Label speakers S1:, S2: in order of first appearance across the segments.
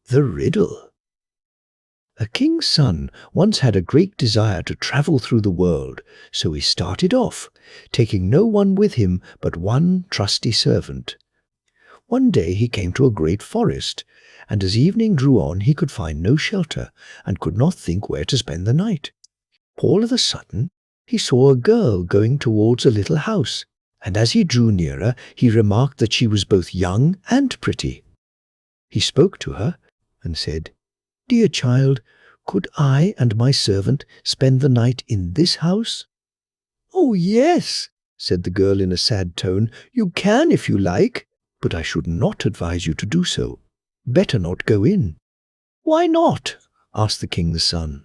S1: The riddle. A king's son once had a great desire to travel through the world, so he started off, taking no one with him but one trusty servant. One day he came to a great forest, and as evening drew on he could find no shelter, and could not think where to spend the night. All of a sudden he saw a girl going towards a little house, and as he drew nearer he remarked that she was both young and pretty. He spoke to her and said, "Dear child, could I and my servant spend the night in this house?" "Oh, yes," said the girl in a sad tone, "you can if you like, but I should not advise you to do so. Better not go in." "Why not?" asked the king's son.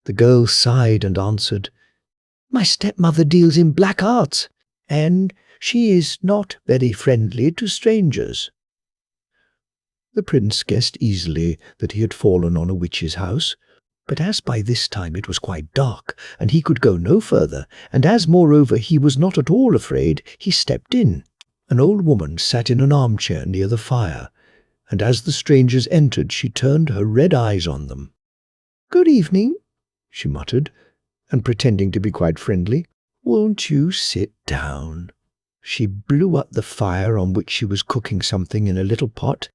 S1: The girl sighed and answered, "My stepmother deals in black arts, and she is not very friendly to strangers." The prince guessed easily that he had fallen on a witch's house, but as by this time it was quite dark, and he could go no further, and as moreover he was not at all afraid, he stepped in. An old woman sat in an armchair near the fire, and as the strangers entered she turned her red eyes on them. "Good evening," she muttered, and pretending to be quite friendly, "Won't you sit down?" She blew up the fire on which she was cooking something in a little pot,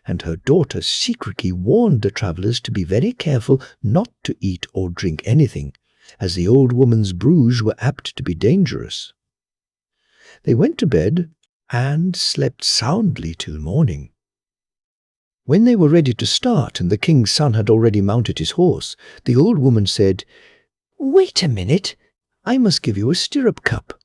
S1: and her daughter secretly warned the travellers to be very careful not to eat or drink anything, as the old woman's brews were apt to be dangerous. They went to bed and slept soundly till morning. When they were ready to start, and the king's son had already mounted his horse, the old woman said, "Wait a minute, I must give you a stirrup cup."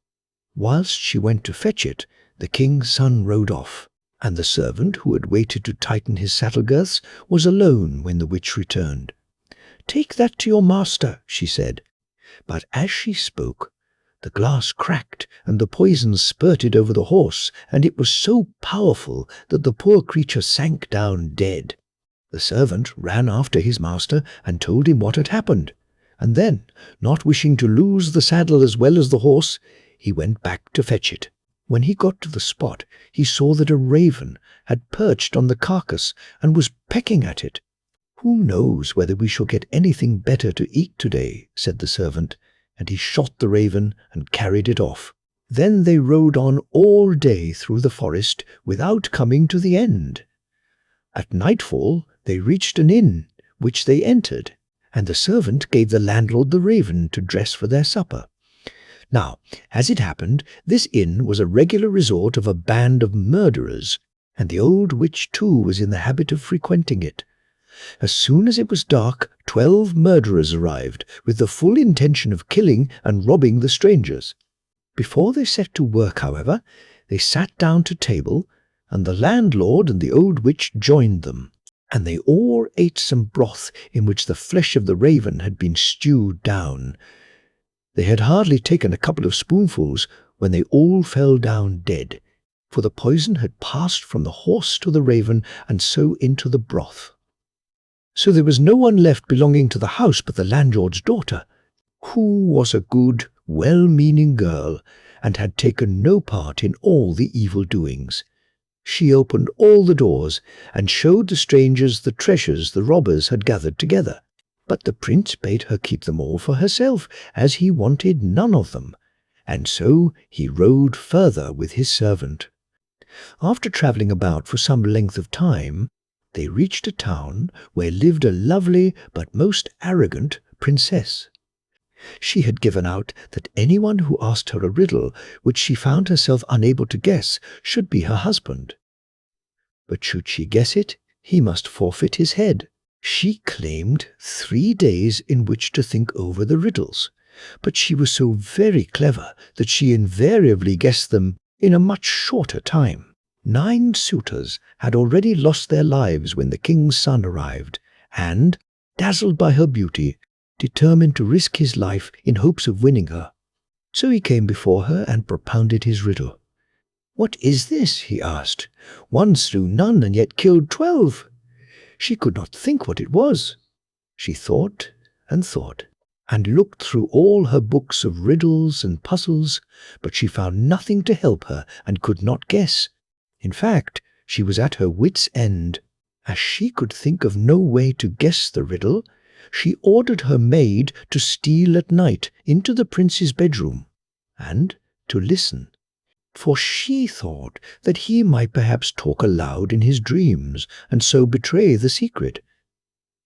S1: Whilst she went to fetch it, the king's son rode off, and the servant who had waited to tighten his saddle girths was alone when the witch returned. "Take that to your master," she said. But as she spoke, the glass cracked and the poison spurted over the horse, and it was so powerful that the poor creature sank down dead. The servant ran after his master and told him what had happened, and then, not wishing to lose the saddle as well as the horse, he went back to fetch it. When he got to the spot, he saw that a raven had perched on the carcass and was pecking at it. "Who knows whether we shall get anything better to eat today?" said the servant, and he shot the raven and carried it off. Then they rode on all day through the forest without coming to the end. At nightfall they reached an inn, which they entered, and the servant gave the landlord the raven to dress for their supper. Now, as it happened, this inn was a regular resort of a band of murderers, and the old witch too was in the habit of frequenting it. As soon as it was dark, 12 murderers arrived, with the full intention of killing and robbing the strangers. Before they set to work, however, they sat down to table, and the landlord and the old witch joined them, and they all ate some broth in which the flesh of the raven had been stewed down. They had hardly taken a couple of spoonfuls when they all fell down dead, for the poison had passed from the horse to the raven and so into the broth. So there was no one left belonging to the house but the landlord's daughter, who was a good, well-meaning girl, and had taken no part in all the evil doings. She opened all the doors and showed the strangers the treasures the robbers had gathered together. But the prince bade her keep them all for herself, as he wanted none of them, and so he rode further with his servant. After travelling about for some length of time, they reached a town where lived a lovely but most arrogant princess. She had given out that anyone who asked her a riddle which she found herself unable to guess should be her husband. But should she guess it, he must forfeit his head. She claimed 3 days in which to think over the riddles, but she was so very clever that she invariably guessed them in a much shorter time. 9 suitors had already lost their lives when the king's son arrived, and, dazzled by her beauty, determined to risk his life in hopes of winning her. So he came before her and propounded his riddle. "What is this?" he asked. "One slew none and yet killed 12. She could not think what it was. She thought, and looked through all her books of riddles and puzzles, but she found nothing to help her and could not guess. In fact, she was at her wits' end. As she could think of no way to guess the riddle, she ordered her maid to steal at night into the prince's bedroom and to listen, for she thought that he might perhaps talk aloud in his dreams and so betray the secret.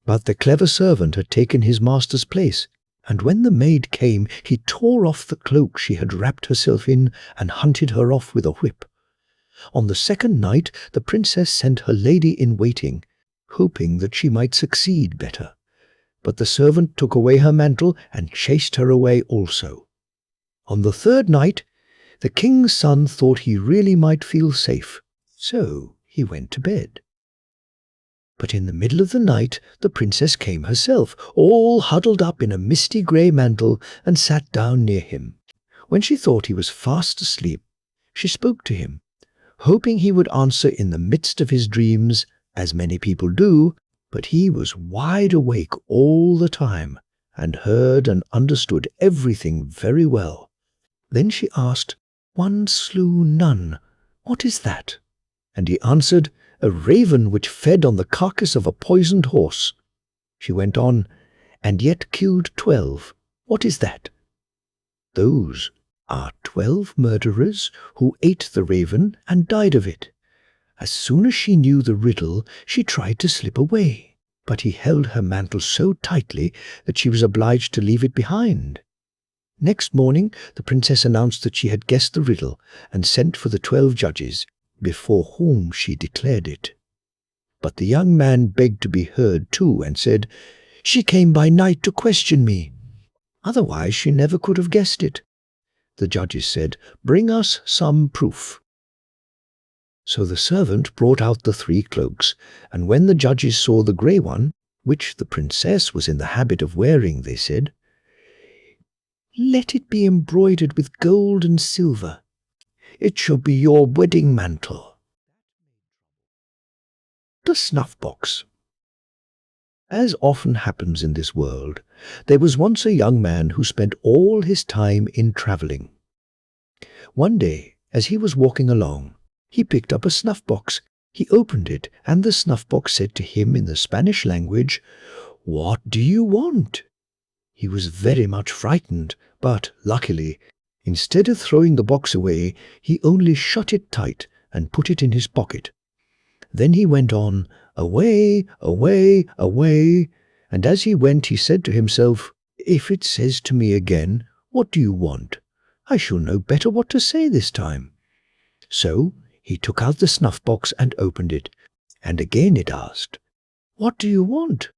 S1: But the clever servant had taken his master's place, and when the maid came, he tore off the cloak she had wrapped herself in and hunted her off with a whip. On the second night, the princess sent her lady-in-waiting, hoping that she might succeed better. But the servant took away her mantle and chased her away also. On the third night, the king's son thought he really might feel safe, so he went to bed. But in the middle of the night, the princess came herself, all huddled up in a misty grey mantle, and sat down near him. When she thought he was fast asleep, she spoke to him, hoping he would answer in the midst of his dreams, as many people do, but he was wide awake all the time, and heard and understood everything very well. Then she asked, "One slew none. What is that?" And he answered, "A raven which fed on the carcass of a poisoned horse." She went on, "And yet killed 12. What is that?" "Those are 12 murderers who ate the raven and died of it. As soon as she knew the riddle, she tried to slip away, but he held her mantle so tightly that she was obliged to leave it behind." Next morning, the princess announced that she had guessed the riddle and sent for the 12 judges, before whom she declared it. But the young man begged to be heard too and said, "She came by night to question me. Otherwise she never could have guessed it." The judges said, "Bring us some proof." So the servant brought out the 3 cloaks, and when the judges saw the grey one, which the princess was in the habit of wearing, they said, "Let it be embroidered with gold and silver. It shall be your wedding mantle." The snuff-box. As often happens in this world, there was once a young man who spent all his time in travelling. One day, as he was walking along, he picked up a snuff-box. He opened it, and the snuff-box said to him in the Spanish language, "What do you want?" He was very much frightened, but, luckily, instead of throwing the box away, he only shut it tight and put it in his pocket. Then he went on, away, away, away, and as he went he said to himself, "If it says to me again, 'What do you want?' I shall know better what to say this time." So he took out the snuff-box and opened it, and again it asked, "What do you want?"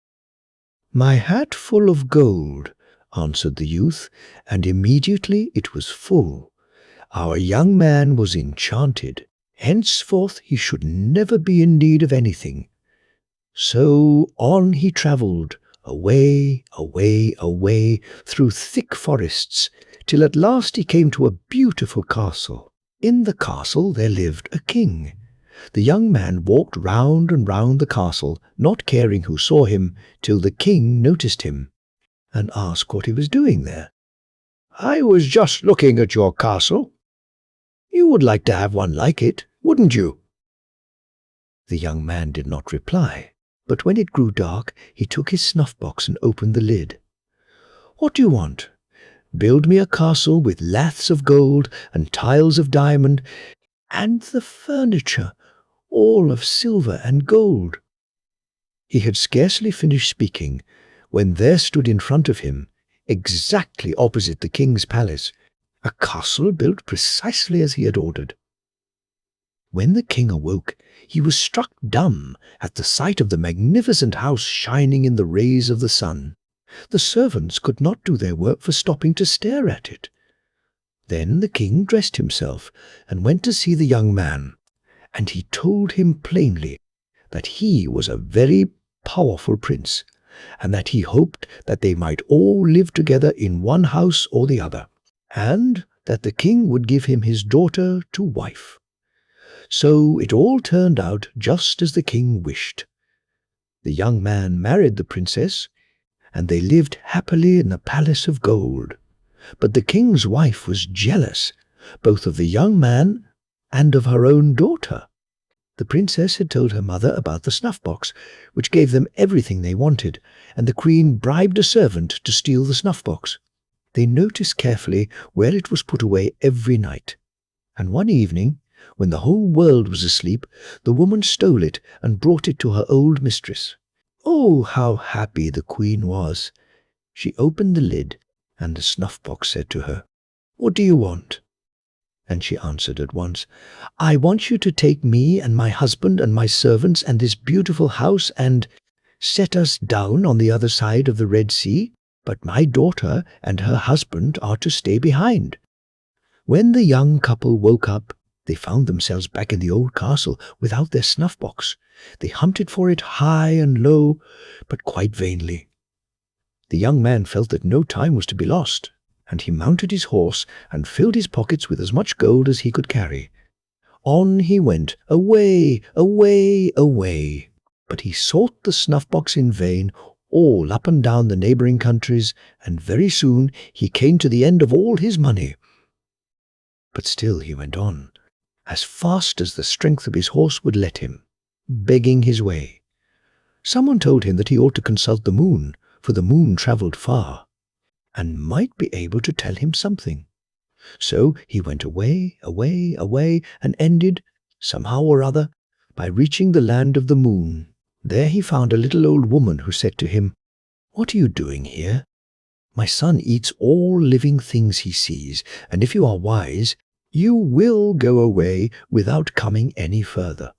S1: "My hat full of gold," answered the youth, and immediately it was full. Our young man was enchanted. Henceforth he should never be in need of anything. So on he travelled, away, away, away, through thick forests, till at last he came to a beautiful castle. In the castle there lived a king. The young man walked round and round the castle, not caring who saw him, till the king noticed him, and asked what he was doing there. "I was just looking at your castle. You would like to have one like it, wouldn't you?" The young man did not reply, but when it grew dark, he took his snuff-box and opened the lid. "What do you want?" "Build me a castle with laths of gold and tiles of diamond, and the furniture, all of silver and gold." He had scarcely finished speaking, when there stood in front of him, exactly opposite the king's palace, a castle built precisely as he had ordered. When the king awoke, he was struck dumb at the sight of the magnificent house shining in the rays of the sun. The servants could not do their work for stopping to stare at it. Then the king dressed himself and went to see the young man, and he told him plainly that he was a very powerful prince, and that he hoped that they might all live together in one house or the other, and that the king would give him his daughter to wife. So it all turned out just as the king wished. The young man married the princess, and they lived happily in the palace of gold. But the king's wife was jealous, both of the young man and of her own daughter. The princess had told her mother about the snuff-box, which gave them everything they wanted, and the queen bribed a servant to steal the snuff-box. They noticed carefully where it was put away every night. And one evening, when the whole world was asleep, the woman stole it and brought it to her old mistress. Oh, how happy the queen was! She opened the lid, and the snuff-box said to her, "What do you want?" And she answered at once, "I want you to take me and my husband and my servants and this beautiful house and set us down on the other side of the Red Sea, but my daughter and her husband are to stay behind." When the young couple woke up, they found themselves back in the old castle without their snuff-box. They hunted for it high and low, but quite vainly. The young man felt that no time was to be lost, and he mounted his horse and filled his pockets with as much gold as he could carry. On he went, away, away, away. But he sought the snuff-box in vain, all up and down the neighbouring countries, and very soon he came to the end of all his money. But still he went on, as fast as the strength of his horse would let him, begging his way. Someone told him that he ought to consult the moon, for the moon travelled far, and might be able to tell him something. So he went away, away, away, and ended, somehow or other, by reaching the land of the moon. There he found a little old woman who said to him, "What are you doing here? My son eats all living things he sees, and if you are wise, you will go away without coming any further."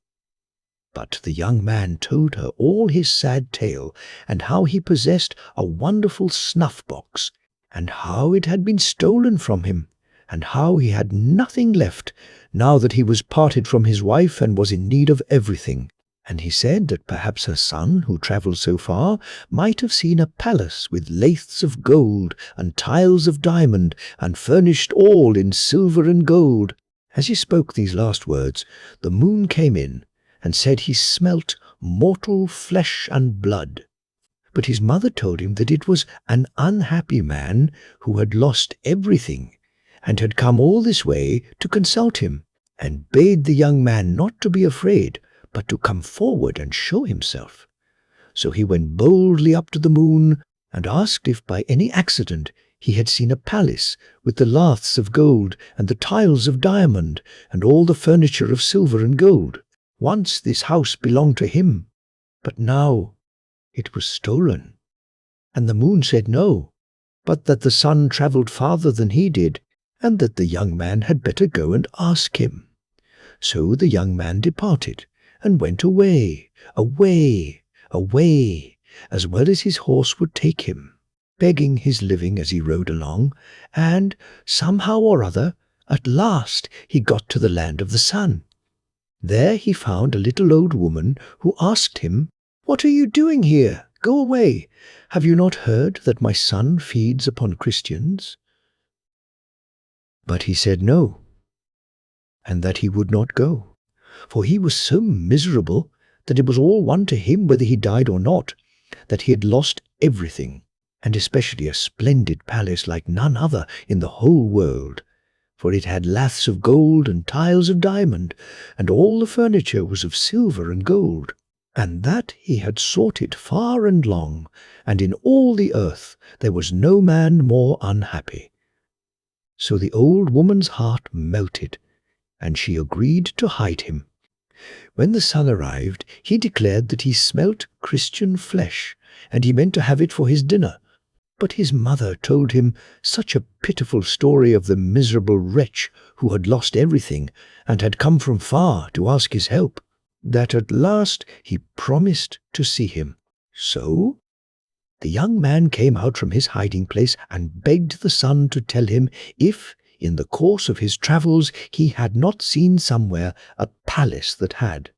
S1: But the young man told her all his sad tale, and how he possessed a wonderful snuff-box, and how it had been stolen from him, and how he had nothing left now that he was parted from his wife and was in need of everything. And he said that perhaps her son, who travelled so far, might have seen a palace with laths of gold and tiles of diamond, and furnished all in silver and gold. As he spoke these last words, the moon came in, and said he smelt mortal flesh and blood. But his mother told him that it was an unhappy man who had lost everything, and had come all this way to consult him, and bade the young man not to be afraid, but to come forward and show himself. So he went boldly up to the moon, and asked if by any accident he had seen a palace with the laths of gold, and the tiles of diamond, and all the furniture of silver and gold. Once this house belonged to him, but now it was stolen. And the moon said no, but that the sun travelled farther than he did, and that the young man had better go and ask him. So the young man departed, and went away, away, away, as well as his horse would take him, begging his living as he rode along, and, somehow or other, at last he got to the land of the sun. There he found a little old woman who asked him, "What are you doing here? Go away. Have you not heard that my son feeds upon Christians?" But he said no, and that he would not go, for he was so miserable that it was all one to him whether he died or not, that he had lost everything, and especially a splendid palace like none other in the whole world, for it had laths of gold and tiles of diamond, and all the furniture was of silver and gold, and that he had sought it far and long, and in all the earth there was no man more unhappy. So the old woman's heart melted, and she agreed to hide him. When the sun arrived, he declared that he smelt Christian flesh, and he meant to have it for his dinner. But his mother told him such a pitiful story of the miserable wretch who had lost everything, and had come from far to ask his help, that at last he promised to see him. So the young man came out from his hiding-place and begged the sun to tell him if, in the course of his travels, he had not seen somewhere a palace that had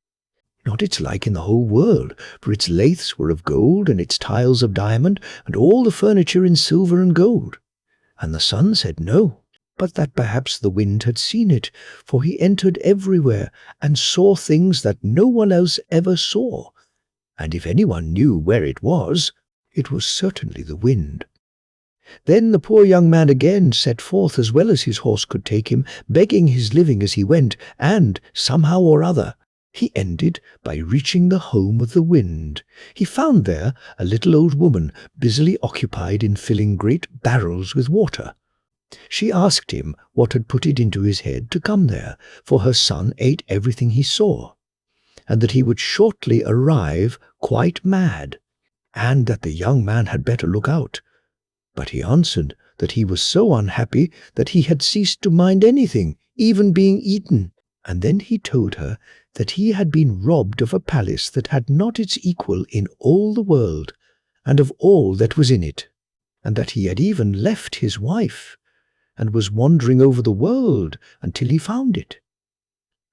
S1: not its like in the whole world, for its laths were of gold, and its tiles of diamond, and all the furniture in silver and gold. And the sun said no, but that perhaps the wind had seen it, for he entered everywhere, and saw things that no one else ever saw. And if anyone knew where it was certainly the wind. Then the poor young man again set forth as well as his horse could take him, begging his living as he went, and, somehow or other, He ended by reaching the home of the wind. He found there a little old woman busily occupied in filling great barrels with water. She asked him what had put it into his head to come there, for her son ate everything he saw, and that he would shortly arrive quite mad, and that the young man had better look out. But he answered that he was so unhappy that he had ceased to mind anything, even being eaten. And then he told her that he had been robbed of a palace that had not its equal in all the world, and of all that was in it, and that he had even left his wife, and was wandering over the world until he found it,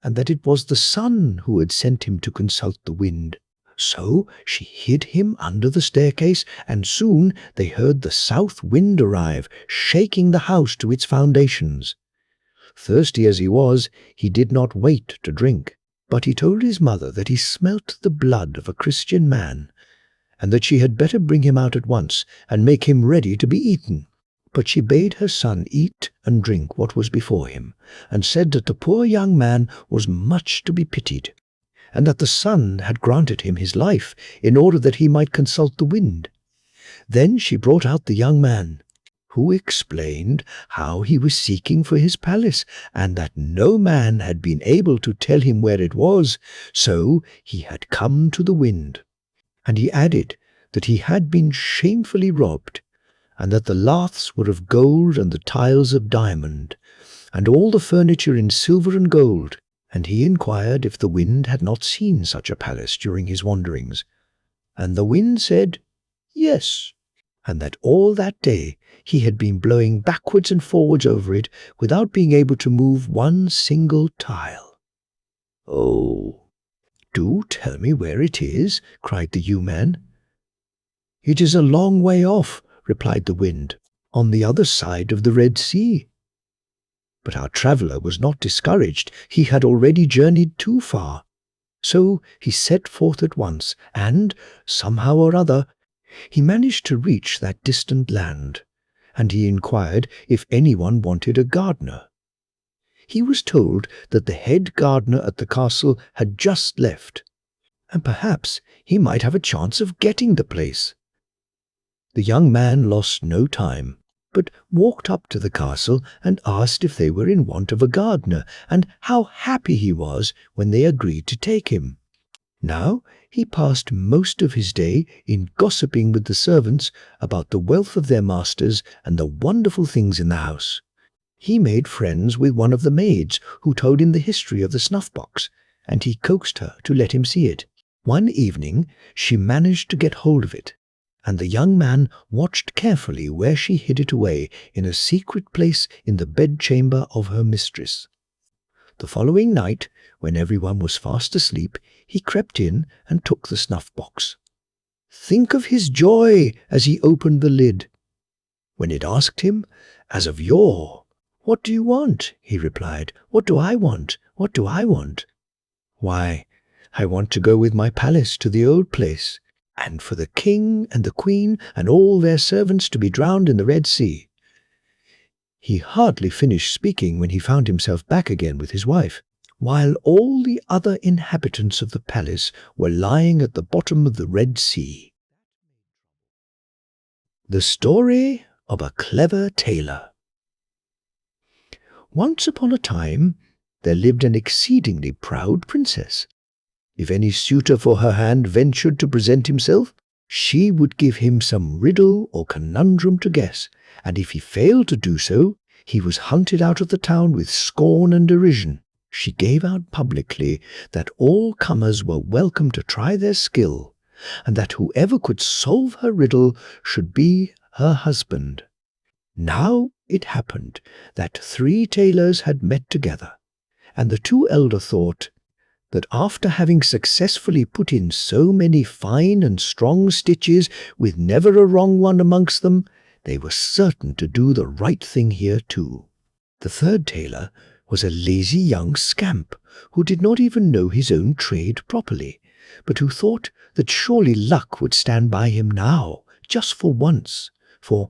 S1: and that it was the sun who had sent him to consult the wind. So she hid him under the staircase, and soon they heard the south wind arrive, shaking the house to its foundations. Thirsty as he was, he did not wait to drink, but he told his mother that he smelt the blood of a Christian man, and that she had better bring him out at once and make him ready to be eaten. But she bade her son eat and drink what was before him, and said that the poor young man was much to be pitied, and that the sun had granted him his life in order that he might consult the wind. Then she brought out the young man, who explained how he was seeking for his palace, and that no man had been able to tell him where it was, so he had come to the wind. And he added that he had been shamefully robbed, and that the laths were of gold and the tiles of diamond, and all the furniture in silver and gold. And he inquired if the wind had not seen such a palace during his wanderings. And the wind said, yes, and that all that day he had been blowing backwards and forwards over it without being able to move one single tile. "Oh, do tell me where it is," cried the yew-man. "It is a long way off," replied the wind, "on the other side of the Red Sea." But our traveller was not discouraged. He had already journeyed too far. So he set forth at once, and, somehow or other, he managed to reach that distant land, and he inquired if anyone wanted a gardener. He was told that the head gardener at the castle had just left, and perhaps he might have a chance of getting the place. The young man lost no time, but walked up to the castle and asked if they were in want of a gardener, and how happy he was when they agreed to take him. Now he passed most of his day in gossiping with the servants about the wealth of their masters and the wonderful things in the house. He made friends with one of the maids, who told him the history of the snuff-box, and he coaxed her to let him see it. One evening she managed to get hold of it, and the young man watched carefully where she hid it away in a secret place in the bedchamber of her mistress. The following night, when everyone was fast asleep, he crept in and took the snuff-box. Think of his joy as he opened the lid. When it asked him, as of yore, "What do you want?" he replied, "What do I want? What do I want?" "Why, I want to go with my palace to the old place, and for the king and the queen and all their servants to be drowned in the Red Sea." He hardly finished speaking when he found himself back again with his wife, while all the other inhabitants of the palace were lying at the bottom of the Red Sea. The Story of a Clever Tailor. Once upon a time there lived an exceedingly proud princess. If any suitor for her hand ventured to present himself, she would give him some riddle or conundrum to guess, and if he failed to do so, he was hunted out of the town with scorn and derision. She gave out publicly that all comers were welcome to try their skill, and that whoever could solve her riddle should be her husband. Now it happened that 3 tailors had met together, and the 2 elder thought that after having successfully put in so many fine and strong stitches with never a wrong one amongst them, they were certain to do the right thing here too. The 3rd tailor was a lazy young scamp who did not even know his own trade properly, but who thought that surely luck would stand by him now, just for once, for,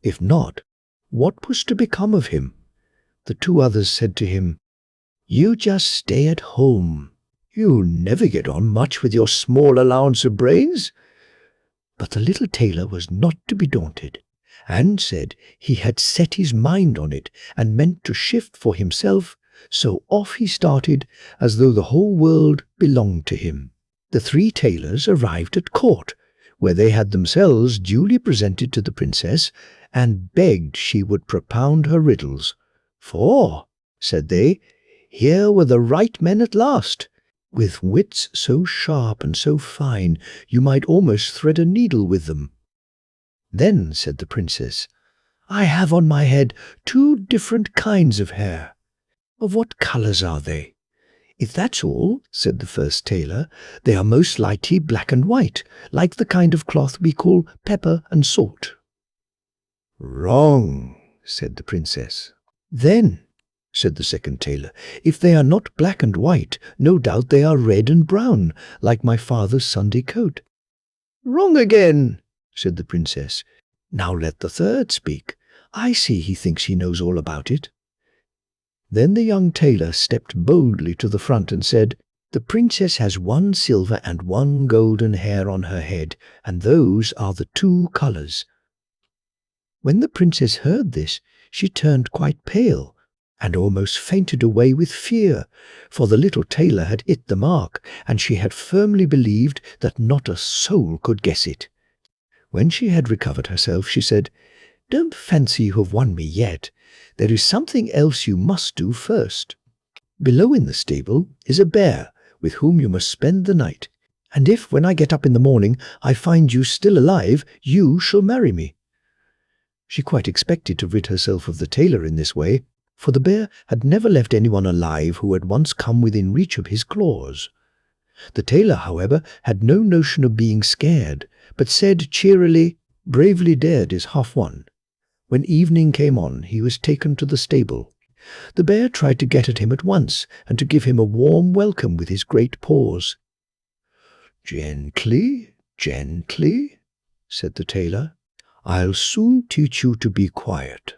S1: if not, what was to become of him? The 2 others said to him, "You just stay at home. "You'll never get on much with your small allowance of brains." But the little tailor was not to be daunted, and said he had set his mind on it and meant to shift for himself, so off he started as though the whole world belonged to him. The three tailors arrived at court, where they had themselves duly presented to the princess, and begged she would propound her riddles. "For," said they, "here were the right men at last, with wits so sharp and so fine you might almost thread a needle with them." "Then," said the princess, "I have on my head 2 different kinds of hair. Of what colours are they?" "If that's all," said the first tailor, "they are most likely black and white, like the kind of cloth we call pepper and salt." "Wrong," said the princess. "Then," said the second tailor, "if they are not black and white, no doubt they are red and brown, like my father's Sunday coat." "Wrong again," said the princess. "Now let the third speak. I see he thinks he knows all about it." Then the young tailor stepped boldly to the front and said, "The princess has 1 silver and 1 golden hair on her head, and those are the 2 colours." When the princess heard this, she turned quite pale, and almost fainted away with fear, for the little tailor had hit the mark, and she had firmly believed that not a soul could guess it. When she had recovered herself, she said, "Don't fancy you have won me yet. There is something else you must do first. Below in the stable is a bear with whom you must spend the night, and if when I get up in the morning I find you still alive, you shall marry me." She quite expected to rid herself of the tailor in this way, for the bear had never left anyone alive who had once come within reach of his claws. The tailor, however, had no notion of being scared, but said cheerily, "Bravely dared is half won." When evening came on, he was taken to the stable. The bear tried to get at him at once, and to give him a warm welcome with his great paws. "Gently, gently," said the tailor. "I'll soon teach you to be quiet."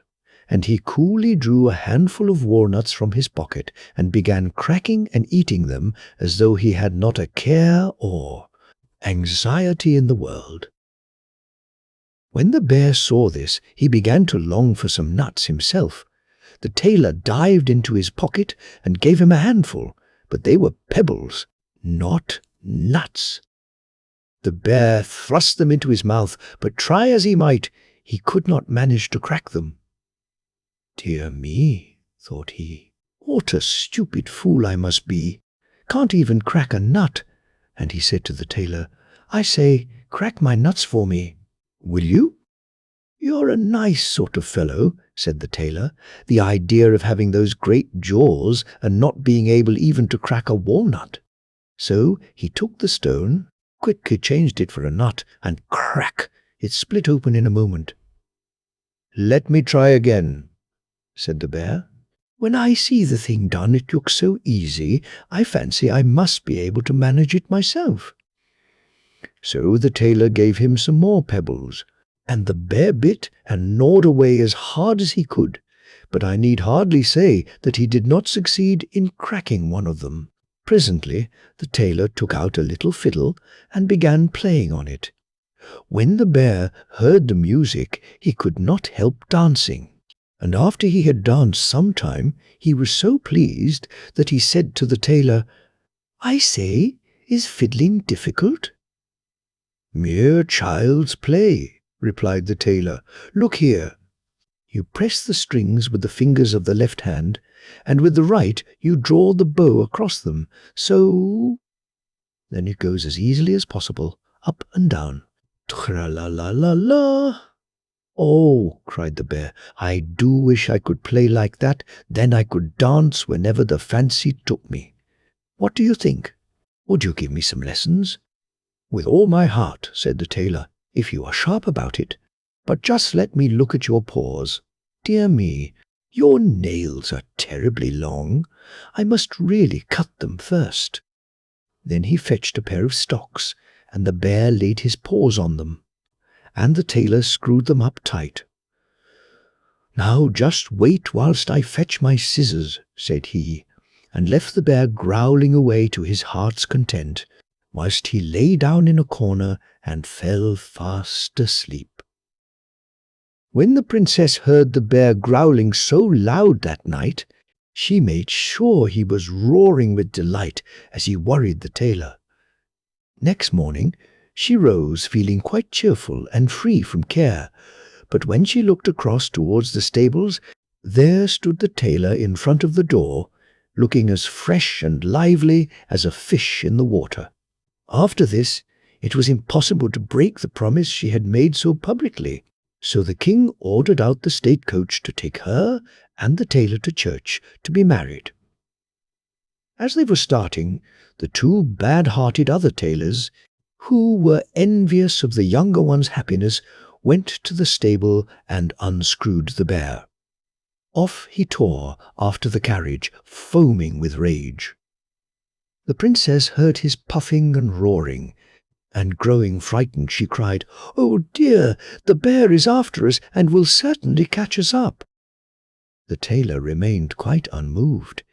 S1: And he coolly drew a handful of walnuts from his pocket and began cracking and eating them as though he had not a care or anxiety in the world. When the bear saw this, he began to long for some nuts himself. The tailor dived into his pocket and gave him a handful, but they were pebbles, not nuts. The bear thrust them into his mouth, but try as he might, he could not manage to crack them. "Dear me," thought he, "what a stupid fool I must be. Can't even crack a nut." And he said to the tailor, "I say, crack my nuts for me. Will you?" "You're a nice sort of fellow," said the tailor. "The idea of having those great jaws and not being able even to crack a walnut." So he took the stone, quickly changed it for a nut, and crack! It split open in a moment. "Let me try again," said the bear. "When I see the thing done, it looks so easy, I fancy I must be able to manage it myself." So the tailor gave him some more pebbles, and the bear bit and gnawed away as hard as he could, but I need hardly say that he did not succeed in cracking one of them. Presently the tailor took out a little fiddle and began playing on it. When the bear heard the music, he could not help dancing, and after he had danced some time, he was so pleased that he said to the tailor, "I say, is fiddling difficult?" "Mere child's play," replied the tailor. "Look here. You press the strings with the fingers of the left hand, and with the right you draw the bow across them, so—" Then it goes as easily as possible, up and down. Tra-la-la-la-la. "Oh," cried the bear, "I do wish I could play like that, then I could dance whenever the fancy took me. What do you think? Would you give me some lessons?" "With all my heart," said the tailor, "if you are sharp about it. But just let me look at your paws. Dear me, your nails are terribly long. I must really cut them first." Then he fetched a pair of stocks, and the bear laid his paws on them, and the tailor screwed them up tight. "Now just wait whilst I fetch my scissors," said he, and left the bear growling away to his heart's content, whilst he lay down in a corner and fell fast asleep. When the princess heard the bear growling so loud that night, she made sure he was roaring with delight as he worried the tailor. Next morning, she rose feeling quite cheerful and free from care, but when she looked across towards the stables, there stood the tailor in front of the door, looking as fresh and lively as a fish in the water. After this, it was impossible to break the promise she had made so publicly, so the king ordered out the state coach to take her and the tailor to church to be married. As they were starting, the two bad-hearted other tailors, who were envious of the younger one's happiness, went to the stable and unscrewed the bear. Off he tore after the carriage, foaming with rage. The princess heard his puffing and roaring, and growing frightened she cried, "Oh dear, the bear is after us and will certainly catch us up." The tailor remained quite unmoved.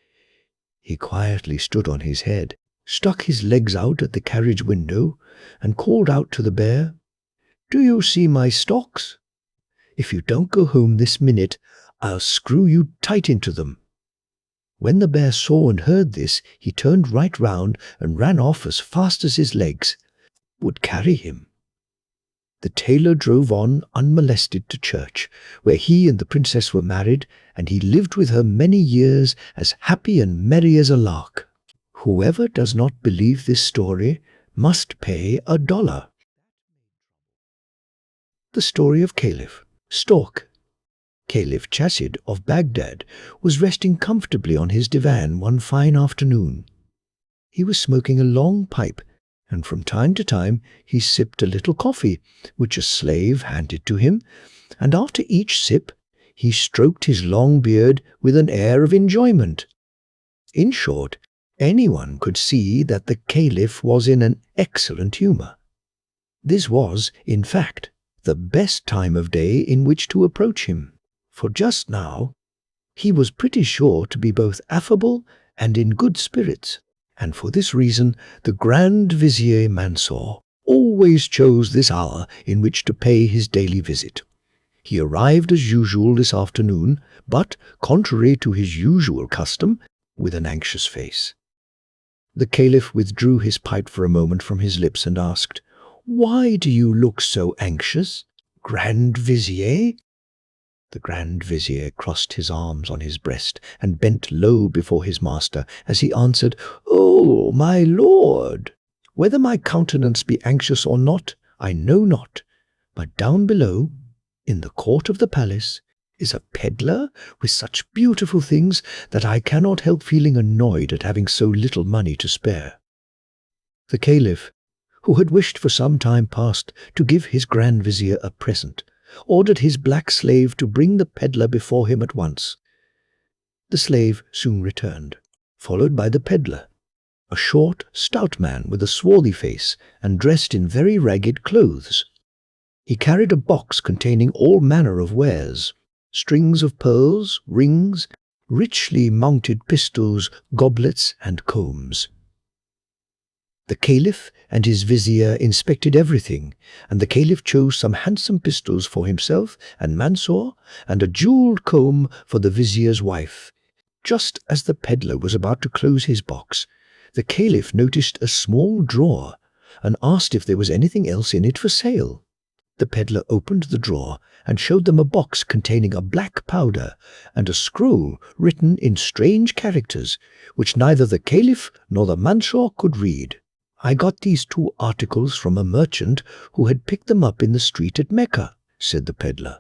S1: He quietly stood on his head, stuck his legs out at the carriage window, and called out to the bear, "Do you see my stocks? If you don't go home this minute, I'll screw you tight into them." When the bear saw and heard this, he turned right round and ran off as fast as his legs would carry him. The tailor drove on unmolested to church, where he and the princess were married, and he lived with her many years as happy and merry as a lark. Whoever does not believe this story must pay $1. The story of Caliph. Stork. Caliph Chassid of Baghdad was resting comfortably on his divan one fine afternoon. He was smoking a long pipe, and from time to time he sipped a little coffee, which a slave handed to him, and after each sip he stroked his long beard with an air of enjoyment. In short, anyone could see that the Caliph was in an excellent humour. This was, in fact, the best time of day in which to approach him, for just now he was pretty sure to be both affable and in good spirits, and for this reason the Grand Vizier Mansor always chose this hour in which to pay his daily visit. He arrived as usual this afternoon, but, contrary to his usual custom, with an anxious face. The Caliph withdrew his pipe for a moment from his lips and asked, "Why do you look so anxious, Grand Vizier?" The Grand Vizier crossed his arms on his breast and bent low before his master as he answered, "Oh, my lord! Whether my countenance be anxious or not, I know not, but down below, in the court of the palace, is a peddler with such beautiful things that I cannot help feeling annoyed at having so little money to spare." The Caliph, who had wished for some time past to give his Grand Vizier a present, ordered his black slave to bring the peddler before him at once. The slave soon returned, followed by the peddler, a short, stout man with a swarthy face and dressed in very ragged clothes. He carried a box containing all manner of wares, strings of pearls, rings, richly mounted pistols, goblets, and combs. The Caliph and his vizier inspected everything, and the Caliph chose some handsome pistols for himself and Mansor, and a jewelled comb for the vizier's wife. Just as the peddler was about to close his box, the Caliph noticed a small drawer, and asked if there was anything else in it for sale. The peddler opened the drawer and showed them a box containing a black powder and a scroll written in strange characters, which neither the Caliph nor the Mansor could read. "I got these 2 articles from a merchant who had picked them up in the street at Mecca," said the peddler.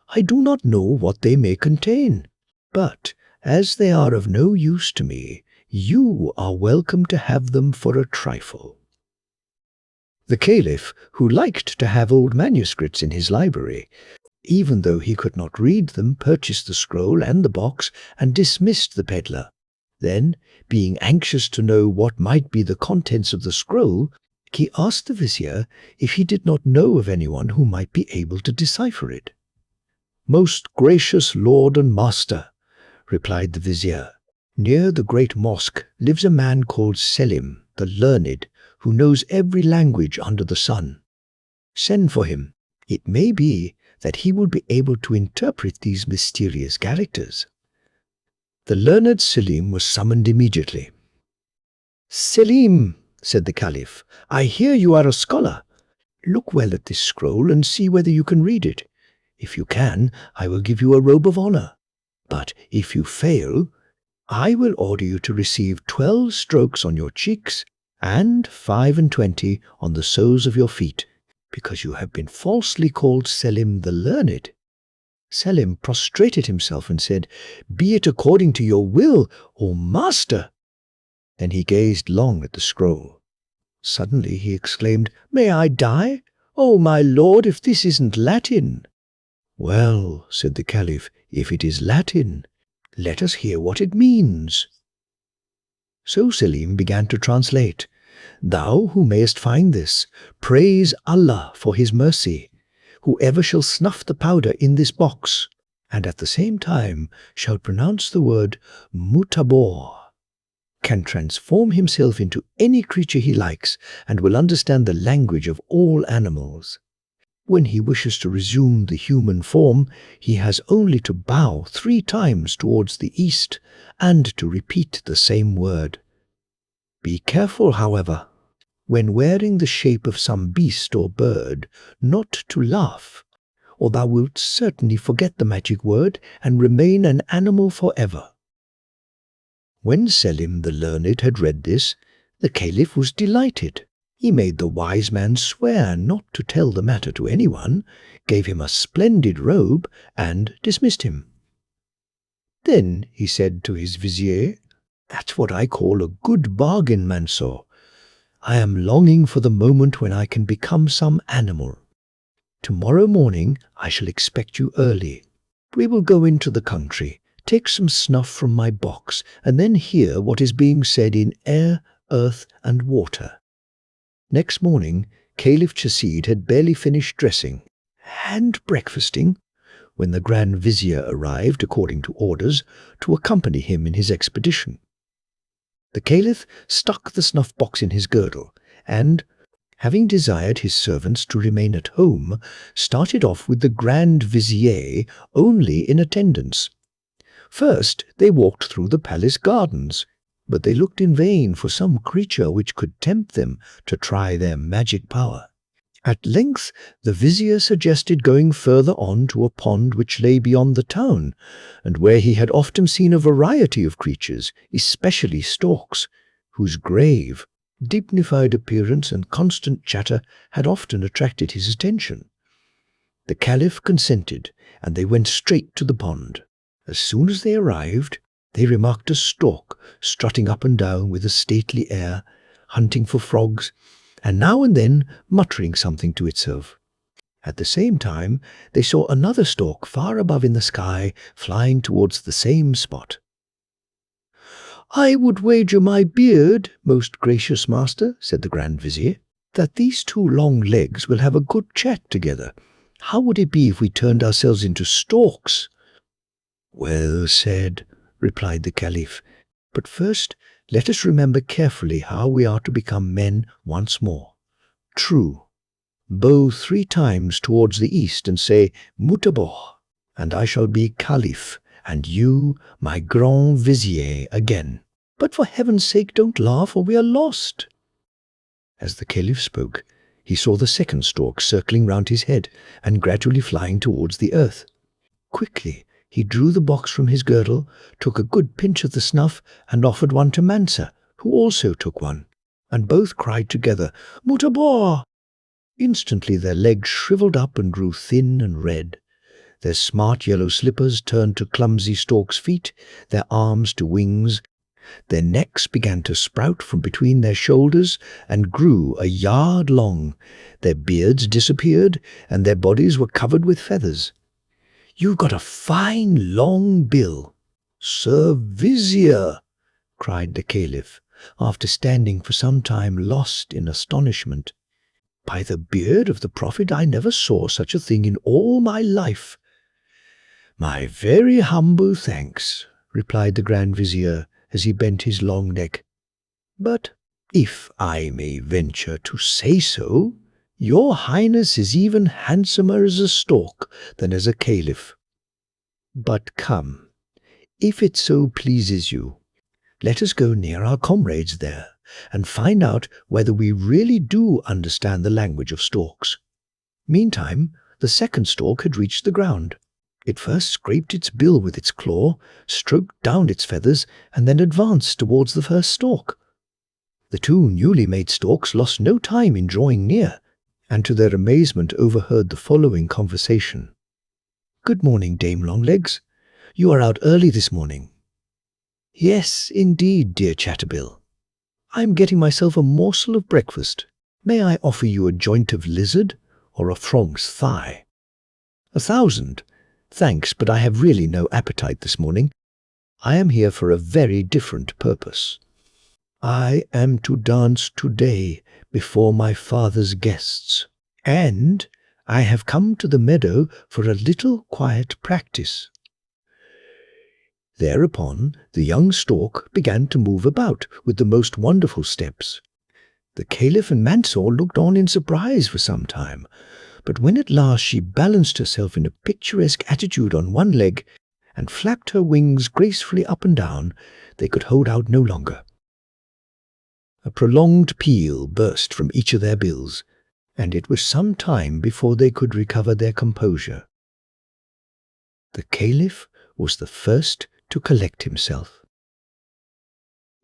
S1: "I do not know what they may contain, but as they are of no use to me, you are welcome to have them for a trifle." The Caliph, who liked to have old manuscripts in his library, even though he could not read them, purchased the scroll and the box and dismissed the peddler. Then, being anxious to know what might be the contents of the scroll, he asked the vizier if he did not know of anyone who might be able to decipher it. "Most gracious lord and master," replied the vizier, Near the great mosque lives a man called Selim, the learned, who knows every language under the sun. Send for him. It may be that he will be able to interpret these mysterious characters." The learned Selim was summoned immediately. "Selim," said the Caliph, "I hear you are a scholar. Look well at this scroll and see whether you can read it. If you can, I will give you a robe of honor. But if you fail, I will order you to receive 12 strokes on your cheeks and 25 on the soles of your feet, because you have been falsely called Selim the learned." Selim prostrated himself and said, "Be it according to your will, O master." Then he gazed long at the scroll. Suddenly he exclaimed, "May I die? Oh, my lord, if this isn't Latin!" "Well," said the Caliph, "if it is Latin, let us hear what it means." So Selim began to translate. "Thou who mayest find this, praise Allah for his mercy. Whoever shall snuff the powder in this box, and at the same time shall pronounce the word mutabor, can transform himself into any creature he likes and will understand the language of all animals. When he wishes to resume the human form, he has only to bow 3 times towards the east and to repeat the same word. Be careful, however, when wearing the shape of some beast or bird, not to laugh, or thou wilt certainly forget the magic word and remain an animal forever." When Selim the learned had read this, the Caliph was delighted. He made the wise man swear not to tell the matter to anyone, gave him a splendid robe, and dismissed him. Then he said to his vizier, "That's what I call a good bargain, Mansor. I am longing for the moment when I can become some animal. Tomorrow morning I shall expect you early. We will go into the country, take some snuff from my box, and then hear what is being said in air, earth, and water." Next morning, Caliph Chasid had barely finished dressing and breakfasting when the Grand Vizier arrived, according to orders, to accompany him in his expedition. The Caliph stuck the snuff-box in his girdle, and, having desired his servants to remain at home, started off with the Grand Vizier only in attendance. First they walked through the palace gardens, but they looked in vain for some creature which could tempt them to try their magic power. At length the vizier suggested going further on to a pond which lay beyond the town, and where he had often seen a variety of creatures, especially storks, whose grave, dignified appearance and constant chatter had often attracted his attention. The Caliph consented, and they went straight to the pond. As soon as they arrived, they remarked a stork strutting up and down with a stately air, hunting for frogs, and now and then muttering something to itself. At the same time, they saw another stork far above in the sky, flying towards the same spot. "I would wager my beard, most gracious master," said the Grand Vizier, "that these 2 long legs will have a good chat together. How would it be if we turned ourselves into storks?" "Well said," replied the Caliph, "but first let us remember carefully how we are to become men once more. True. Bow 3 times towards the east and say, 'Mutabor,' and I shall be Caliph, and you, my Grand Vizier, again. But for heaven's sake don't laugh, or we are lost." As the Caliph spoke, he saw the second stork circling round his head and gradually flying towards the earth. Quickly he drew the box from his girdle, took a good pinch of the snuff, and offered one to Mansa, who also took one, and both cried together, "Mutabor!" Instantly their legs shriveled up and grew thin and red. Their smart yellow slippers turned to clumsy stork's feet, their arms to wings. Their necks began to sprout from between their shoulders and grew a yard long. Their beards disappeared, and their bodies were covered with feathers. "You've got a fine long bill." "Sir Vizier!" cried the Caliph, after standing for some time lost in astonishment. "By the beard of the Prophet, I never saw such a thing in all my life." "My very humble thanks," replied the Grand Vizier, as he bent his long neck. "But, if I may venture to say so, your Highness is even handsomer as a stork than as a caliph. But come, if it so pleases you, let us go near our comrades there and find out whether we really do understand the language of storks." Meantime, the second stork had reached the ground. It first scraped its bill with its claw, stroked down its feathers, and then advanced towards the first stork. The two newly made storks lost no time in drawing near, and to their amazement overheard the following conversation. "Good morning, Dame Longlegs. You are out early this morning." "Yes, indeed, dear Chatterbill. I am getting myself a morsel of breakfast. May I offer you a joint of lizard or a frog's thigh?" "1,000. Thanks, but I have really no appetite this morning. I am here for a very different purpose. I am to dance today before my father's guests, and I have come to the meadow for a little quiet practice." Thereupon the young stork began to move about with the most wonderful steps. The Caliph and Mansour looked on in surprise for some time, but when at last she balanced herself in a picturesque attitude on one leg and flapped her wings gracefully up and down, they could hold out no longer. A prolonged peal burst from each of their bills, and it was some time before they could recover their composure. The Caliph was the first to collect himself.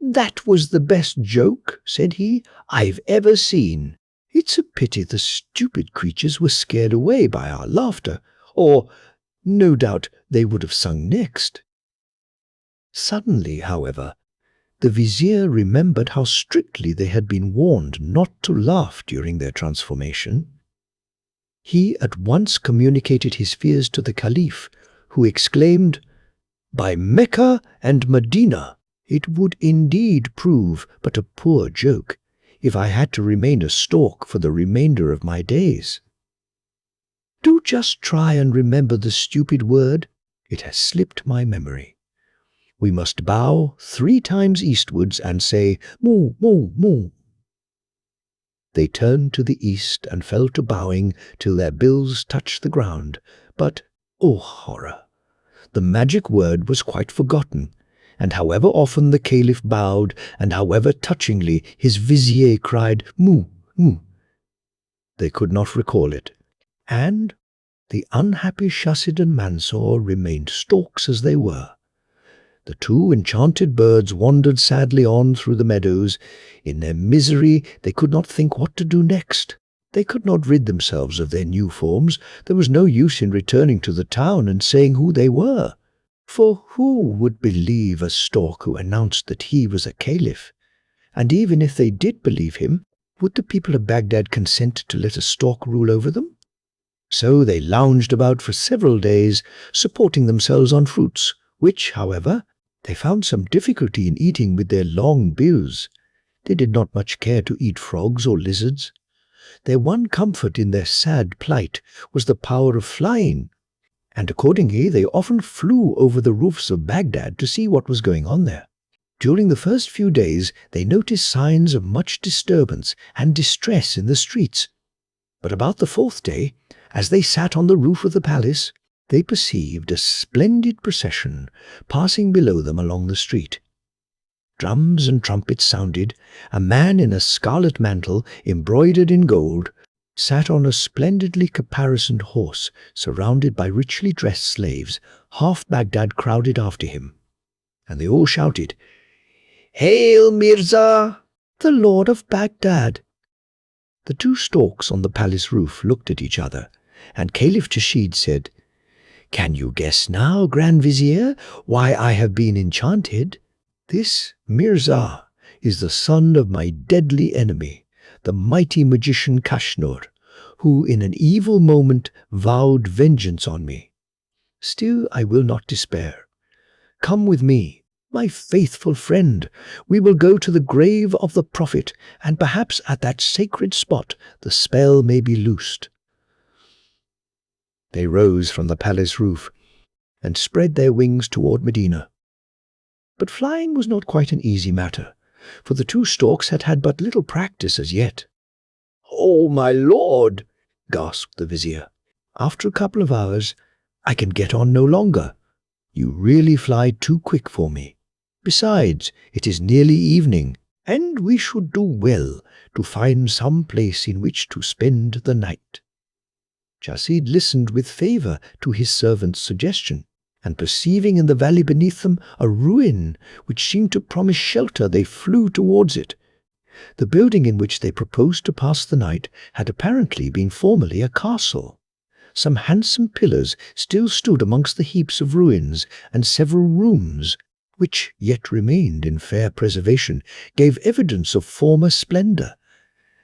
S1: "That was the best joke," said he, "I've ever seen. It's a pity the stupid creatures were scared away by our laughter, or no doubt they would have sung next." Suddenly, however, the vizier remembered how strictly they had been warned not to laugh during their transformation. He at once communicated his fears to the Caliph, who exclaimed, "By Mecca and Medina, it would indeed prove but a poor joke if I had to remain a stork for the remainder of my days. Do just try and remember the stupid word. It has slipped my memory. We must bow 3 times eastwards and say, 'Moo, moo, moo.'" They turned to the east and fell to bowing till their bills touched the ground. But, oh horror! The magic word was quite forgotten, and however often the Caliph bowed, and however touchingly his vizier cried, "Moo, moo," they could not recall it, and the unhappy Shahsid and Mansour remained storks as they were. The two enchanted birds wandered sadly on through the meadows. In their misery they could not think what to do next. They could not rid themselves of their new forms. There was no use in returning to the town and saying who they were. For who would believe a stork who announced that he was a caliph? And even if they did believe him, would the people of Baghdad consent to let a stork rule over them? So they lounged about for several days, supporting themselves on fruits, which, however, they found some difficulty in eating with their long bills. They did not much care to eat frogs or lizards. Their one comfort in their sad plight was the power of flying, and accordingly they often flew over the roofs of Baghdad to see what was going on there. During the first few days they noticed signs of much disturbance and distress in the streets. But about the 4th day, as they sat on the roof of the palace, they perceived a splendid procession passing below them along the street. Drums and trumpets sounded. A man in a scarlet mantle, embroidered in gold, sat on a splendidly caparisoned horse, surrounded by richly dressed slaves. Half Baghdad crowded after him, and they all shouted, "Hail Mirza, the Lord of Baghdad!" The two storks on the palace roof looked at each other, and Caliph Chashid said, "Can you guess now, Grand Vizier, why I have been enchanted? This Mirza is the son of my deadly enemy, the mighty magician Kashnur, who in an evil moment vowed vengeance on me. Still I will not despair. Come with me, my faithful friend. We will go to the grave of the Prophet, and perhaps at that sacred spot the spell may be loosed." They rose from the palace roof and spread their wings toward Medina. But flying was not quite an easy matter, for the two storks had had but little practice as yet. "Oh, my lord!" gasped the vizier. "After a couple of hours, I can get on no longer. You really fly too quick for me. Besides, it is nearly evening, and we should do well to find some place in which to spend the night." Chasid listened with favour to his servant's suggestion, and perceiving in the valley beneath them a ruin which seemed to promise shelter, they flew towards it. The building in which they proposed to pass the night had apparently been formerly a castle. Some handsome pillars still stood amongst the heaps of ruins, and several rooms, which yet remained in fair preservation, gave evidence of former splendour.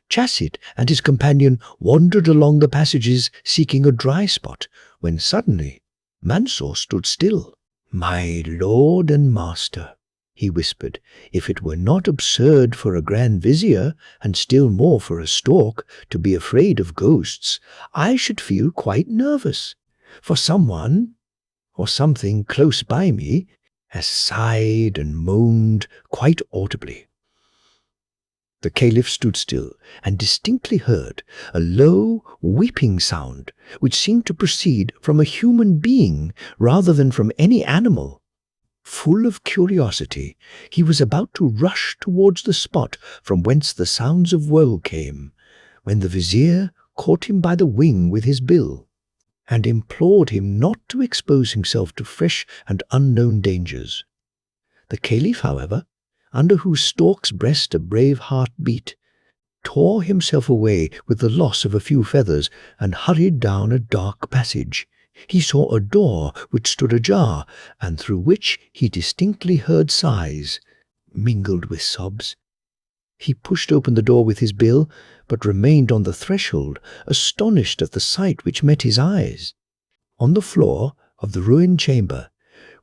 S1: Chasid and his companion wandered along the passages seeking a dry spot, when suddenly Mansor stood still. "My lord and master," he whispered, "if it were not absurd for a grand vizier, and still more for a stork, to be afraid of ghosts, I should feel quite nervous, for someone or something close by me has sighed and moaned quite audibly." The Caliph stood still and distinctly heard a low, weeping sound, which seemed to proceed from a human being rather than from any animal. Full of curiosity, he was about to rush towards the spot from whence the sounds of woe came, when the vizier caught him by the wing with his bill, and implored him not to expose himself to fresh and unknown dangers. The Caliph, however, under whose stork's breast a brave heart beat, tore himself away with the loss of a few feathers, and hurried down a dark passage. He saw a door which stood ajar, and through which he distinctly heard sighs, mingled with sobs. He pushed open the door with his bill, but remained on the threshold, astonished at the sight which met his eyes. On the floor of the ruined chamber,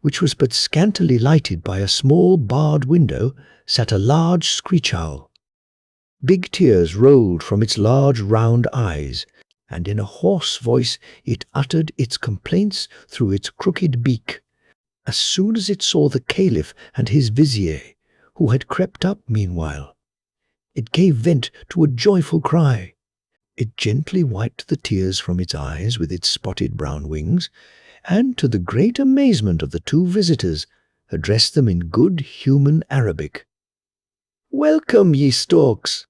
S1: which was but scantily lighted by a small barred window, sat a large screech owl. Big tears rolled from its large round eyes, and in a hoarse voice it uttered its complaints through its crooked beak. As soon as it saw the Caliph and his vizier, who had crept up meanwhile, it gave vent to a joyful cry. It gently wiped the tears from its eyes with its spotted brown wings, and, to the great amazement of the two visitors, addressed them in good human Arabic. "Welcome, ye storks!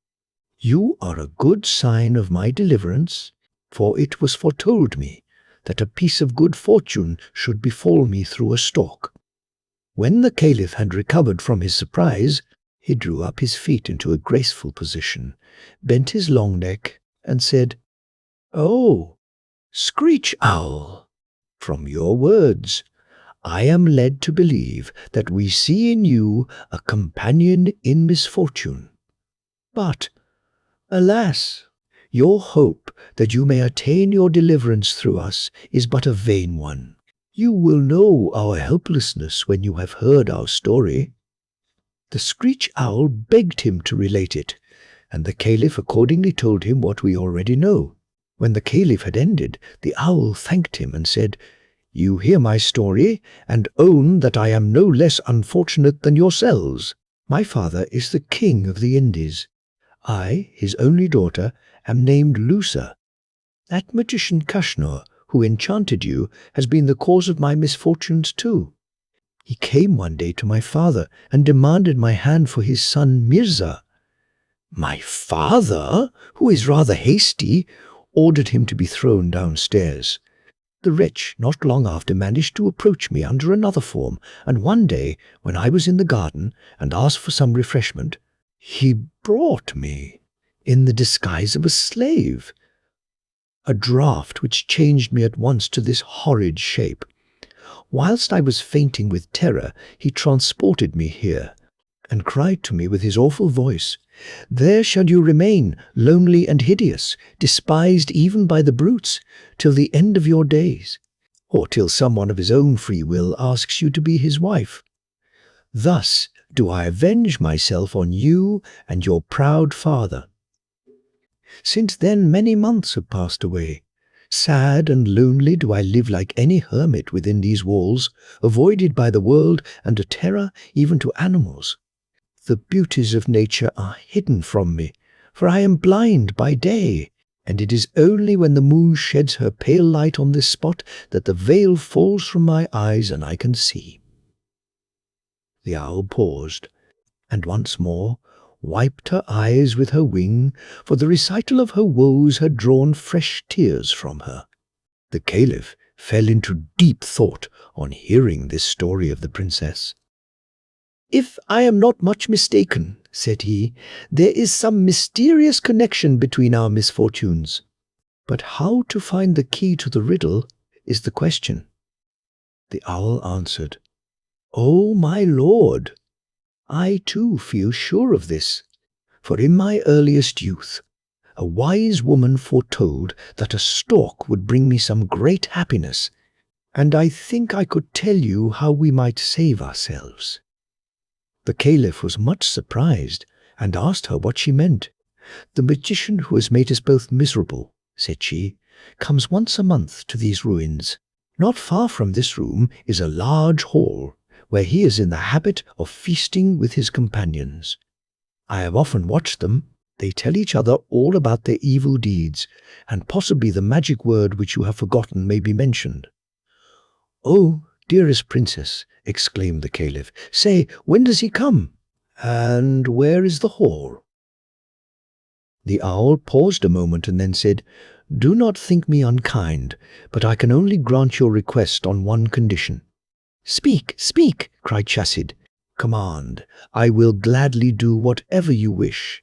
S1: You are a good sign of my deliverance, for it was foretold me that a piece of good fortune should befall me through a stork." When the Caliph had recovered from his surprise, he drew up his feet into a graceful position, bent his long neck, and said, "Oh, Screech Owl! From your words, I am led to believe that we see in you a companion in misfortune. But, alas, your hope that you may attain your deliverance through us is but a vain one. You will know our helplessness when you have heard our story." The Screech Owl begged him to relate it, and the Caliph accordingly told him what we already know. When the Caliph had ended, the owl thanked him and said, "You hear my story, and own that I am no less unfortunate than yourselves. My father is the king of the Indies. I, his only daughter, am named Lusa. That magician Kashnor, who enchanted you, has been the cause of my misfortunes too. He came one day to my father and demanded my hand for his son Mirza. My father, who is rather hasty, ordered him to be thrown downstairs. The wretch not long after managed to approach me under another form, and one day, when I was in the garden and asked for some refreshment, he brought me, in the disguise of a slave, a draught which changed me at once to this horrid shape. Whilst I was fainting with terror, he transported me here, and cried to me with his awful voice, 'There shall you remain, lonely and hideous, despised even by the brutes, till the end of your days, or till someone of his own free will asks you to be his wife. Thus do I avenge myself on you and your proud father.' Since then many months have passed away. Sad and lonely do I live like any hermit within these walls, avoided by the world and a terror even to animals. The beauties of nature are hidden from me, for I am blind by day, and it is only when the moon sheds her pale light on this spot that the veil falls from my eyes and I can see." The owl paused, and once more wiped her eyes with her wing, for the recital of her woes had drawn fresh tears from her. The Caliph fell into deep thought on hearing this story of the princess. "If I am not much mistaken," said he, "there is some mysterious connection between our misfortunes. But how to find the key to the riddle is the question." The owl answered, "O my lord, I too feel sure of this, for in my earliest youth a wise woman foretold that a stork would bring me some great happiness, and I think I could tell you how we might save ourselves." The Caliph was much surprised and asked her what she meant. "The magician who has made us both miserable," said she, "comes once a month to these ruins. Not far from this room is a large hall, where he is in the habit of feasting with his companions. I have often watched them. They tell each other all about their evil deeds, and possibly the magic word which you have forgotten may be mentioned." "Oh, dearest princess," exclaimed the Caliph, "say, when does he come? And where is the hall?" The owl paused a moment and then said, "Do not think me unkind, but I can only grant your request on one condition." "Speak, speak," cried Chasid. "Command. I will gladly do whatever you wish."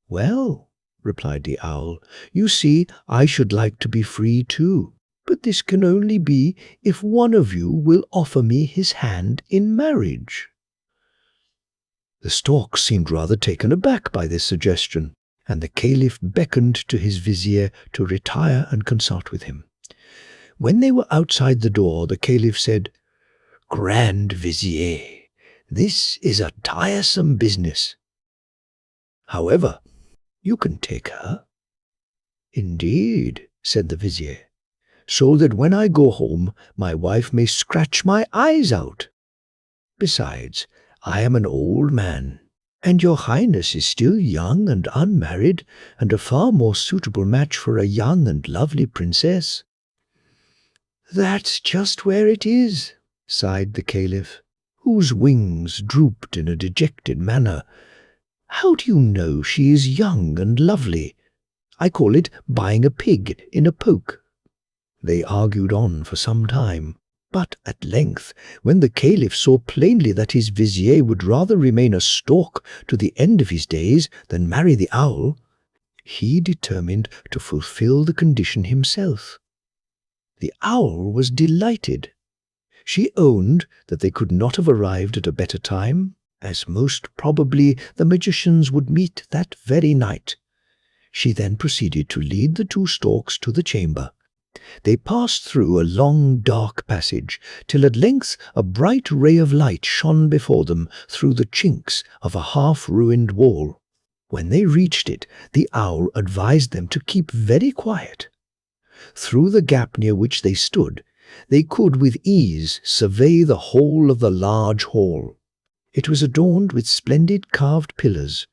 S1: "Well," replied the owl, "you see, I should like to be free too, but this can only be if one of you will offer me his hand in marriage." The stork seemed rather taken aback by this suggestion, and the Caliph beckoned to his vizier to retire and consult with him. When they were outside the door, the Caliph said, "Grand vizier, this is a tiresome business. However, you can take her." "Indeed," said the vizier, "so that when I go home my wife may scratch my eyes out. Besides, I am an old man, and your highness is still young and unmarried, and a far more suitable match for a young and lovely princess." "That's just where it is," sighed the Caliph, whose wings drooped in a dejected manner. "How do you know she is young and lovely? I call it buying a pig in a poke." They argued on for some time, but at length, when the Caliph saw plainly that his vizier would rather remain a stork to the end of his days than marry the owl, he determined to fulfill the condition himself. The owl was delighted. She owned that they could not have arrived at a better time, as most probably the magicians would meet that very night. She then proceeded to lead the two storks to the chamber. They passed through a long dark passage, till at length a bright ray of light shone before them through the chinks of a half-ruined wall. When they reached it, the owl advised them to keep very quiet. Through the gap near which they stood, they could with ease survey the whole of the large hall. It was adorned with splendid carved pillars.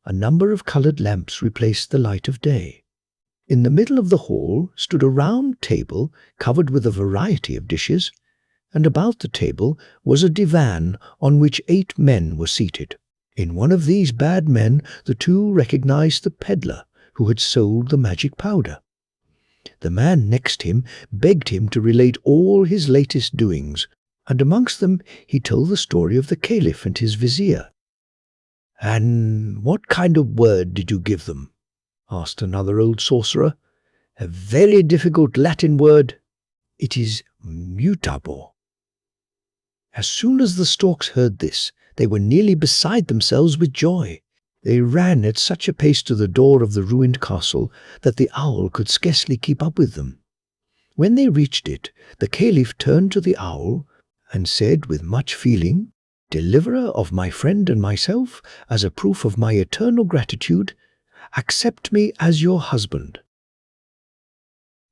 S1: A number of coloured lamps replaced the light of day. In the middle of the hall stood a round table covered with a variety of dishes, and about the table was a divan on which 8 men were seated. In one of these bad men the two recognized the peddler who had sold the magic powder. The man next him begged him to relate all his latest doings, and amongst them he told the story of the Caliph and his vizier. "And what kind of word did you give them?" asked another old sorcerer. "A very difficult Latin word. It is mutable." As soon as the storks heard this, they were nearly beside themselves with joy. They ran at such a pace to the door of the ruined castle that the owl could scarcely keep up with them. When they reached it, the Caliph turned to the owl and said with much feeling, "Deliverer of my friend and myself, as a proof of my eternal gratitude, accept me as your husband."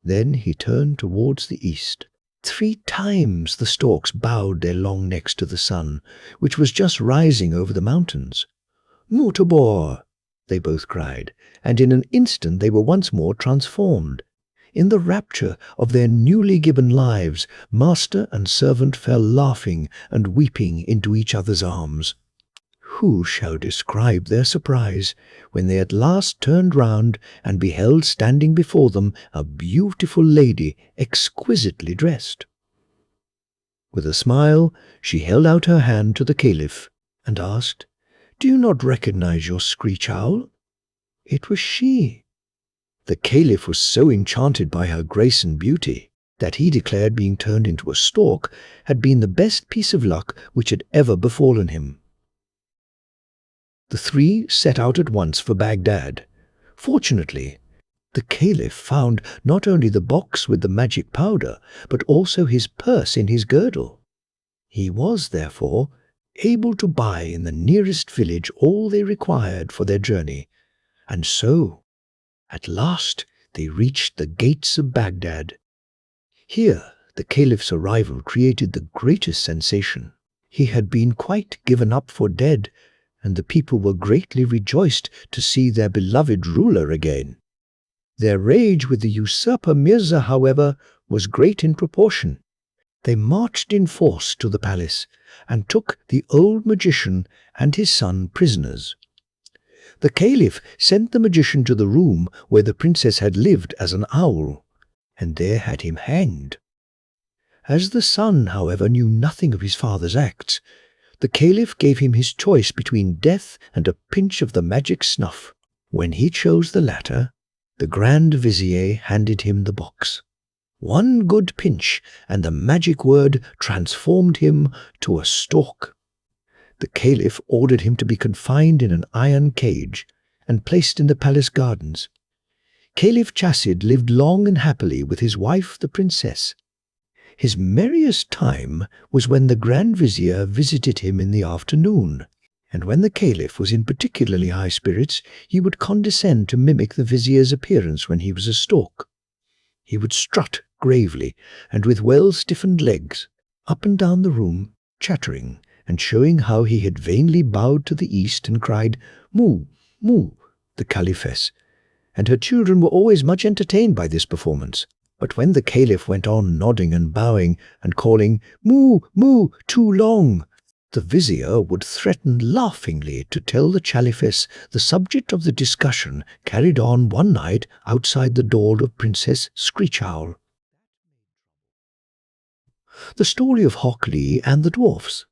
S1: Then he turned towards the east. 3 times the storks bowed their long necks to the sun, which was just rising over the mountains. "Mutabor!" they both cried, and in an instant they were once more transformed. In the rapture of their newly given lives, master and servant fell laughing and weeping into each other's arms. Who shall describe their surprise when they at last turned round and beheld standing before them a beautiful lady exquisitely dressed? With a smile, she held out her hand to the Caliph and asked, "Do you not recognize your screech owl?" It was she. The Caliph was so enchanted by her grace and beauty that he declared being turned into a stork had been the best piece of luck which had ever befallen him. The 3 set out at once for Baghdad. Fortunately, the Caliph found not only the box with the magic powder, but also his purse in his girdle. He was, therefore, able to buy in the nearest village all they required for their journey, and so, at last, they reached the gates of Baghdad. Here, the Caliph's arrival created the greatest sensation. He had been quite given up for dead, and the people were greatly rejoiced to see their beloved ruler again. Their rage with the usurper Mirza, however, was great in proportion. They marched in force to the palace and took the old magician and his son prisoners. The Caliph sent the magician to the room where the princess had lived as an owl, and there had him hanged. As the son, however, knew nothing of his father's acts, the Caliph gave him his choice between death and a pinch of the magic snuff. When he chose the latter, the Grand Vizier handed him the box. One good pinch, and the magic word transformed him to a stork. The Caliph ordered him to be confined in an iron cage and placed in the palace gardens. Caliph Chasid lived long and happily with his wife, the princess. His merriest time was when the Grand Vizier visited him in the afternoon, and when the Caliph was in particularly high spirits, he would condescend to mimic the Vizier's appearance when he was a stork. He would strut gravely and with well-stiffened legs up and down the room, chattering and showing how he had vainly bowed to the east and cried, "Moo, moo," the Caliphess, and her children were always much entertained by this performance. But when the Caliph went on nodding and bowing and calling, "Moo, moo, too long," the Vizier would threaten laughingly to tell the Caliphess the subject of the discussion carried on one night outside the door of Princess Screech Owl. The story of Hok Lee and the Dwarfs.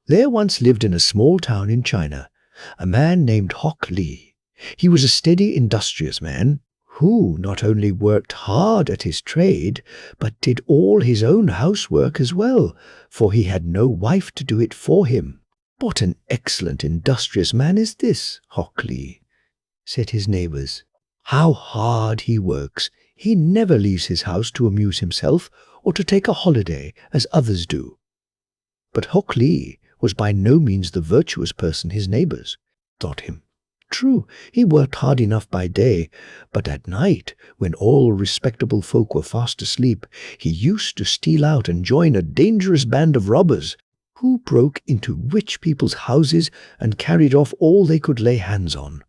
S1: There once lived in a small town in China a man named Hok Lee. He was a steady, industrious man who not only worked hard at his trade, but did all his own housework as well, for he had no wife to do it for him. "What an excellent, industrious man is this, Hok Lee," said his neighbors. "How hard he works! He never leaves his house to amuse himself or to take a holiday as others do." But Hok Lee was by no means the virtuous person his neighbors thought him. True, he worked hard enough by day, but at night, when all respectable folk were fast asleep, he used to steal out and join a dangerous band of robbers who broke into rich people's houses and carried off all they could lay hands on.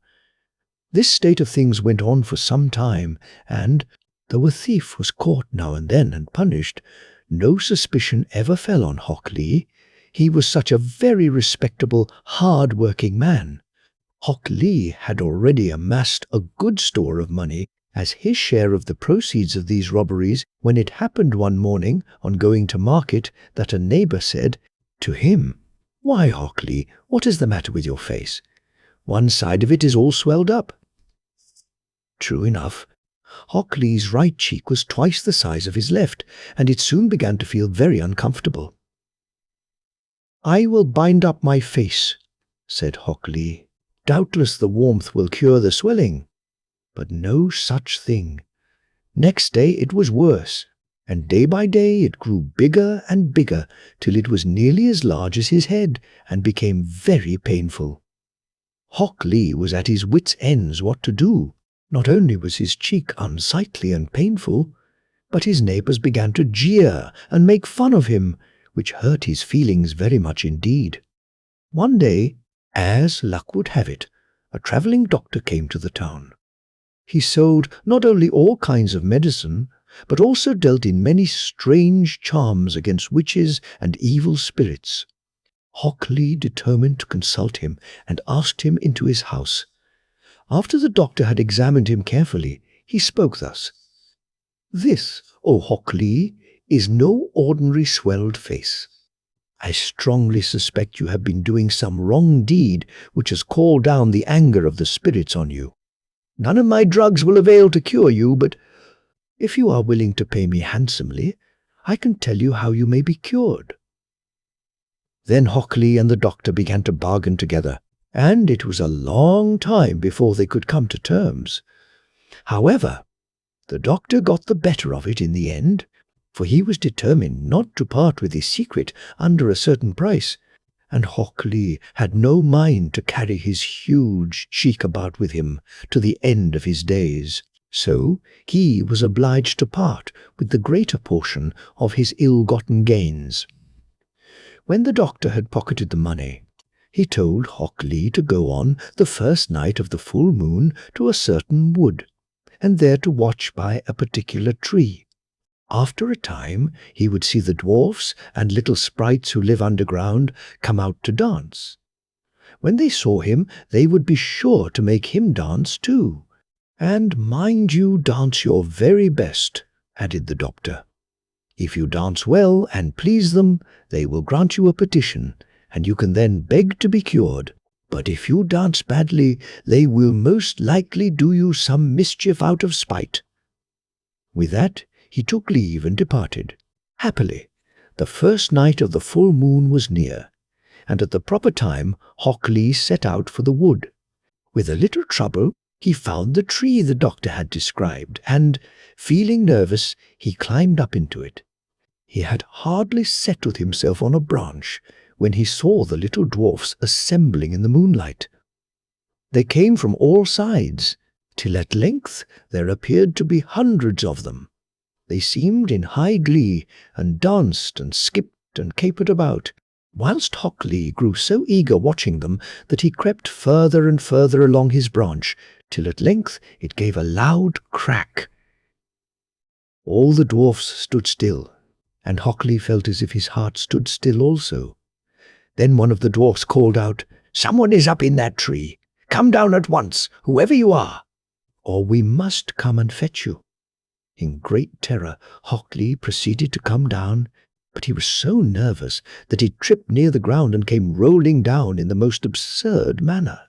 S1: This state of things went on for some time, and, though a thief was caught now and then and punished, no suspicion ever fell on Hok Lee. He was such a very respectable, hard-working man. Hok Lee had already amassed a good store of money as his share of the proceeds of these robberies when it happened one morning on going to market that a neighbor said to him, "Why, Hok Lee, what is the matter with your face? One side of it is all swelled up." True enough, Hok Lee's right cheek was twice the size of his left, and it soon began to feel very uncomfortable. "I will bind up my face," said Hok Lee. "Doubtless the warmth will cure the swelling." But no such thing. Next day it was worse, and day by day it grew bigger and bigger till it was nearly as large as his head and became very painful. Hok Lee was at his wits' ends what to do. Not only was his cheek unsightly and painful, but his neighbors began to jeer and make fun of him, which hurt his feelings very much indeed. One day, as luck would have it, a traveling doctor came to the town. He sold not only all kinds of medicine, but also dealt in many strange charms against witches and evil spirits. Hockley determined to consult him and asked him into his house. After the doctor had examined him carefully, he spoke thus: "This, O Hockley, is no ordinary swelled face. I strongly suspect you have been doing some wrong deed which has called down the anger of the spirits on you. None of my drugs will avail to cure you, but if you are willing to pay me handsomely, I can tell you how you may be cured." Then Hockley and the doctor began to bargain together, and it was a long time before they could come to terms. However, the doctor got the better of it in the end, for he was determined not to part with his secret under a certain price, and Hockley had no mind to carry his huge cheek about with him to the end of his days. So he was obliged to part with the greater portion of his ill-gotten gains. When the doctor had pocketed the money, he told Hockley to go on the first night of the full moon to a certain wood, and there to watch by a particular tree. After a time he would see the dwarfs and little sprites who live underground come out to dance. When they saw him, they would be sure to make him dance too. "And mind you dance your very best," added the doctor. "If you dance well and please them, they will grant you a petition, and you can then beg to be cured. But if you dance badly, they will most likely do you some mischief out of spite." With that, he took leave and departed. Happily, the first night of the full moon was near, and at the proper time Hockley set out for the wood. With a little trouble, he found the tree the doctor had described, and, feeling nervous, he climbed up into it. He had hardly settled himself on a branch when he saw the little dwarfs assembling in the moonlight. They came from all sides, till at length there appeared to be hundreds of them. They seemed in high glee, and danced and skipped and capered about, whilst Hockley grew so eager watching them that he crept further and further along his branch, till at length it gave a loud crack. All the dwarfs stood still, and Hockley felt as if his heart stood still also. Then one of the dwarfs called out, "Someone is up in that tree. Come down at once, whoever you are, or we must come and fetch you." In great terror, Hockley proceeded to come down, but he was so nervous that he tripped near the ground and came rolling down in the most absurd manner.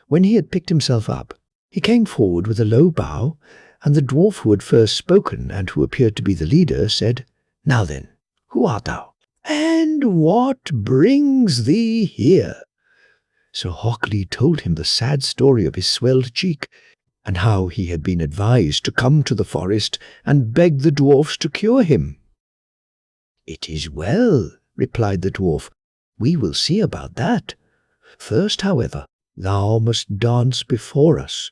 S1: When he had picked himself up, he came forward with a low bow, and the dwarf who had first spoken, and who appeared to be the leader, said, "Now then, who art thou? And what brings thee here?" So Hockley told him the sad story of his swelled cheek, and how he had been advised to come to the forest and beg the dwarfs to cure him. "It is well," replied the dwarf. "We will see about that. First, however, thou must dance before us.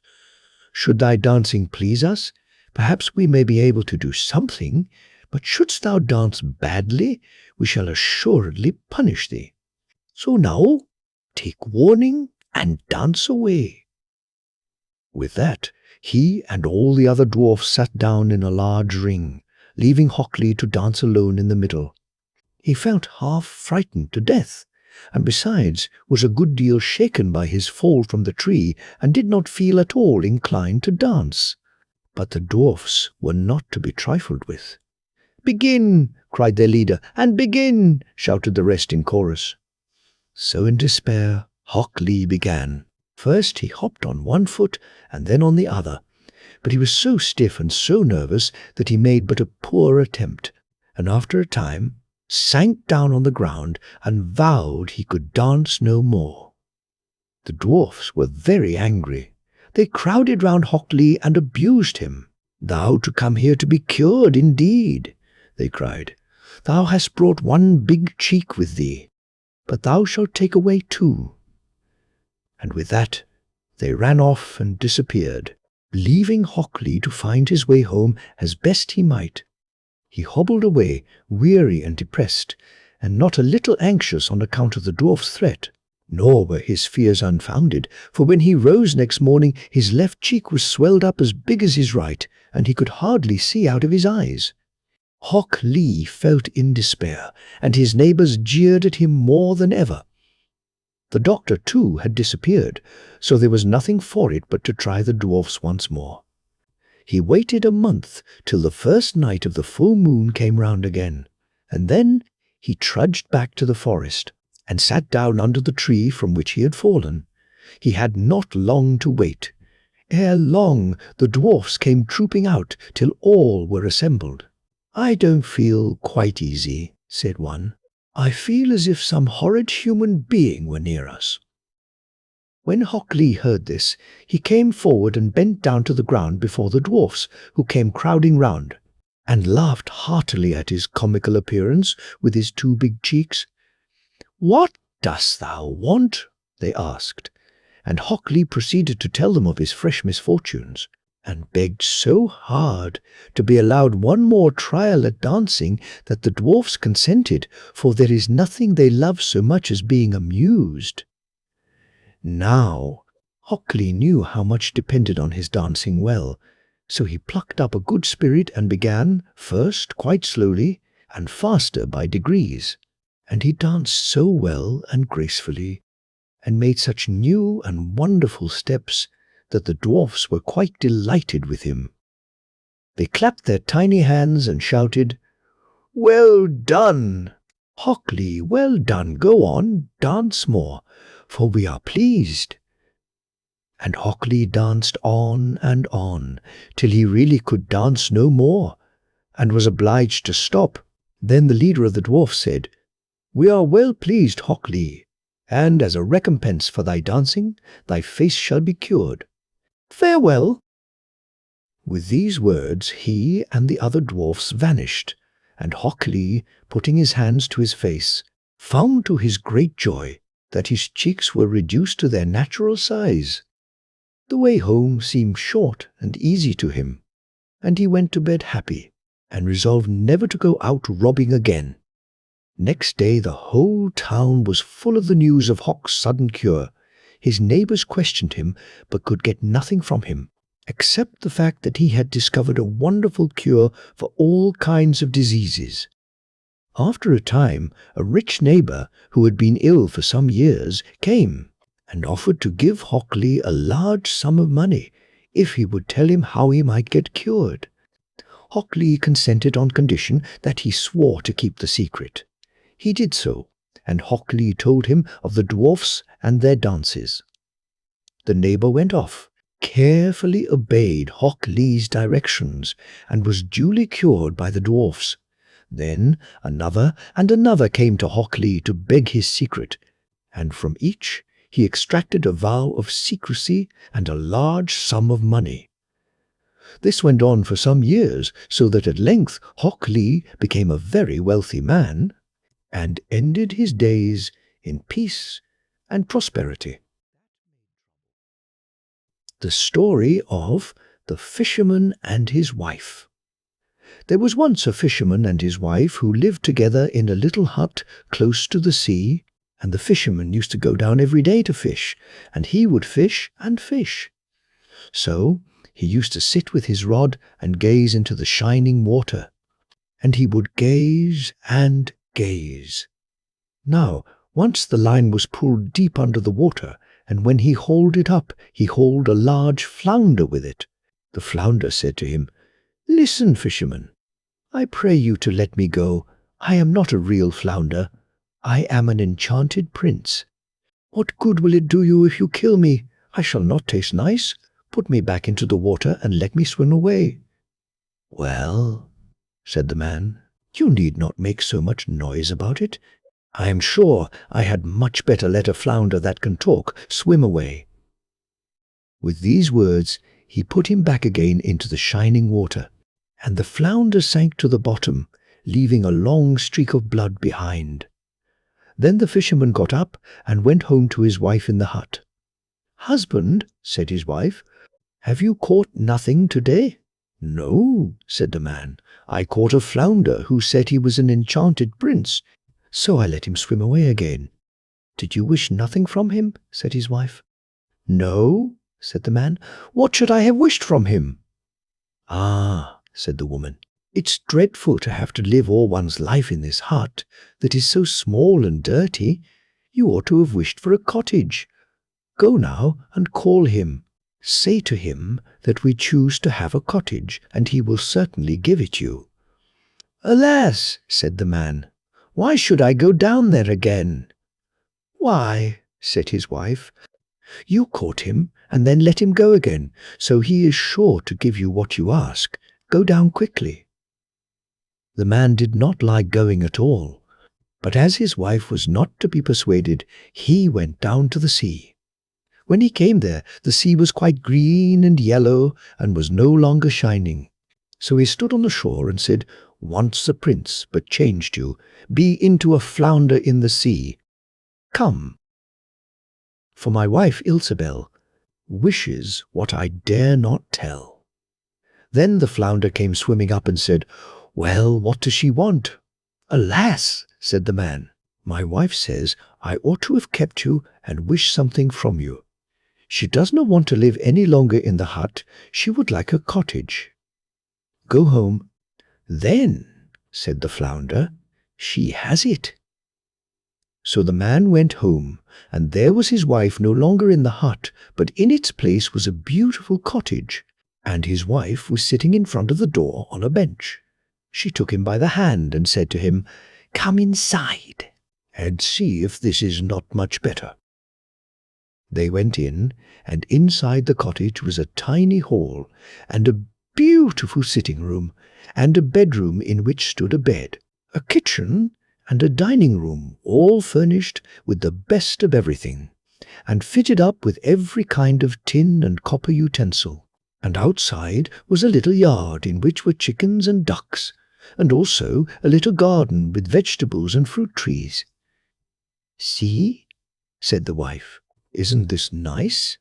S1: Should thy dancing please us, perhaps we may be able to do something, but shouldst thou dance badly, we shall assuredly punish thee. So now, take warning and dance away." With that, he and all the other dwarfs sat down in a large ring, leaving Hockley to dance alone in the middle. He felt half frightened to death, and besides was a good deal shaken by his fall from the tree, and did not feel at all inclined to dance. But the dwarfs were not to be trifled with. "Begin!" cried their leader, and "Begin!" shouted the rest in chorus. So in despair, Hockley began. First he hopped on one foot and then on the other, but he was so stiff and so nervous that he made but a poor attempt, and after a time sank down on the ground and vowed he could dance no more. The dwarfs were very angry. They crowded round Hockley and abused him. "Thou to come here to be cured, indeed," they cried. "Thou hast brought one big cheek with thee, but thou shalt take away two." And with that they ran off and disappeared, leaving Hockley to find his way home as best he might. He hobbled away, weary and depressed, and not a little anxious on account of the dwarf's threat. Nor were his fears unfounded, for when he rose next morning his left cheek was swelled up as big as his right, and he could hardly see out of his eyes. Hockley felt in despair, and his neighbours jeered at him more than ever. The doctor, too, had disappeared, so there was nothing for it but to try the dwarfs once more. He waited a month till the first night of the full moon came round again, and then he trudged back to the forest and sat down under the tree from which he had fallen. He had not long to wait. Ere long the dwarfs came trooping out till all were assembled. "I don't feel quite easy," said one. "I feel as if some horrid human being were near us." When Hockley heard this, he came forward and bent down to the ground before the dwarfs, who came crowding round, and laughed heartily at his comical appearance with his two big cheeks. "What dost thou want?" they asked, and Hockley proceeded to tell them of his fresh misfortunes, and begged so hard to be allowed one more trial at dancing that the dwarfs consented, for there is nothing they love so much as being amused. Now, Hockley knew how much depended on his dancing well, so he plucked up a good spirit and began, first quite slowly, and faster by degrees. And he danced so well and gracefully, and made such new and wonderful steps, that the dwarfs were quite delighted with him. They clapped their tiny hands and shouted, "Well done, Hockley, well done, go on, dance more, for we are pleased." And Hockley danced on, till he really could dance no more, and was obliged to stop. Then the leader of the dwarfs said, "We are well pleased, Hockley, and as a recompense for thy dancing, thy face shall be cured. Farewell." With these words he and the other dwarfs vanished, and Hockley, putting his hands to his face, found to his great joy that his cheeks were reduced to their natural size. The way home seemed short and easy to him, and he went to bed happy, and resolved never to go out robbing again. Next day the whole town was full of the news of Hock's sudden cure. His neighbours questioned him, but could get nothing from him, except the fact that he had discovered a wonderful cure for all kinds of diseases. After a time, a rich neighbour, who had been ill for some years, came and offered to give Hockley a large sum of money if he would tell him how he might get cured. Hockley consented on condition that he swore to keep the secret. He did so, and Hockley told him of the dwarfs and their dances. The neighbour went off, carefully obeyed Hockley's directions, and was duly cured by the dwarfs. Then another and another came to Hockley to beg his secret, and from each he extracted a vow of secrecy and a large sum of money. This went on for some years, so that at length Hockley became a very wealthy man, and ended his days in peace and prosperity. The story of the Fisherman and his Wife. There was once a fisherman and his wife who lived together in a little hut close to the sea, and the fisherman used to go down every day to fish, and he would fish and fish. So he used to sit with his rod and gaze into the shining water, and he would gaze and gaze. Now, once the line was pulled deep under the water, and when he hauled it up, he hauled a large flounder with it. The flounder said to him, "Listen, fisherman, I pray you to let me go. I am not a real flounder. I am an enchanted prince. What good will it do you if you kill me? I shall not taste nice. Put me back into the water and let me swim away." "Well," said the man, "you need not make so much noise about it. I am sure I had much better let a flounder that can talk swim away." With these words he put him back again into the shining water, and the flounder sank to the bottom, leaving a long streak of blood behind. Then the fisherman got up and went home to his wife in the hut. "Husband," said his wife, "Have you caught nothing today?" "No," said the man. "I caught a flounder who said he was an enchanted prince, so I let him swim away again." "Did you wish nothing from him?" said his wife. "No," said the man. "What should I have wished from him?" "Ah," said the woman, "it's dreadful to have to live all one's life in this hut that is so small and dirty. You ought to have wished for a cottage. Go now and call him. Say to him that we choose to have a cottage, and he will certainly give it you." "Alas," said the man, "why should I go down there again?" "Why," said his wife, "you caught him and then let him go again, so he is sure to give you what you ask. Go down quickly." The man did not like going at all, but as his wife was not to be persuaded, he went down to the sea. When he came there, the sea was quite green and yellow and was no longer shining. So he stood on the shore and said, "Once a prince, but changed you, be into a flounder in the sea. Come. For my wife Ilsebel wishes what I dare not tell." Then the flounder came swimming up and said, "Well, what does she want?" "Alas," said the man, "my wife says I ought to have kept you and wished something from you. She does not want to live any longer in the hut. She would like a cottage. Go home." "Then," said the flounder, "she has it." So the man went home, and there was his wife no longer in the hut, but in its place was a beautiful cottage, and his wife was sitting in front of the door on a bench. She took him by the hand and said to him, "Come inside, and see if this is not much better." They went in, and inside the cottage was a tiny hall, and a beautiful sitting room, and a bedroom in which stood a bed, a kitchen, and a dining room, all furnished with the best of everything, and fitted up with every kind of tin and copper utensil. And outside was a little yard in which were chickens and ducks, and also a little garden with vegetables and fruit trees. "See," said the wife, "isn't this nice?"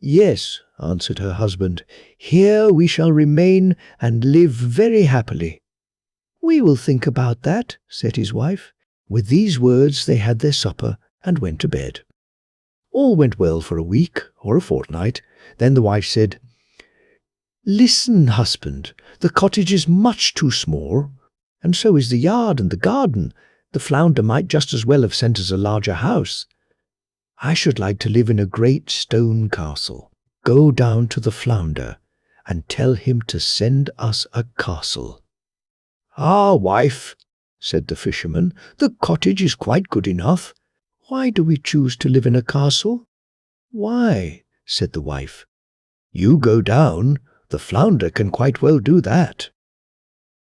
S1: "Yes," answered her husband, "here we shall remain and live very happily." "We will think about that," said his wife. With these words they had their supper and went to bed. All went well for a week or a fortnight. Then the wife said, "Listen, husband, the cottage is much too small, and so is the yard and the garden. The flounder might just as well have sent us a larger house. I should like to live in a great stone castle. Go down to the flounder and tell him to send us a castle." "Ah, wife," said the fisherman, "the cottage is quite good enough. Why do we choose to live in a castle?" "Why," said the wife, "you go down. The flounder can quite well do that."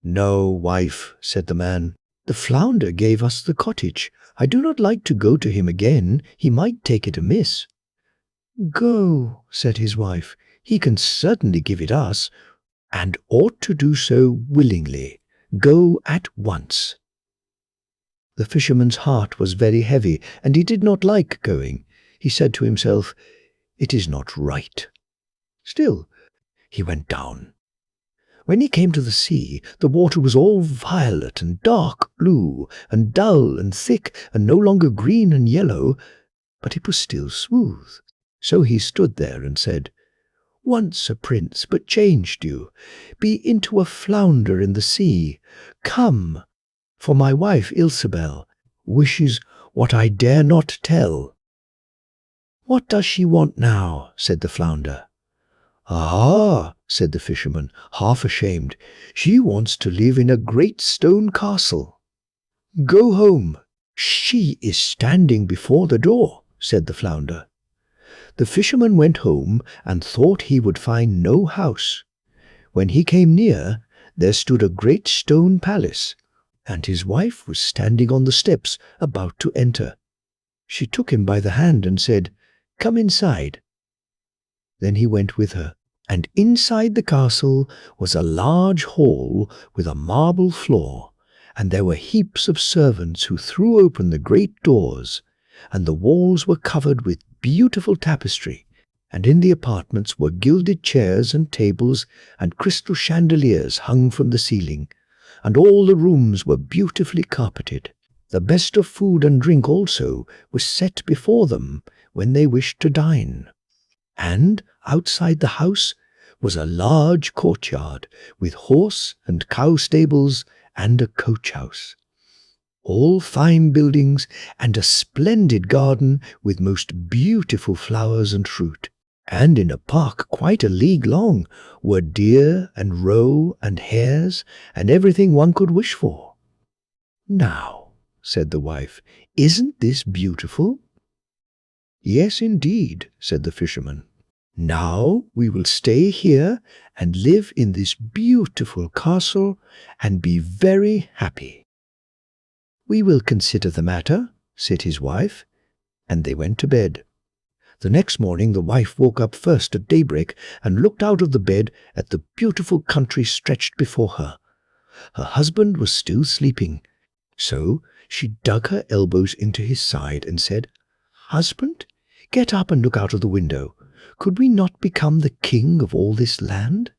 S1: "No, wife," said the man, "the flounder gave us the cottage. I do not like to go to him again. He might take it amiss." "Go," said his wife. "He can certainly give it us, and ought to do so willingly. Go at once." The fisherman's heart was very heavy, and he did not like going. He said to himself, "It is not right." Still, he went down. When he came to the sea, the water was all violet and dark blue, and dull and thick, and no longer green and yellow, but it was still smooth. So he stood there and said, "Once a prince, but changed you. Be into a flounder in the sea. Come, for my wife Ilsebel wishes what I dare not tell." "What does she want now?" said the flounder. "Ah," said the fisherman, half ashamed, "she wants to live in a great stone castle." "Go home. She is standing before the door," said the flounder. The fisherman went home and thought he would find no house. When he came near, there stood a great stone palace, and his wife was standing on the steps about to enter. She took him by the hand and said, "Come inside." Then he went with her, and inside the castle was a large hall with a marble floor, and there were heaps of servants who threw open the great doors, and the walls were covered with beautiful tapestry, And in the apartments were gilded chairs and tables, and crystal chandeliers hung from the ceiling, and all the rooms were beautifully carpeted. The best of food and drink also was set before them when they wished to dine. And outside the house was a large courtyard with horse and cow stables and a coach house. All fine buildings and a splendid garden with most beautiful flowers and fruit. And in a park quite a league long were deer and roe and hares and everything one could wish for. "Now," said the wife, "isn't this beautiful?" "Yes, indeed," said the fisherman. "Now we will stay here and live in this beautiful castle and be very happy." "We will consider the matter," said his wife, and they went to bed. The next morning the wife woke up first at daybreak and looked out of the bed at the beautiful country stretched before her. Her husband was still sleeping, so she dug her elbows into his side and said, "Husband, get up and look out of the window. Could we not become the king of all this land?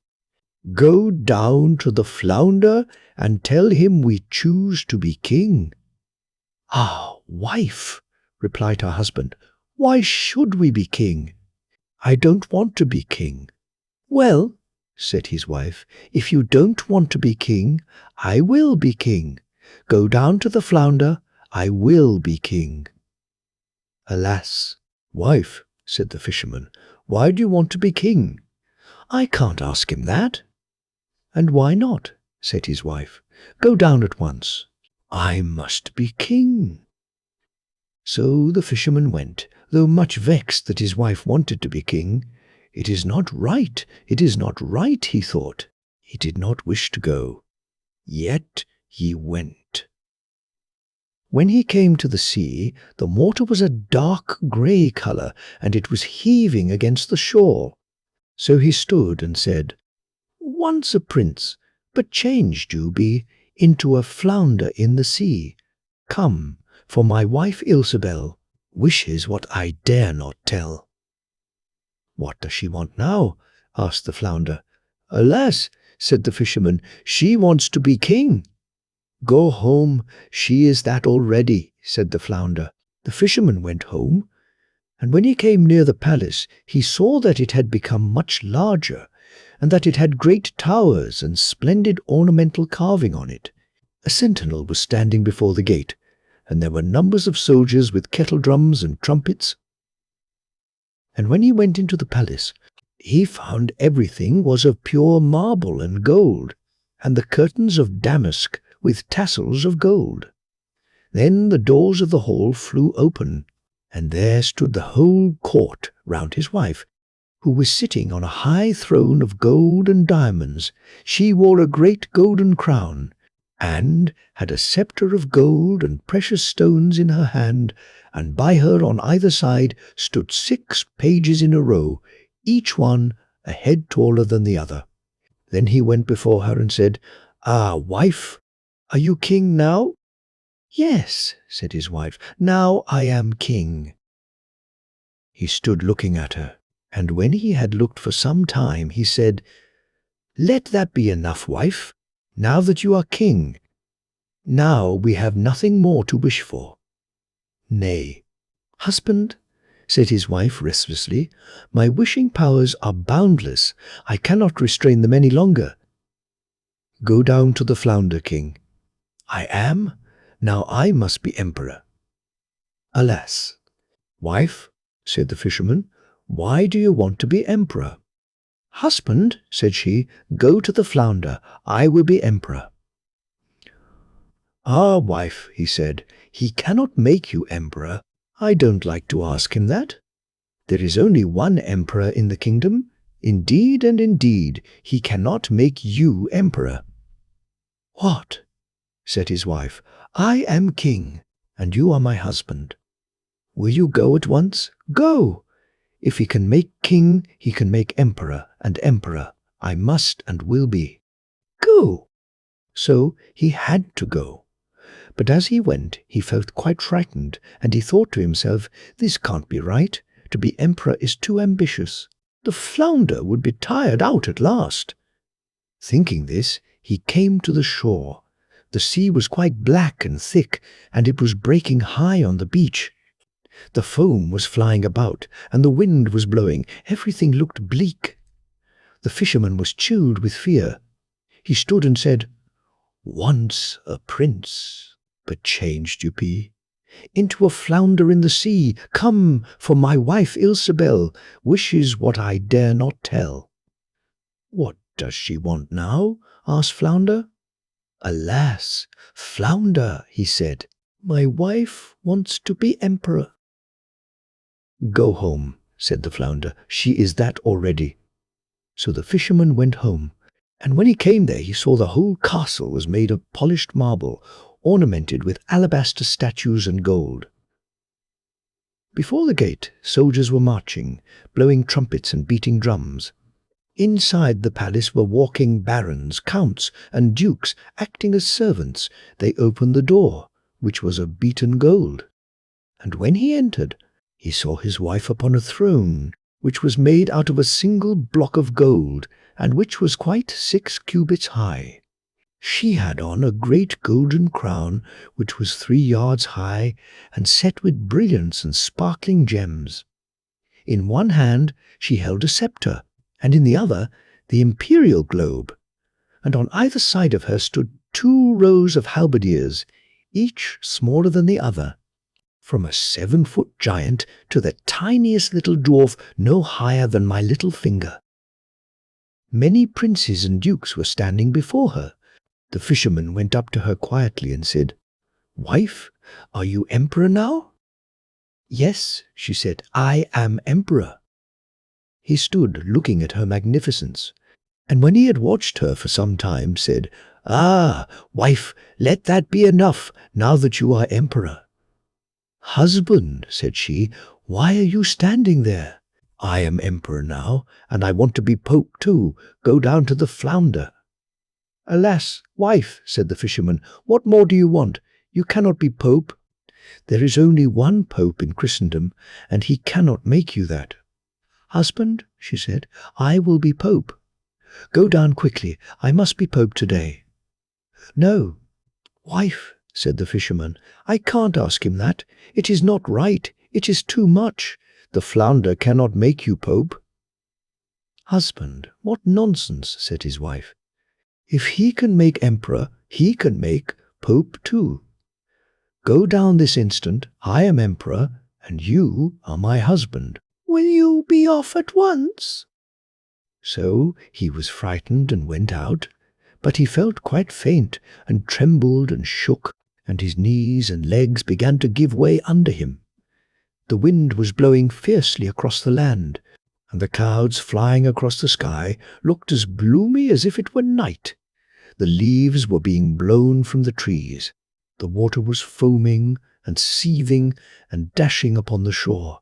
S1: Go down to the flounder and tell him we choose to be king." "Ah, wife," replied her husband, "why should we be king?" "I don't want to be king." "Well," said his wife, "if you don't want to be king, I will be king. Go down to the flounder, I will be king." "Alas, wife," said the fisherman, "why do you want to be king?" "I can't ask him that." "And why not?" said his wife. "Go down at once." "I must be king." So the fisherman went, though much vexed that his wife wanted to be king. "It is not right, it is not right," he thought. He did not wish to go. Yet he went. When he came to the sea, the water was a dark grey colour, and it was heaving against the shore. So he stood and said, "Once a prince, but changed you be into a flounder in the sea. Come, for my wife Ilsebel wishes what I dare not tell." "What does she want now?" asked the flounder. "Alas," said the fisherman, "she wants to be king." "Go home, she is that already," said the flounder. The fisherman went home, and when he came near the palace, he saw that it had become much larger, and that it had great towers and splendid ornamental carving on it. A sentinel was standing before the gate, and there were numbers of soldiers with kettle-drums and trumpets. And when he went into the palace, he found everything was of pure marble and gold, and the curtains of damask with tassels of gold. Then the doors of the hall flew open, and there stood the whole court round his wife, who was sitting on a high throne of gold and diamonds. She wore a great golden crown, and had a sceptre of gold and precious stones in her hand, and by her on either side stood 6 pages in a row, each one a head taller than the other. Then he went before her and said, "Ah, wife, are you king now?" "Yes," said his wife, "now I am king." He stood looking at her, and when he had looked for some time, he said, "Let that be enough, wife, now that you are king. Now we have nothing more to wish for." "Nay, husband," said his wife restlessly, "my wishing powers are boundless. I cannot restrain them any longer." "Go down to the flounder, king." "I am. Now I must be emperor." "Alas." "Wife," said the fisherman, "why do you want to be emperor?" "Husband," said she, "go to the flounder. I will be emperor." "Ah, wife," he said, "he cannot make you emperor. I don't like to ask him that. There is only one emperor in the kingdom. Indeed and indeed, he cannot make you emperor." "What?" said his wife. "I am king, and you are my husband. Will you go at once? Go! If he can make king, he can make emperor, and emperor I must and will be. Go!" So he had to go. But as he went, he felt quite frightened, and he thought to himself, "This can't be right. To be emperor is too ambitious. The flounder would be tired out at last." Thinking this, he came to the shore. The sea was quite black and thick, and it was breaking high on the beach. The foam was flying about, and the wind was blowing. Everything looked bleak. The fisherman was chilled with fear. He stood and said, "Once a prince, but changed you be into a flounder in the sea. Come, for my wife Ilsebel wishes what I dare not tell." "What does she want now?" asked Flounder. "Alas, Flounder," he said, "my wife wants to be emperor." "Go home," said the Flounder. "She is that already." So the fisherman went home, and when he came there he saw the whole castle was made of polished marble, ornamented with alabaster statues and gold. Before the gate, soldiers were marching, blowing trumpets and beating drums. Inside the palace were walking barons, counts, and dukes, acting as servants. They opened the door, which was of beaten gold. And when he entered, he saw his wife upon a throne, which was made out of a single block of gold, and which was quite 6 cubits high. She had on a great golden crown, which was 3 yards high, and set with brilliants and sparkling gems. In one hand she held a sceptre, and in the other the imperial globe, and on either side of her stood 2 rows of halberdiers, each smaller than the other, from a 7-foot giant to the tiniest little dwarf no higher than my little finger. Many princes and dukes were standing before her. The fisherman went up to her quietly and said, "Wife, are you emperor now?" "Yes," she said, "I am emperor." He stood looking at her magnificence, and when he had watched her for some time, said, "Ah, wife, let that be enough, now that you are emperor." "Husband," said she, "why are you standing there? I am emperor now, and I want to be pope too. Go down to the Flounder." "Alas, wife," said the fisherman, "what more do you want? You cannot be pope. There is only one pope in Christendom, and he cannot make you that." "Husband," she said, "I will be pope. Go down quickly. I must be pope today." "No, wife," said the fisherman, "I can't ask him that. It is not right. It is too much. The Flounder cannot make you pope." "Husband, what nonsense," said his wife. "If he can make emperor, he can make pope too. Go down this instant. I am emperor, and you are my husband. Will you be off at once?" So he was frightened and went out, but he felt quite faint and trembled and shook, and his knees and legs began to give way under him. The wind was blowing fiercely across the land, and the clouds flying across the sky looked as gloomy as if it were night. The leaves were being blown from the trees. The water was foaming and seething and dashing upon the shore,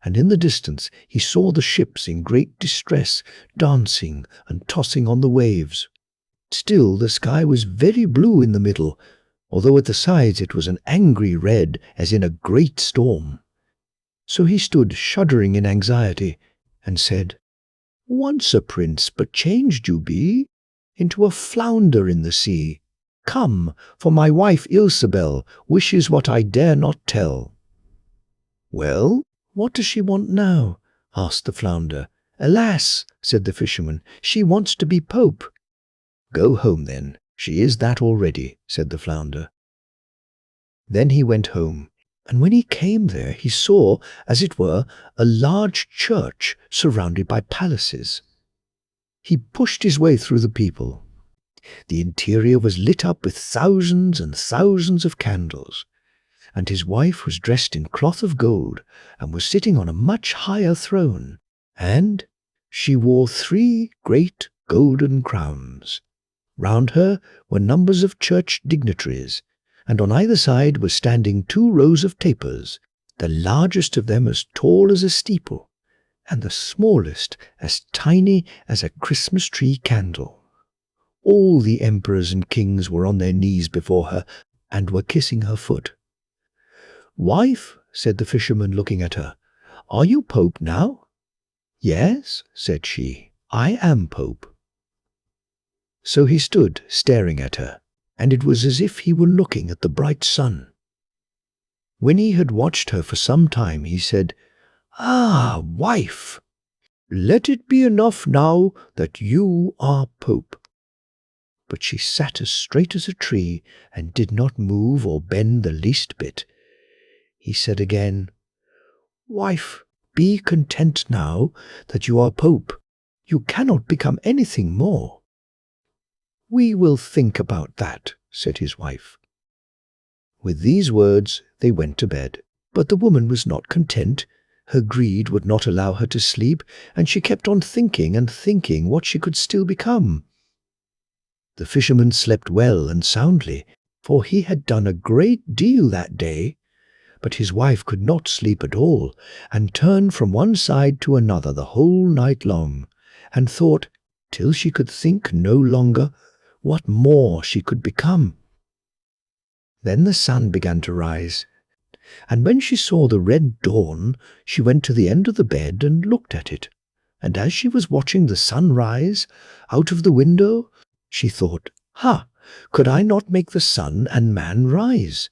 S1: and in the distance he saw the ships in great distress, dancing and tossing on the waves. Still the sky was very blue in the middle, although at the sides it was an angry red as in a great storm. So he stood shuddering in anxiety, and said, "Once a prince, but changed you be into a flounder in the sea. Come, for my wife Ilsebel wishes what I dare not tell." "Well, what does she want now?" asked the flounder. "Alas," said the fisherman, "she wants to be pope." "Go home then, she is that already," said the flounder. Then he went home, and when he came there he saw, as it were, a large church surrounded by palaces. He pushed his way through the people. The interior was lit up with thousands and thousands of candles, and his wife was dressed in cloth of gold and was sitting on a much higher throne, and she wore 3 great golden crowns. Round her were numbers of church dignitaries, and on either side were standing 2 rows of tapers, the largest of them as tall as a steeple, and the smallest as tiny as a Christmas tree candle. All the emperors and kings were on their knees before her, and were kissing her foot. "Wife," said the fisherman, looking at her, "Are you Pope now?" "Yes," said she, "I am Pope." So he stood staring at her, and it was as if he were looking at the bright sun. When he had watched her for some time, he said, "Ah, wife, let it be enough now that you are Pope." But she sat as straight as a tree and did not move or bend the least bit. He said again, "Wife, be content now that you are Pope. You cannot become anything more." "We will think about that," said his wife. With these words they went to bed. But the woman was not content. Her greed would not allow her to sleep, and she kept on thinking and thinking what she could still become. The fisherman slept well and soundly, for he had done a great deal that day. But his wife could not sleep at all, and turned from one side to another the whole night long, and thought, till she could think no longer, what more she could become. Then the sun began to rise, and when she saw the red dawn, she went to the end of the bed and looked at it. And as she was watching the sun rise out of the window, she thought, "Ha! Could I not make the sun and man rise?"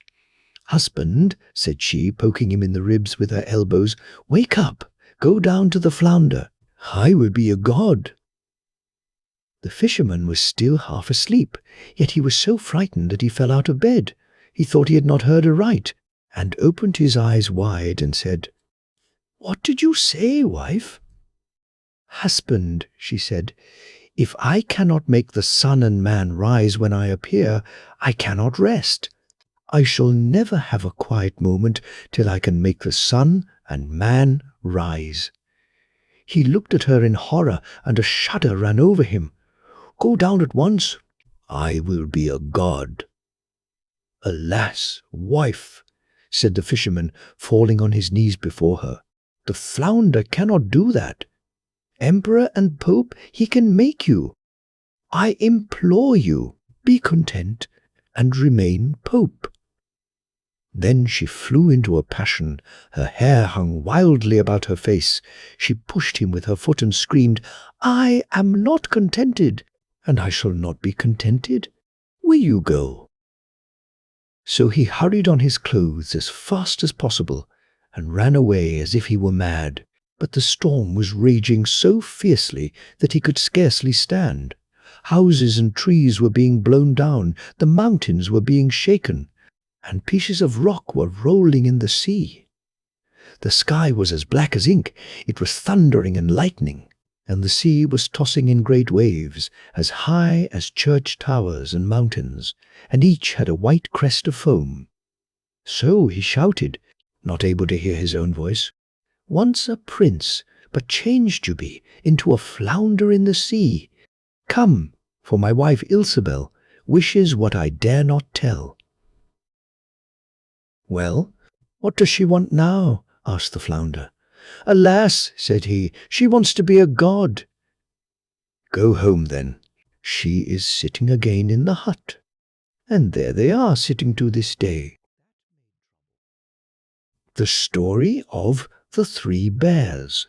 S1: "Husband," said she, poking him in the ribs with her elbows, "wake up, go down to the flounder. I will be a god." The fisherman was still half asleep, yet he was so frightened that he fell out of bed. He thought he had not heard aright, and opened his eyes wide and said, "What did you say, wife?" "Husband," she said, "if I cannot make the sun and man rise when I appear, I cannot rest. I shall never have a quiet moment till I can make the sun and man rise." He looked at her in horror, and a shudder ran over him. "Go down at once. I will be a god." "Alas, wife," said the fisherman, falling on his knees before her, "the flounder cannot do that. Emperor and Pope, he can make you. I implore you, be content and remain Pope." Then she flew into a passion. Her hair hung wildly about her face. She pushed him with her foot and screamed, "I am not contented, and I shall not be contented. Will you go?" So he hurried on his clothes as fast as possible and ran away as if he were mad. But the storm was raging so fiercely that he could scarcely stand. Houses and trees were being blown down, the mountains were being shaken, and pieces of rock were rolling in the sea. The sky was as black as ink, it was thundering and lightning, and the sea was tossing in great waves, as high as church towers and mountains, and each had a white crest of foam. So he shouted, not able to hear his own voice, "Once a prince, but changed you be into a flounder in the sea. Come, for my wife Ilsebel wishes what I dare not tell." "Well, what does she want now?" asked the flounder. "Alas," said he, "she wants to be a god." "Go home then. She is sitting again in the hut." And there they are sitting to this day. The story of the 3 bears.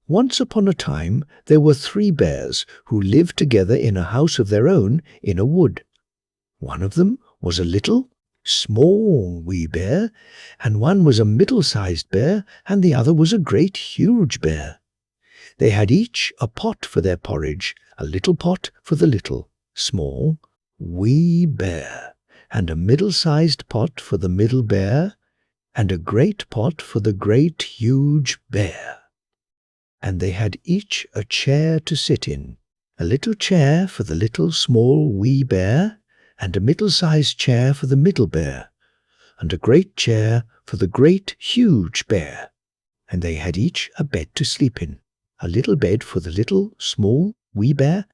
S1: Once upon a time there were 3 bears who lived together in a house of their own in a wood. One of them was a little, small wee bear, and one was a middle-sized bear, and the other was a great huge bear. They had each a pot for their porridge, a little pot for the little, small, wee bear, and a middle-sized pot for the middle bear, and a great pot for the great huge bear. And they had each a chair to sit in, a little chair for the little, small, wee bear, and a middle-sized chair for the middle bear, and a great chair for the great huge bear. And they had each a bed to sleep in, a little bed for the little, small, wee bear,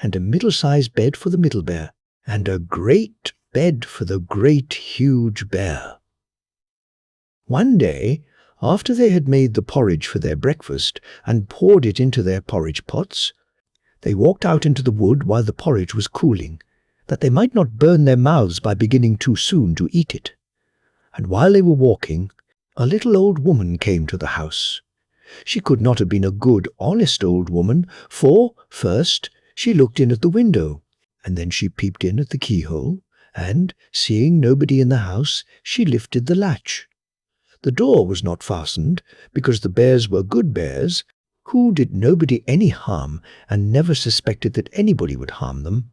S1: and a middle-sized bed for the middle bear, and a great bed for the great huge bear. One day, after they had made the porridge for their breakfast and poured it into their porridge pots, they walked out into the wood while the porridge was cooling, that they might not burn their mouths by beginning too soon to eat it. And while they were walking, A little old woman came to the house. She could not have been a good, honest old woman, for, first, she looked in at the window, and then she peeped in at the keyhole, and, seeing nobody in the house, she lifted the latch. The door was not fastened, because the bears were good bears, who did nobody any harm and never suspected that anybody would harm them.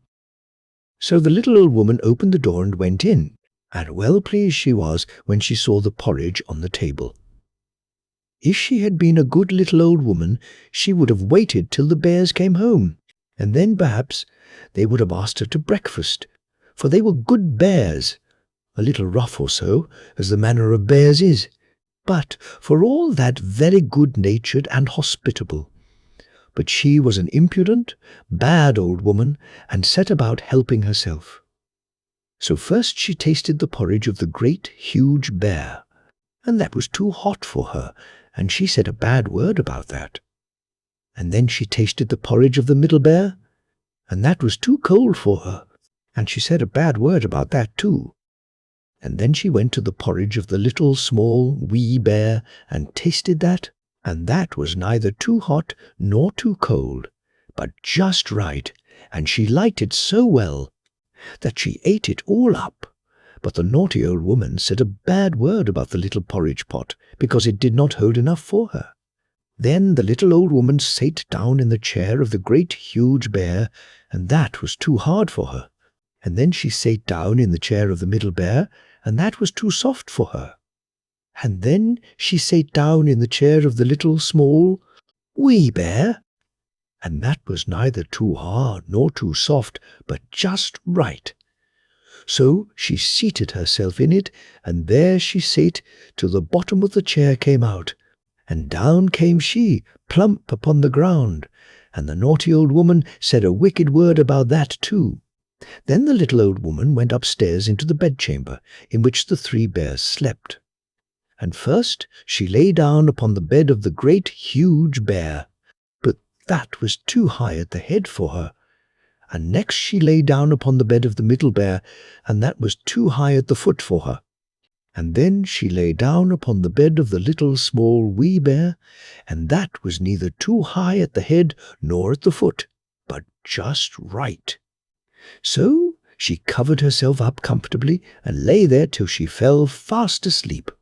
S1: So the little old woman opened the door and went in, and well pleased she was when she saw the porridge on the table. If she had been a good little old woman, she would have waited till the bears came home, and then perhaps they would have asked her to breakfast, for they were good bears, a little rough or so, as the manner of bears is, but for all that very good-natured and hospitable. But she was an impudent, bad old woman, and set about helping herself. So first she tasted the porridge of the great, huge bear, and that was too hot for her, and she said a bad word about that. And then she tasted the porridge of the middle bear, and that was too cold for her, and she said a bad word about that too. And then she went to the porridge of the little, small, wee bear, and tasted that, and that was neither too hot nor too cold, but just right, and she liked it so well that she ate it all up. But the naughty old woman said a bad word about the little porridge pot, because it did not hold enough for her. Then the little old woman sate down in the chair of the great huge bear, and that was too hard for her. And then she sate down in the chair of the middle bear, and that was too soft for her. And then she sate down in the chair of the little, small, wee bear, and that was neither too hard nor too soft, but just right. So she seated herself in it, and there she sate till the bottom of the chair came out, and down came she, plump upon the ground, and the naughty old woman said a wicked word about that too. Then the little old woman went upstairs into the bedchamber in which the three bears slept. And first she lay down upon the bed of the great huge bear, but that was too high at the head for her. And next she lay down upon the bed of the middle bear, and that was too high at the foot for her. And then she lay down upon the bed of the little, small, wee bear, and that was neither too high at the head nor at the foot, but just right. So she covered herself up comfortably and lay there till she fell fast asleep.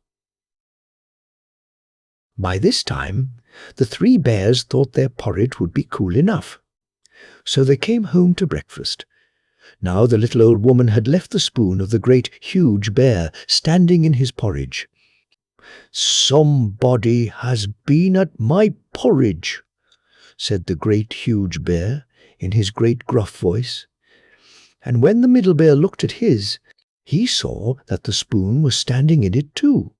S1: By this time, the three bears thought their porridge would be cool enough. So they came home to breakfast. Now the little old woman had left the spoon of the great huge bear standing in his porridge. "Somebody has been at my porridge," said the great huge bear in his great gruff voice. And when the middle bear looked at his, he saw that the spoon was standing in it too.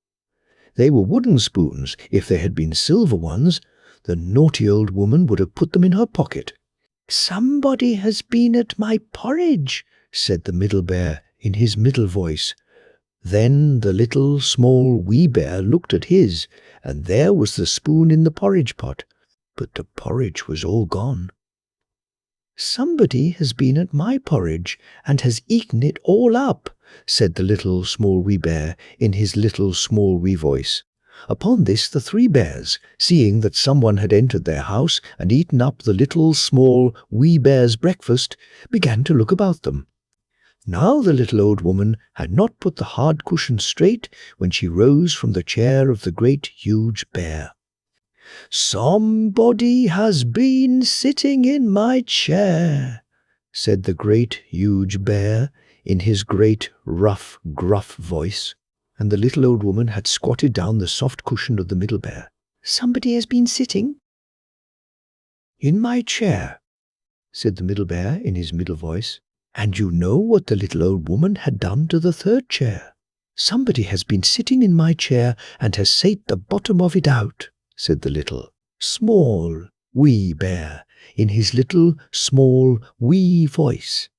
S1: They were wooden spoons. If they had been silver ones, the naughty old woman would have put them in her pocket. "Somebody has been at my porridge," said the middle bear in his middle voice. Then the little, small, wee bear looked at his, and there was the spoon in the porridge pot, but the porridge was all gone. "Somebody has been at my porridge and has eaten it all up," said the little, small, wee bear in his little, small, wee voice. Upon this the three bears, seeing that someone had entered their house and eaten up the little, small, wee bear's breakfast, began to look about them. Now the little old woman had not put the hard cushion straight when she rose from the chair of the great huge bear. "Somebody has been sitting in my chair," said the great huge bear in his great rough, gruff voice, and the little old woman had squatted down the soft cushion of the middle bear. "Somebody has been sitting in my chair," said the middle bear in his middle voice. And you know what the little old woman had done to the third chair. "Somebody has been sitting in my chair and has sate the bottom of it out," said the little, small, wee bear in his little, small, wee voice.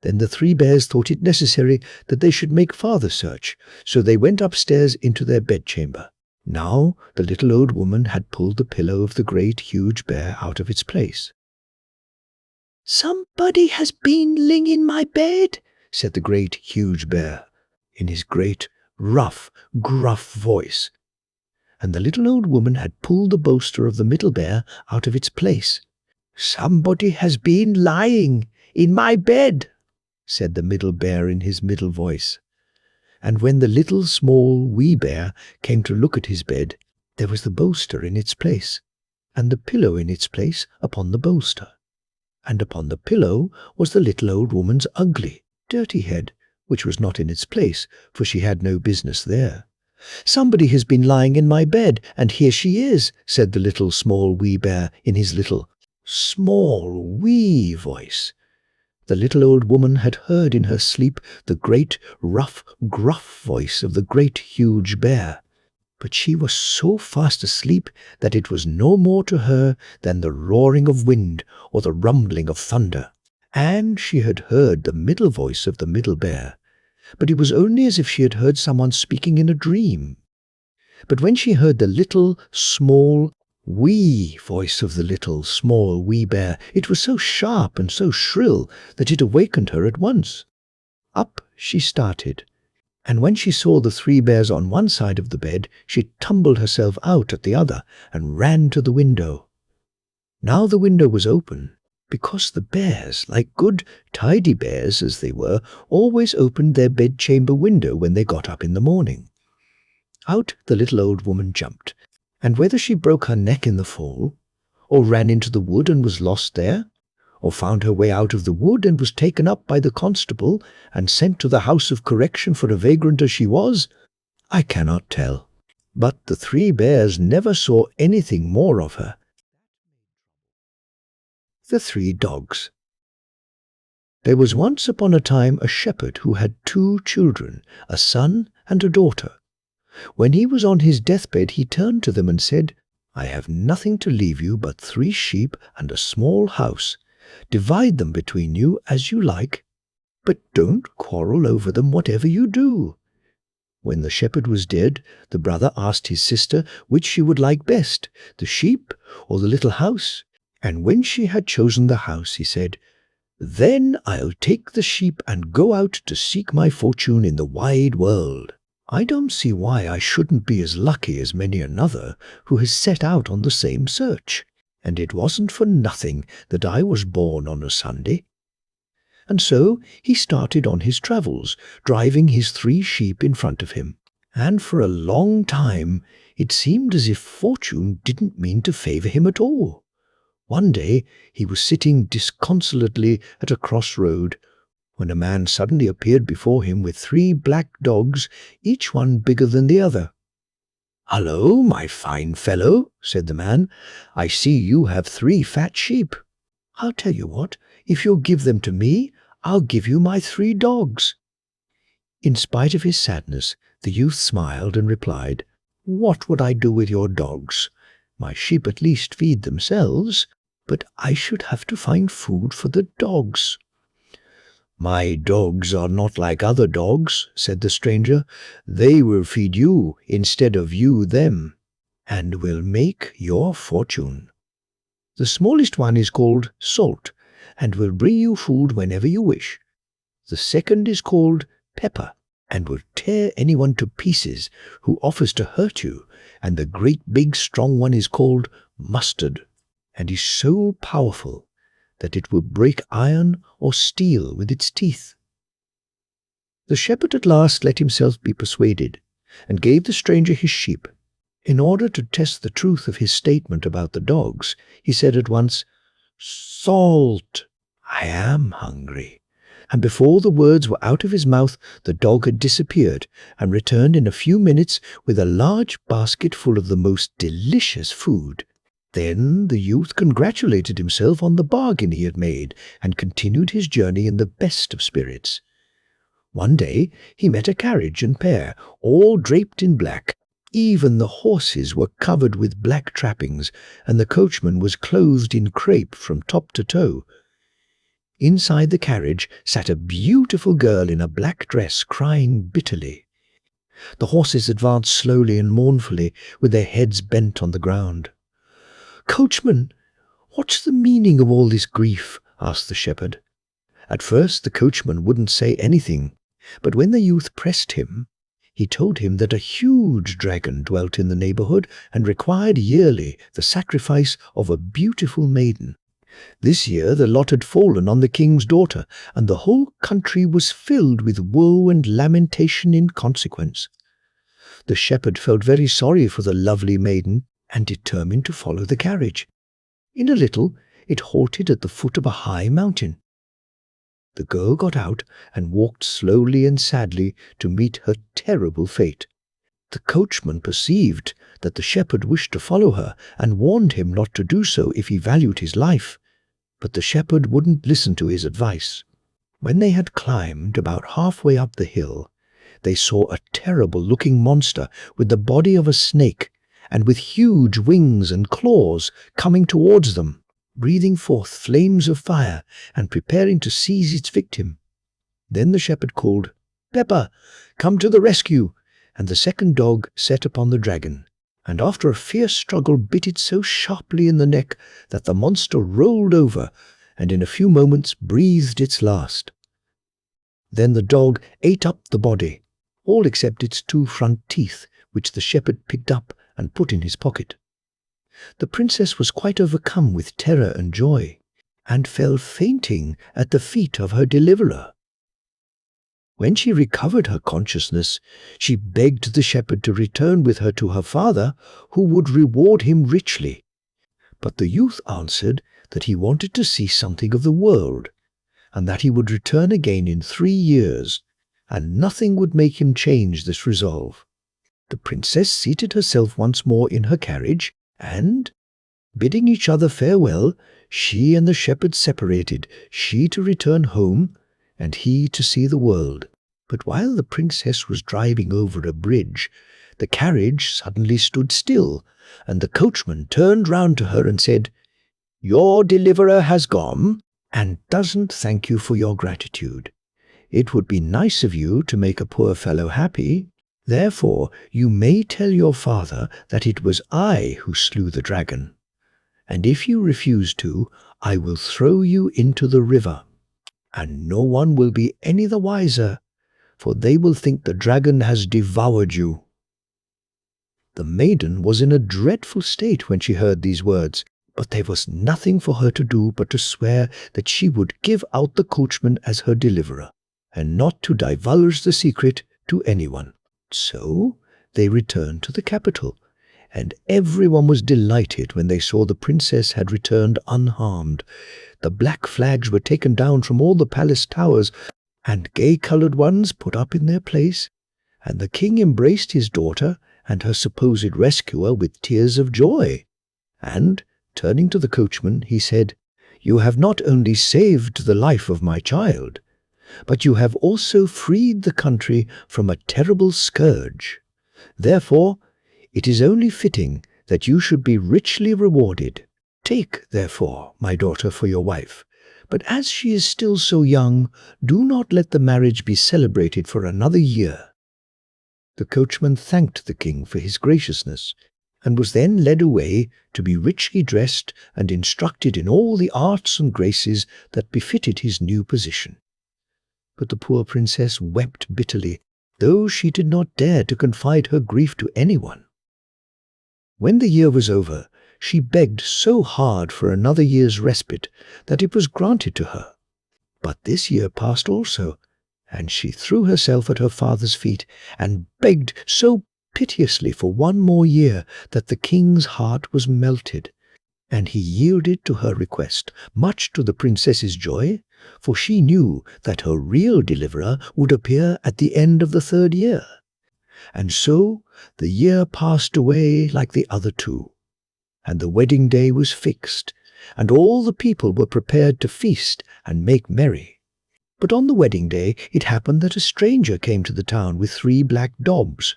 S1: Then the three bears thought it necessary that they should make farther search, so they went upstairs into their bedchamber. Now the little old woman had pulled the pillow of the great huge bear out of its place. "Somebody has been lying in my bed," said the great huge bear in his great rough, gruff voice. and the little old woman had pulled the bolster of the middle bear out of its place. "Somebody has been lying in my bed," said the middle bear in his middle voice. And when the little small wee bear came to look at his bed, there was the bolster in its place, and the pillow in its place upon the bolster. And upon the pillow was the little old woman's ugly, dirty head, which was not in its place, for she had no business there. "Somebody has been lying in my bed, and here she is," said the little small wee bear in his little small wee voice. The little old woman had heard in her sleep the great, rough, gruff voice of the great, huge bear. But she was so fast asleep that it was no more to her than the roaring of wind or the rumbling of thunder. And she had heard the middle voice of the middle bear, but it was only as if she had heard someone speaking in a dream. But when she heard the little, small, wee voice of the little, small, wee bear, it was so sharp and so shrill that it awakened her at once. Up she started, and when she saw the three bears on one side of the bed, she tumbled herself out at the other and ran to the window. Now the window was open, because the bears, like good, tidy bears as they were, always opened their bedchamber window when they got up in the morning. Out the little old woman jumped, and whether she broke her neck in the fall, or ran into the wood and was lost there, or found her way out of the wood and was taken up by the constable and sent to the house of correction for a vagrant as she was, I cannot tell. But the three bears never saw anything more of her. The Three Dogs. There was once upon a time a shepherd who had 2 children, a son and a daughter. When he was on his deathbed, he turned to them and said, "I have nothing to leave you but 3 sheep and a small house. Divide them between you as you like, but don't quarrel over them whatever you do." When the shepherd was dead, the brother asked his sister which she would like best, the sheep or the little house. And when she had chosen the house, he said, "Then I'll take the sheep and go out to seek my fortune in the wide world. I don't see why I shouldn't be as lucky as many another who has set out on the same search. And it wasn't for nothing that I was born on a Sunday." And so he started on his travels, driving his 3 sheep in front of him. And for a long time it seemed as if fortune didn't mean to favor him at all. One day he was sitting disconsolately at a crossroad, when a man suddenly appeared before him with 3 black dogs, each one bigger than the other. "Hullo, my fine fellow," said the man, "I see you have 3 fat sheep. I'll tell you what, if you'll give them to me, I'll give you my 3 dogs." In spite of his sadness, the youth smiled and replied, "What would I do with your dogs? My sheep at least feed themselves, but I should have to find food for the dogs." "My dogs are not like other dogs," said the stranger. "They will feed you instead of you them, and will make your fortune. The smallest one is called Salt, and will bring you food whenever you wish. The second is called Pepper, and will tear anyone to pieces who offers to hurt you. And the great big strong one is called Mustard, and is so powerful that it will break iron or steel with its teeth." The shepherd at last let himself be persuaded, and gave the stranger his sheep. In order to test the truth of his statement about the dogs, he said at once, "Salt, I am hungry." And before the words were out of his mouth, the dog had disappeared, and returned in a few minutes with a large basket full of the most delicious food. Then the youth congratulated himself on the bargain he had made, and continued his journey in the best of spirits. One day he met a carriage and pair, all draped in black. Even the horses were covered with black trappings, and the coachman was clothed in crape from top to toe. Inside the carriage sat a beautiful girl in a black dress, crying bitterly. The horses advanced slowly and mournfully, with their heads bent on the ground. "Coachman, what's the meaning of all this grief?" asked the shepherd. At first the coachman wouldn't say anything, but when the youth pressed him, He told him that a huge dragon dwelt in the neighborhood and required yearly the sacrifice of a beautiful maiden. This year the lot had fallen on the king's daughter, and the whole country was filled with woe and lamentation in consequence. The shepherd felt very sorry for the lovely maiden and determined to follow the carriage. In a little, it halted at the foot of a high mountain. The girl got out and walked slowly and sadly to meet her terrible fate. The coachman perceived that the shepherd wished to follow her and warned him not to do so if he valued his life, but the shepherd wouldn't listen to his advice. When they had climbed about halfway up the hill, they saw a terrible-looking monster with the body of a snake and with huge wings and claws coming towards them, breathing forth flames of fire and preparing to seize its victim. Then the shepherd called, "Pepper, come to the rescue," and the second dog set upon the dragon, and after a fierce struggle bit it so sharply in the neck that the monster rolled over and in a few moments breathed its last. Then the dog ate up the body, all except its 2 front teeth, which the shepherd picked up and put in his pocket. The princess was quite overcome with terror and joy, and fell fainting at the feet of her deliverer. When she recovered her consciousness, she begged the shepherd to return with her to her father, who would reward him richly. But the youth answered that he wanted to see something of the world, and that he would return again in 3 years, and nothing would make him change this resolve. The princess seated herself once more in her carriage, and, bidding each other farewell, she and the shepherd separated, she to return home, and he to see the world. But while the princess was driving over a bridge, the carriage suddenly stood still, and the coachman turned round to her and said, "Your deliverer has gone, and doesn't thank you for your gratitude. It would be nice of you to make a poor fellow happy. Therefore you may tell your father that it was I who slew the dragon. And if you refuse to, I will throw you into the river. And no one will be any the wiser, for they will think the dragon has devoured you." The maiden was in a dreadful state when she heard these words, but there was nothing for her to do but to swear that she would give out the coachman as her deliverer, and not to divulge the secret to anyone. So they returned to the capital, and everyone was delighted when they saw the princess had returned unharmed. The black flags were taken down from all the palace towers, and gay-coloured ones put up in their place, and the king embraced his daughter and her supposed rescuer with tears of joy. And, turning to the coachman, he said, "You have not only saved the life of my child, but you have also freed the country from a terrible scourge. Therefore, it is only fitting that you should be richly rewarded. Take, therefore, my daughter for your wife, but as she is still so young, do not let the marriage be celebrated for another year." The coachman thanked the king for his graciousness, and was then led away to be richly dressed and instructed in all the arts and graces that befitted his new position. But the poor princess wept bitterly, though she did not dare to confide her grief to anyone. When the year was over, she begged so hard for another year's respite that it was granted to her. But this year passed also, and she threw herself at her father's feet and begged so piteously for one more year that the king's heart was melted, and he yielded to her request, much to the princess's joy, for she knew that her real deliverer would appear at the end of the 3rd year. And so the year passed away like the other 2, and the wedding day was fixed, and all the people were prepared to feast and make merry. But on the wedding day it happened that a stranger came to the town with 3 black dogs.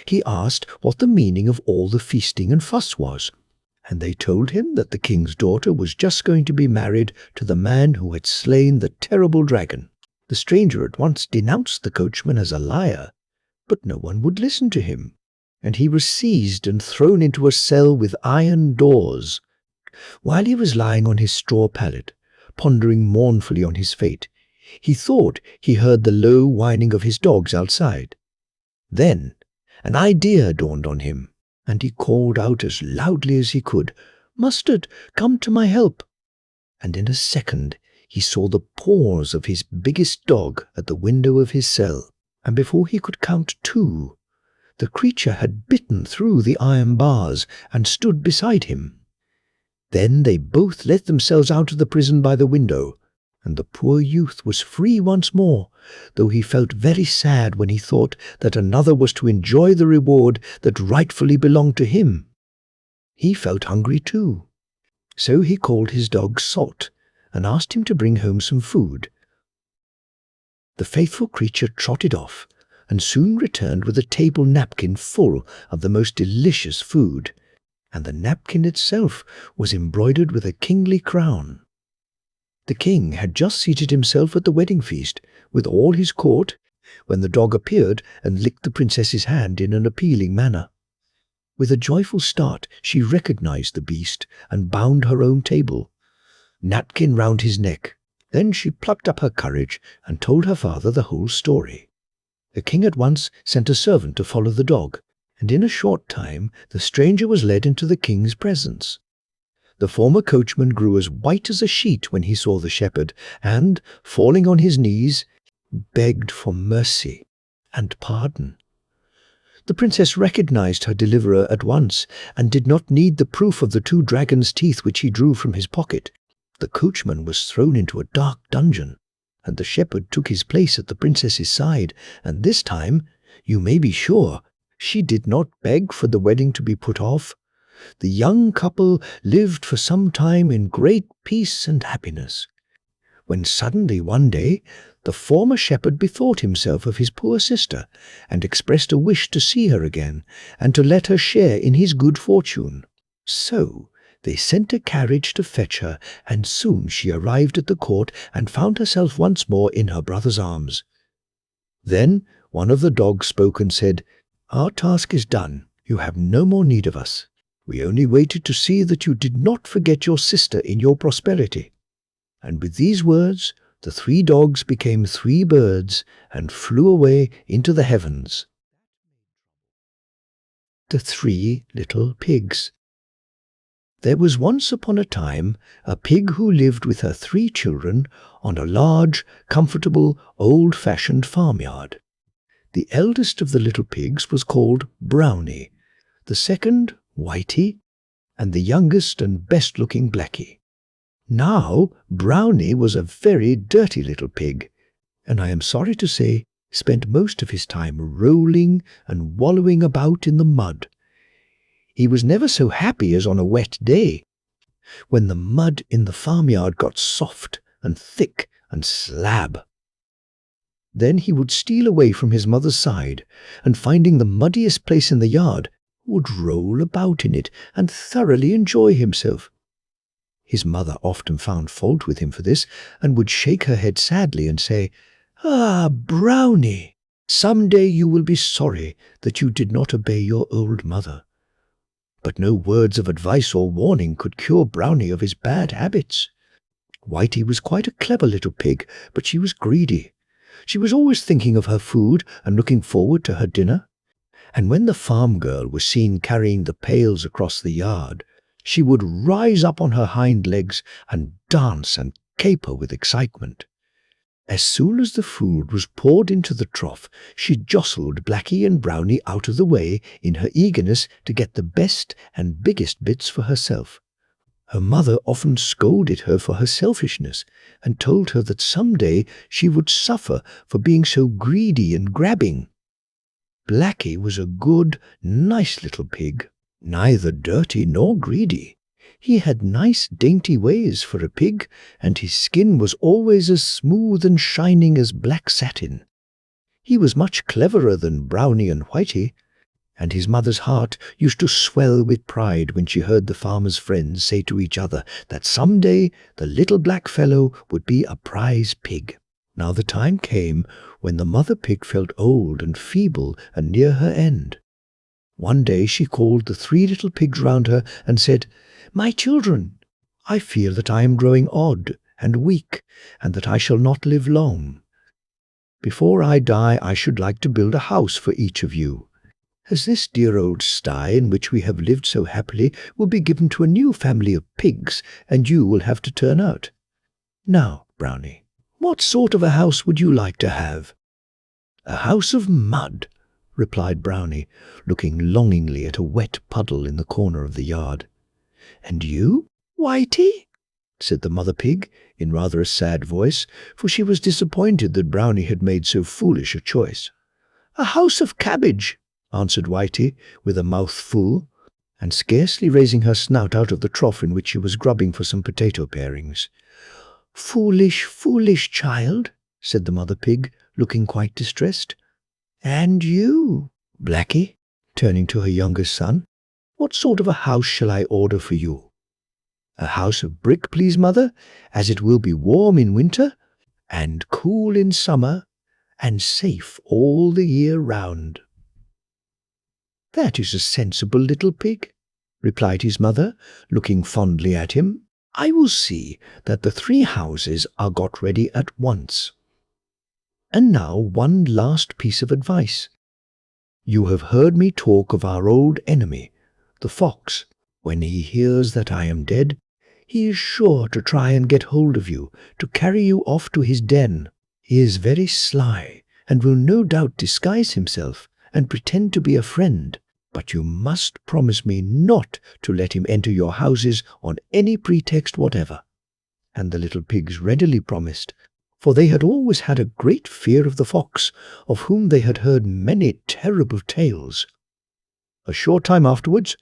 S1: He asked what the meaning of all the feasting and fuss was, and they told him that the king's daughter was just going to be married to the man who had slain the terrible dragon. The stranger at once denounced the coachman as a liar, but no one would listen to him, and he was seized and thrown into a cell with iron doors. While he was lying on his straw pallet, pondering mournfully on his fate, he thought he heard the low whining of his dogs outside. Then an idea dawned on him, and he called out as loudly as he could, "Mustard, come to my help!" And in a second he saw the paws of his biggest dog at the window of his cell, and before he could count 2, the creature had bitten through the iron bars and stood beside him. Then they both let themselves out of the prison by the window, and the poor youth was free once more, though he felt very sad when he thought that another was to enjoy the reward that rightfully belonged to him. He felt hungry too, so he called his dog Salt and asked him to bring home some food. The faithful creature trotted off and soon returned with a table napkin full of the most delicious food, and the napkin itself was embroidered with a kingly crown. The king had just seated himself at the wedding feast with all his court when the dog appeared and licked the princess's hand in an appealing manner. With a joyful start she recognized the beast and bound her own table, napkin round his neck. Then she plucked up her courage and told her father the whole story. The king at once sent a servant to follow the dog, and in a short time the stranger was led into the king's presence. The former coachman grew as white as a sheet when he saw the shepherd, and, falling on his knees, begged for mercy and pardon. The princess recognized her deliverer at once, and did not need the proof of the 2 dragons' teeth which he drew from his pocket. The coachman was thrown into a dark dungeon, and the shepherd took his place at the princess's side, and this time, you may be sure, she did not beg for the wedding to be put off. The young couple lived for some time in great peace and happiness, when suddenly one day the former shepherd bethought himself of his poor sister, and expressed a wish to see her again, and to let her share in his good fortune. So they sent a carriage to fetch her, and soon she arrived at the court and found herself once more in her brother's arms. Then one of the dogs spoke and said, "Our task is done. You have no more need of us. We only waited to see that you did not forget your sister in your prosperity." And with these words, the 3 dogs became 3 birds and flew away into the heavens. The 3 Little Pigs. There was once upon a time a pig who lived with her 3 children on a large, comfortable, old-fashioned farmyard. The eldest of the little pigs was called Brownie, the second Whitey, and the youngest and best-looking Blackie. Now Brownie was a very dirty little pig, and I am sorry to say spent most of his time rolling and wallowing about in the mud. He was never so happy as on a wet day, when the mud in the farmyard got soft and thick and slab. Then he would steal away from his mother's side, and finding the muddiest place in the yard, would roll about in it and thoroughly enjoy himself. His mother often found fault with him for this, and would shake her head sadly and say, "Ah, Brownie, some day you will be sorry that you did not obey your old mother." But no words of advice or warning could cure Brownie of his bad habits. Whitey was quite a clever little pig, but she was greedy. She was always thinking of her food and looking forward to her dinner. And when the farm girl was seen carrying the pails across the yard, she would rise up on her hind legs and dance and caper with excitement. As soon as the food was poured into the trough, she jostled Blackie and Brownie out of the way in her eagerness to get the best and biggest bits for herself. Her mother often scolded her for her selfishness and told her that some day she would suffer for being so greedy and grabbing. Blackie was a good, nice little pig, neither dirty nor greedy. He had nice, dainty ways for a pig, and his skin was always as smooth and shining as black satin. He was much cleverer than Brownie and Whitey, and his mother's heart used to swell with pride when she heard the farmer's friends say to each other that some day the little black fellow would be a prize pig. Now the time came when the mother pig felt old and feeble and near her end. One day she called the 3 little pigs round her and said, "My children, I feel that I am growing odd and weak, and that I shall not live long. Before I die, I should like to build a house for each of you, as this dear old sty in which we have lived so happily will be given to a new family of pigs, and you will have to turn out. Now, Brownie, what sort of a house would you like to have?" "A house of mud," replied Brownie, looking longingly at a wet puddle in the corner of the yard. "And you, Whitey?" said the mother pig in rather a sad voice, for she was disappointed that Brownie had made so foolish a choice. "A house of cabbage," answered Whitey, with a mouth full, and scarcely raising her snout out of the trough in which she was grubbing for some potato parings. "Foolish, foolish child," said the mother pig, looking quite distressed. "And you, Blackie," turning to her youngest son, "what sort of a house shall I order for you?" "A house of brick, please, mother, as it will be warm in winter, and cool in summer, and safe all the year round." "That is a sensible little pig," replied his mother, looking fondly at him. "I will see that the 3 houses are got ready at once. And now one last piece of advice. You have heard me talk of our old enemy, the fox. When he hears that I am dead, he is sure to try and get hold of you, to carry you off to his den. He is very sly, and will no doubt disguise himself and pretend to be a friend. But you must promise me not to let him enter your houses on any pretext whatever." And the little pigs readily promised, for they had always had a great fear of the fox, of whom they had heard many terrible tales. A short time afterwards,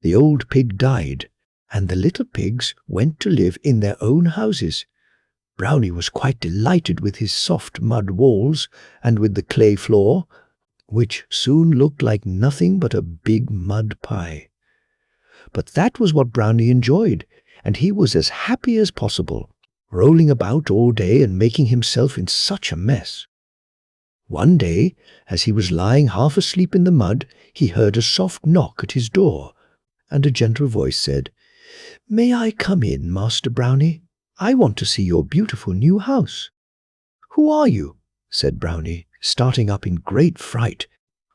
S1: the old pig died, and the little pigs went to live in their own houses. Brownie was quite delighted with his soft mud walls and with the clay floor, which soon looked like nothing but a big mud pie. But that was what Brownie enjoyed, and he was as happy as possible, rolling about all day and making himself in such a mess. One day, as he was lying half asleep in the mud, he heard a soft knock at his door, and a gentle voice said, "May I come in, Master Brownie? I want to see your beautiful new house." "Who are you?" said Brownie, starting up in great fright,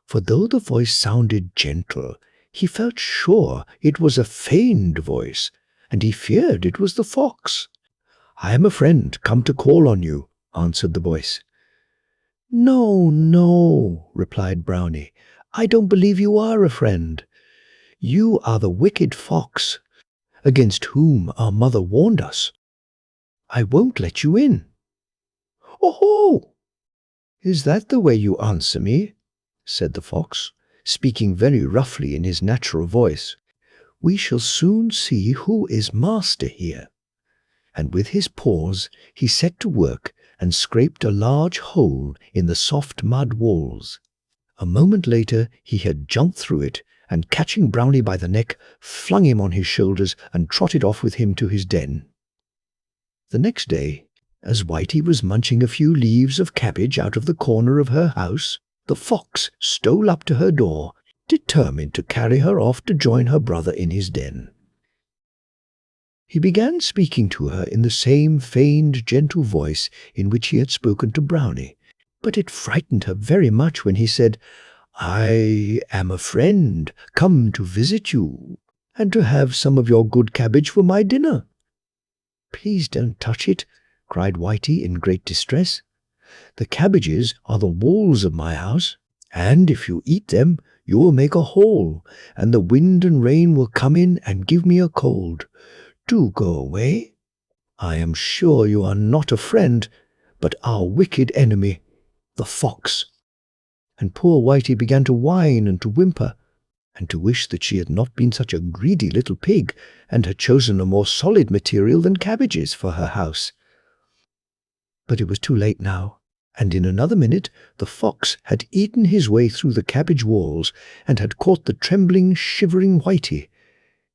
S1: for though the voice sounded gentle, he felt sure it was a feigned voice, and he feared it was the fox. "I am a friend come to call on you," answered the voice. "No, no," replied Brownie, "I don't believe you are a friend. You are the wicked fox, against whom our mother warned us. I won't let you in." "Oh-ho! Is that the way you answer me?" said the fox, speaking very roughly in his natural voice. "We shall soon see who is master here." And with his paws he set to work and scraped a large hole in the soft mud walls. A moment later he had jumped through it, and catching Brownie by the neck, flung him on his shoulders and trotted off with him to his den. The next day, as Whitey was munching a few leaves of cabbage out of the corner of her house, the fox stole up to her door, determined to carry her off to join her brother in his den. He began speaking to her in the same feigned, gentle voice in which he had spoken to Brownie, but it frightened her very much when he said, "I am a friend come to visit you, and to have some of your good cabbage for my dinner." "Please don't touch it," cried Whitey in great distress. "The cabbages are the walls of my house, and if you eat them, you will make a hole, and the wind and rain will come in and give me a cold. Do go away. I am sure you are not a friend, but our wicked enemy, the fox." And poor Whitey began to whine and to whimper, and to wish that she had not been such a greedy little pig, and had chosen a more solid material than cabbages for her house. But it was too late now, and in another minute the fox had eaten his way through the cabbage walls, and had caught the trembling, shivering Whitey,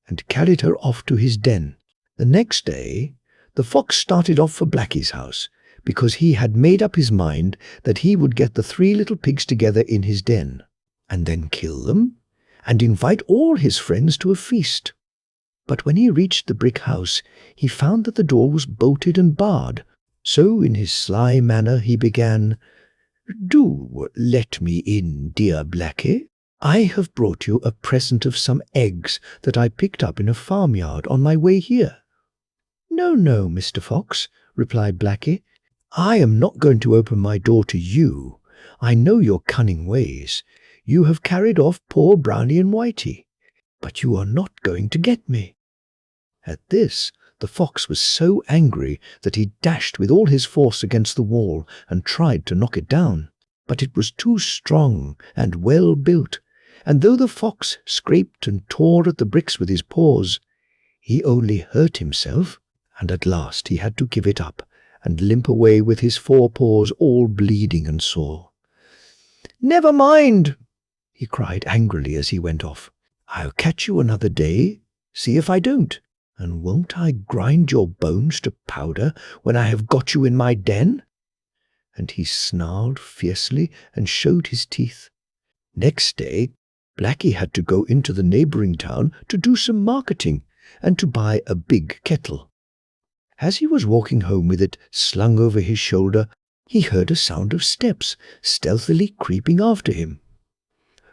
S1: and carried her off to his den. The next day the fox started off for Blackie's house, because he had made up his mind that he would get the 3 little pigs together in his den, and then kill them, and invite all his friends to a feast. But when he reached the brick house, he found that the door was bolted and barred. So in his sly manner he began, "Do let me in, dear Blackie. I have brought you a present of some eggs that I picked up in a farmyard on my way here." "No, no, Mr. Fox," replied Blackie. "I am not going to open my door to you. I know your cunning ways. You have carried off poor Brownie and Whitey, but you are not going to get me." At this, the fox was so angry that he dashed with all his force against the wall and tried to knock it down. But it was too strong and well built, and though the fox scraped and tore at the bricks with his paws, he only hurt himself, and at last he had to give it up and limp away with his forepaws all bleeding and sore. "Never mind," he cried angrily as he went off. "I'll catch you another day, see if I don't. And won't I grind your bones to powder when I have got you in my den?" And he snarled fiercely and showed his teeth. Next day, Blackie had to go into the neighboring town to do some marketing and to buy a big kettle. As he was walking home with it slung over his shoulder, he heard a sound of steps stealthily creeping after him.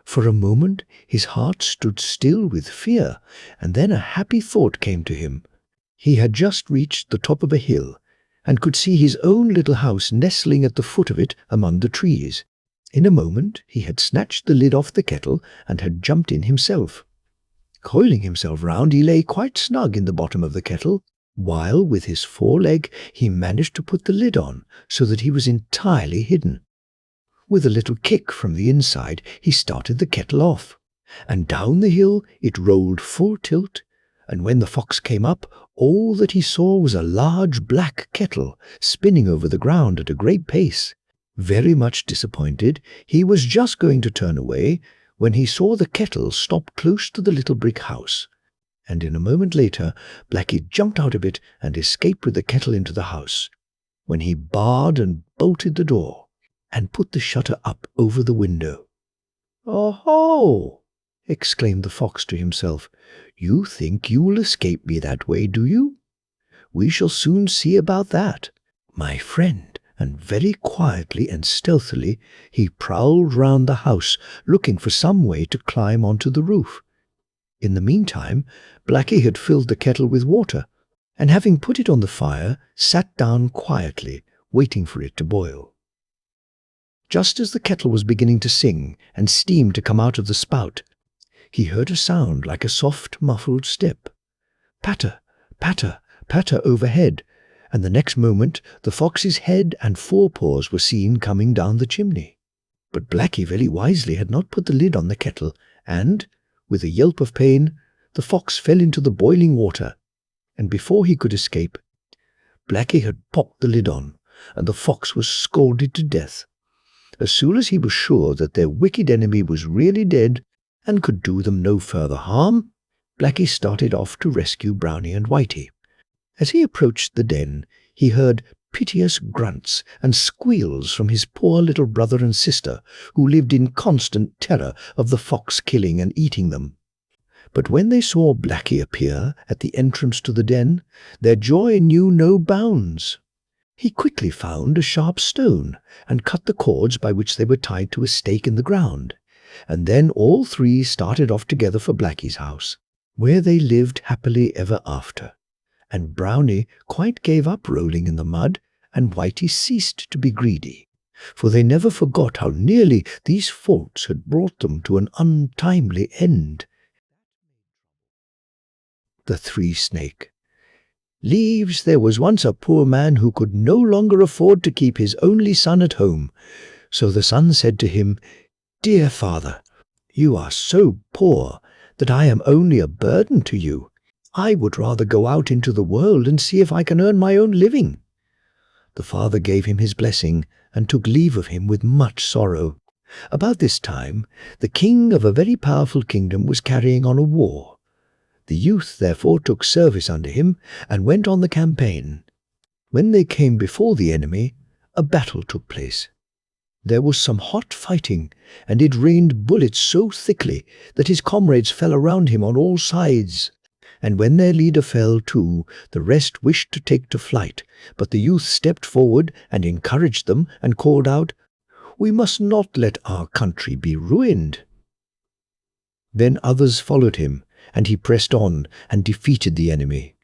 S1: For a moment his heart stood still with fear, and then a happy thought came to him. He had just reached the top of a hill, and could see his own little house nestling at the foot of it among the trees. In a moment he had snatched the lid off the kettle and had jumped in himself. Coiling himself round, he lay quite snug in the bottom of the kettle, while with his foreleg he managed to put the lid on so that he was entirely hidden. With a little kick from the inside, he started the kettle off, and down the hill it rolled full tilt, and when the fox came up, all that he saw was a large black kettle spinning over the ground at a great pace. Very much disappointed, he was just going to turn away when he saw the kettle stop close to the little brick house, and in a moment later Blackie jumped out of it and escaped with the kettle into the house, when he barred and bolted the door and put the shutter up over the window. "Oh-ho!" exclaimed the fox to himself. "You think you will escape me that way, do you? We shall soon see about that, my friend." And very quietly and stealthily he prowled round the house, looking for some way to climb onto the roof. In the meantime, Blackie had filled the kettle with water, and having put it on the fire, sat down quietly, waiting for it to boil. Just as the kettle was beginning to sing and steam to come out of the spout, he heard a sound like a soft, muffled step. Patter, patter, patter overhead, and the next moment the fox's head and forepaws were seen coming down the chimney. But Blackie very wisely had not put the lid on the kettle, and, with a yelp of pain, the fox fell into the boiling water, and before he could escape, Blackie had popped the lid on, and the fox was scalded to death. As soon as he was sure that their wicked enemy was really dead and could do them no further harm, Blackie started off to rescue Brownie and Whitey. As he approached the den, he heard piteous grunts and squeals from his poor little brother and sister, who lived in constant terror of the fox killing and eating them. But when they saw Blackie appear at the entrance to the den, their joy knew no bounds. He quickly found a sharp stone and cut the cords by which they were tied to a stake in the ground, and then all three started off together for Blackie's house, where they lived happily ever after. And Brownie quite gave up rolling in the mud, and Whitey ceased to be greedy, for they never forgot how nearly these faults had brought them to an untimely end. The Three Snake. Leaves, there was once a poor man who could no longer afford to keep his only son at home. So the son said to him, "Dear father, you are so poor that I am only a burden to you. I would rather go out into the world and see if I can earn my own living." The father gave him his blessing and took leave of him with much sorrow. About this time, the king of a very powerful kingdom was carrying on a war. The youth therefore took service under him and went on the campaign. When they came before the enemy, a battle took place. There was some hot fighting, and it rained bullets so thickly that his comrades fell around him on all sides. And when their leader fell too, the rest wished to take to flight, but the youth stepped forward and encouraged them and called out, We must not let our country be ruined." Then others followed him, and he pressed on and defeated the enemy.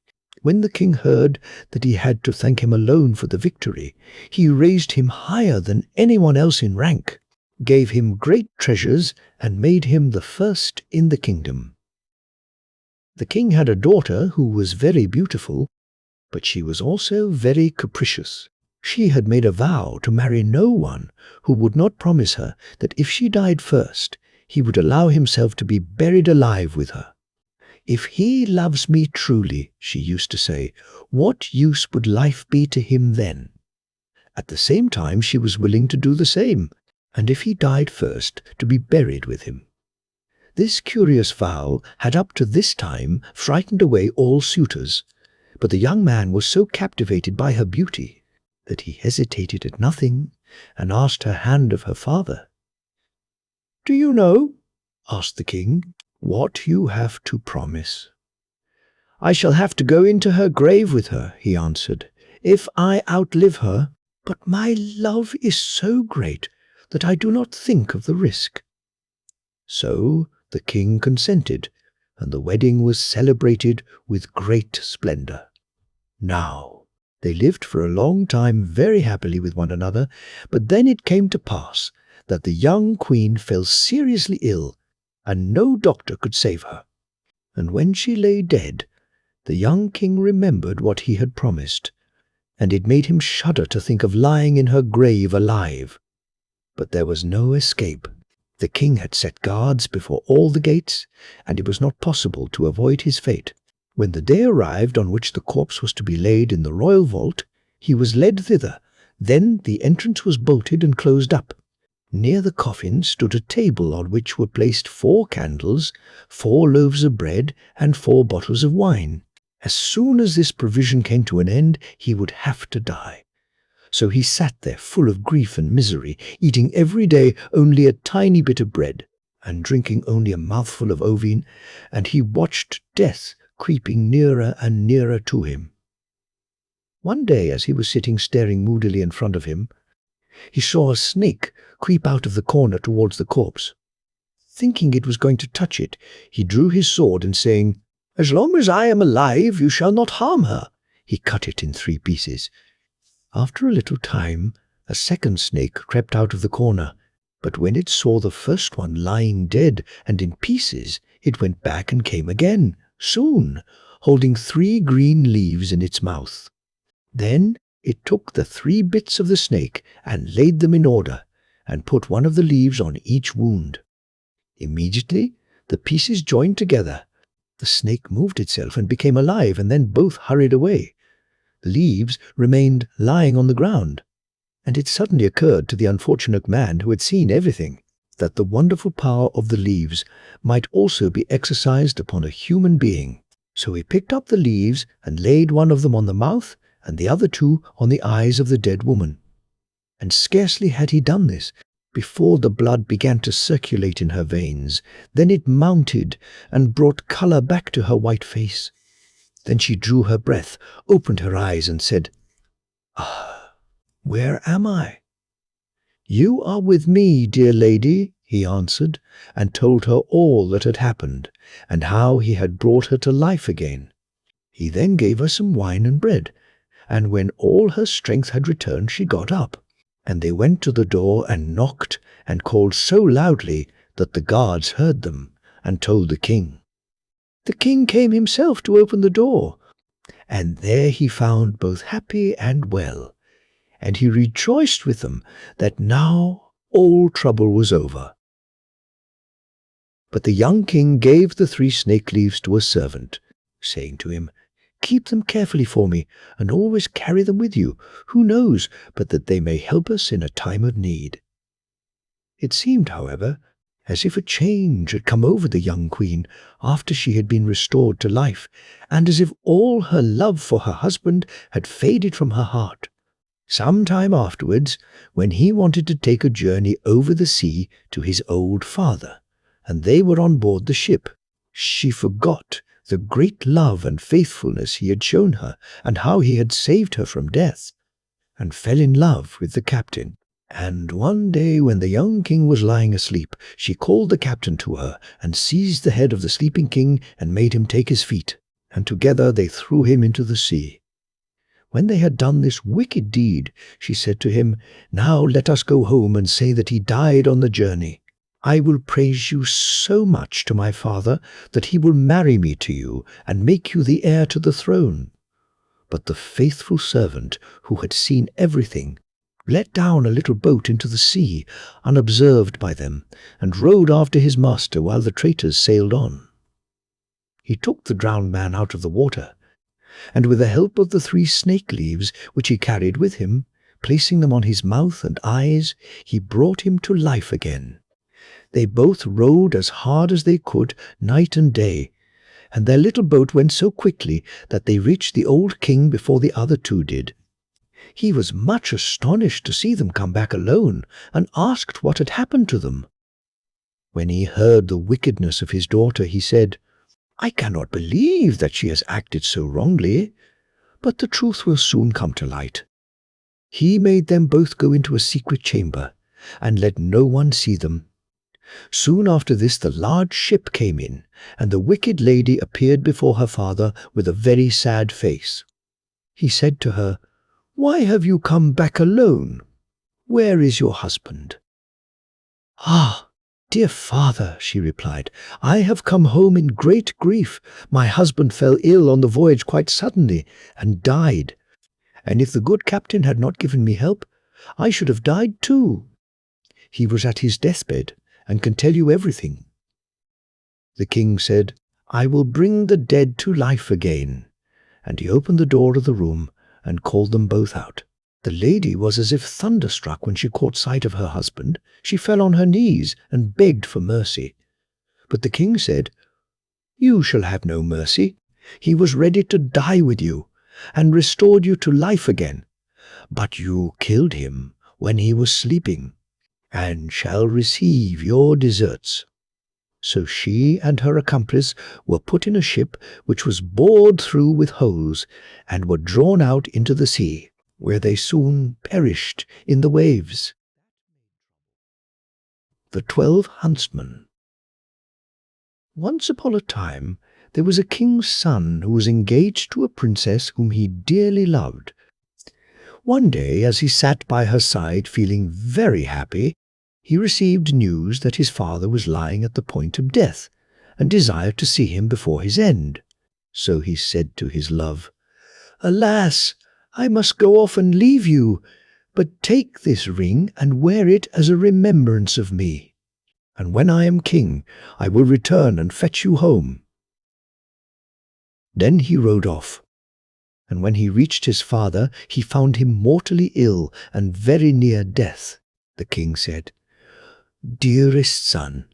S1: When the king heard that he had to thank him alone for the victory, he raised him higher than anyone else in rank, gave him great treasures, and made him the first in the kingdom. The king had a daughter who was very beautiful, but she was also very capricious. She had made a vow to marry no one who would not promise her that if she died first, he would allow himself to be buried alive with her. "If he loves me truly," she used to say, "what use would life be to him then?" At the same time, she was willing to do the same, and if he died first, to be buried with him. This curious vow had up to this time frightened away all suitors, but the young man was so captivated by her beauty that he hesitated at nothing and asked her hand of her father. "Do you know," asked the king, "what you have to promise?" "I shall have to go into her grave with her," he answered, "if I outlive her, but my love is so great that I do not think of the risk." So the king consented, and the wedding was celebrated with great splendor. Now, they lived for a long time very happily with one another, but then it came to pass that the young queen fell seriously ill, and no doctor could save her. And when she lay dead, the young king remembered what he had promised, and it made him shudder to think of lying in her grave alive. But there was no escape. The king had set guards before all the gates, and it was not possible to avoid his fate. When the day arrived on which the corpse was to be laid in the royal vault, he was led thither. Then the entrance was bolted and closed up. Near the coffin stood a table on which were placed 4 candles, 4 loaves of bread, and 4 bottles of wine. As soon as this provision came to an end, he would have to die. So he sat there full of grief and misery, eating every day only a tiny bit of bread, and drinking only a mouthful of ovine, and he watched death creeping nearer and nearer to him. One day, as he was sitting staring moodily in front of him, he saw a snake creep out of the corner towards the corpse. Thinking it was going to touch it, he drew his sword and saying, "As long as I am alive, you shall not harm her," he cut it in 3 pieces. After a little time, a second snake crept out of the corner, but when it saw the first one lying dead and in pieces, it went back and came again, soon, holding 3 green leaves in its mouth. Then it took the 3 bits of the snake and laid them in order, and put one of the leaves on each wound. Immediately, the pieces joined together. The snake moved itself and became alive, and then both hurried away. The leaves remained lying on the ground, and it suddenly occurred to the unfortunate man who had seen everything that the wonderful power of the leaves might also be exercised upon a human being. So he picked up the leaves and laid one of them on the mouth and the other 2 on the eyes of the dead woman. And scarcely had he done this before the blood began to circulate in her veins. Then it mounted and brought color back to her white face. Then she drew her breath, opened her eyes, and said, "Ah, where am I?" "You are with me, dear lady," he answered, and told her all that had happened, and how he had brought her to life again. He then gave her some wine and bread, and when all her strength had returned, she got up, and they went to the door and knocked and called so loudly that the guards heard them, and told the king. The king came himself to open the door, and there he found both happy and well, and he rejoiced with them that now all trouble was over. But the young king gave the 3 snake leaves to a servant, saying to him, "Keep them carefully for me, and always carry them with you. Who knows but that they may help us in a time of need?" It seemed, however, as if a change had come over the young queen after she had been restored to life, and as if all her love for her husband had faded from her heart. Some time afterwards, when he wanted to take a journey over the sea to his old father, and they were on board the ship, she forgot the great love and faithfulness he had shown her, and how he had saved her from death, and fell in love with the captain. And one day when the young king was lying asleep, she called the captain to her and seized the head of the sleeping king and made him take his feet, and together they threw him into the sea. When they had done this wicked deed, she said to him, "Now let us go home and say that he died on the journey. I will praise you so much to my father that he will marry me to you and make you the heir to the throne." But the faithful servant, who had seen everything, let down a little boat into the sea, unobserved by them, and rowed after his master while the traitors sailed on. He took the drowned man out of the water, and with the help of the 3 snake leaves which he carried with him, placing them on his mouth and eyes, he brought him to life again. They both rowed as hard as they could, night and day, and their little boat went so quickly that they reached the old king before the other 2 did. He was much astonished to see them come back alone, and asked what had happened to them. When he heard the wickedness of his daughter, he said, "I cannot believe that she has acted so wrongly, but the truth will soon come to light." He made them both go into a secret chamber, and let no one see them. Soon after this the large ship came in, and the wicked lady appeared before her father with a very sad face. He said to her, "Why have you come back alone? Where is your husband?" "Ah, dear father," she replied, "I have come home in great grief. My husband fell ill on the voyage quite suddenly and died. And if the good captain had not given me help, I should have died too. He was at his deathbed and can tell you everything." The king said, "I will bring the dead to life again." And he opened the door of the room and called them both out. The lady was as if thunderstruck when she caught sight of her husband. She fell on her knees and begged for mercy. But the king said, "You shall have no mercy. He was ready to die with you, and restored you to life again. But you killed him when he was sleeping, and shall receive your deserts." So she and her accomplice were put in a ship which was bored through with holes, and were drawn out into the sea, where they soon perished in the waves. The 12 Huntsmen. Once upon a time there was a king's son who was engaged to a princess whom he dearly loved. One day, as he sat by her side feeling very happy, he received news that his father was lying at the point of death, and desired to see him before his end. So he said to his love, "Alas, I must go off and leave you, but take this ring and wear it as a remembrance of me. And when I am king, I will return and fetch you home." Then he rode off. And when he reached his father, he found him mortally ill and very near death. The king said, "Dearest son,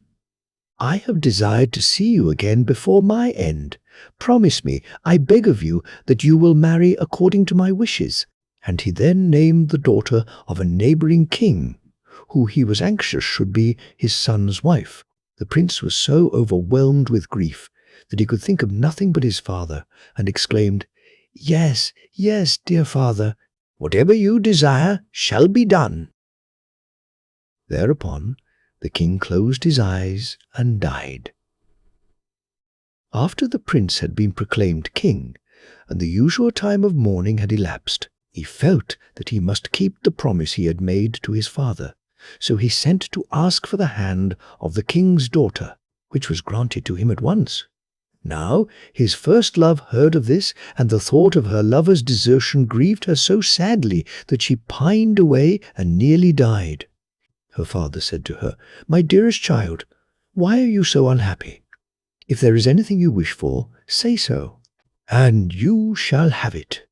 S1: I have desired to see you again before my end. Promise me, I beg of you, that you will marry according to my wishes." And he then named the daughter of a neighboring king, who he was anxious should be his son's wife. The prince was so overwhelmed with grief that he could think of nothing but his father, and exclaimed, "Yes, yes, dear father, whatever you desire shall be done." Thereupon the king closed his eyes and died. After the prince had been proclaimed king, and the usual time of mourning had elapsed, he felt that he must keep the promise he had made to his father. So he sent to ask for the hand of the king's daughter, which was granted to him at once. Now his first love heard of this, and the thought of her lover's desertion grieved her so sadly that she pined away and nearly died. Her father said to her, "My dearest child, why are you so unhappy? If there is anything you wish for, say so, and you shall have it."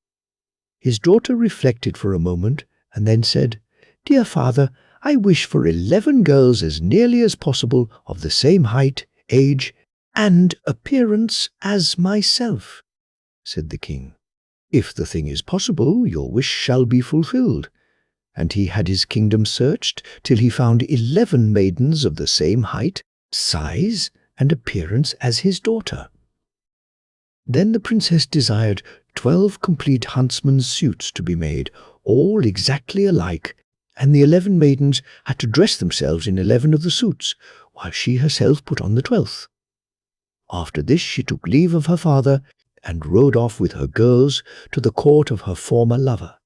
S1: His daughter reflected for a moment, and then said, "Dear father, I wish for 11 girls as nearly as possible of the same height, age, and appearance as myself." Said the king, "If the thing is possible, your wish shall be fulfilled." And he had his kingdom searched till he found 11 maidens of the same height, size, and appearance as his daughter. Then the princess desired 12 complete huntsmen's suits to be made, all exactly alike, and the 11 maidens had to dress themselves in 11 of the suits, while she herself put on the 12th. After this she took leave of her father and rode off with her girls to the court of her former lover.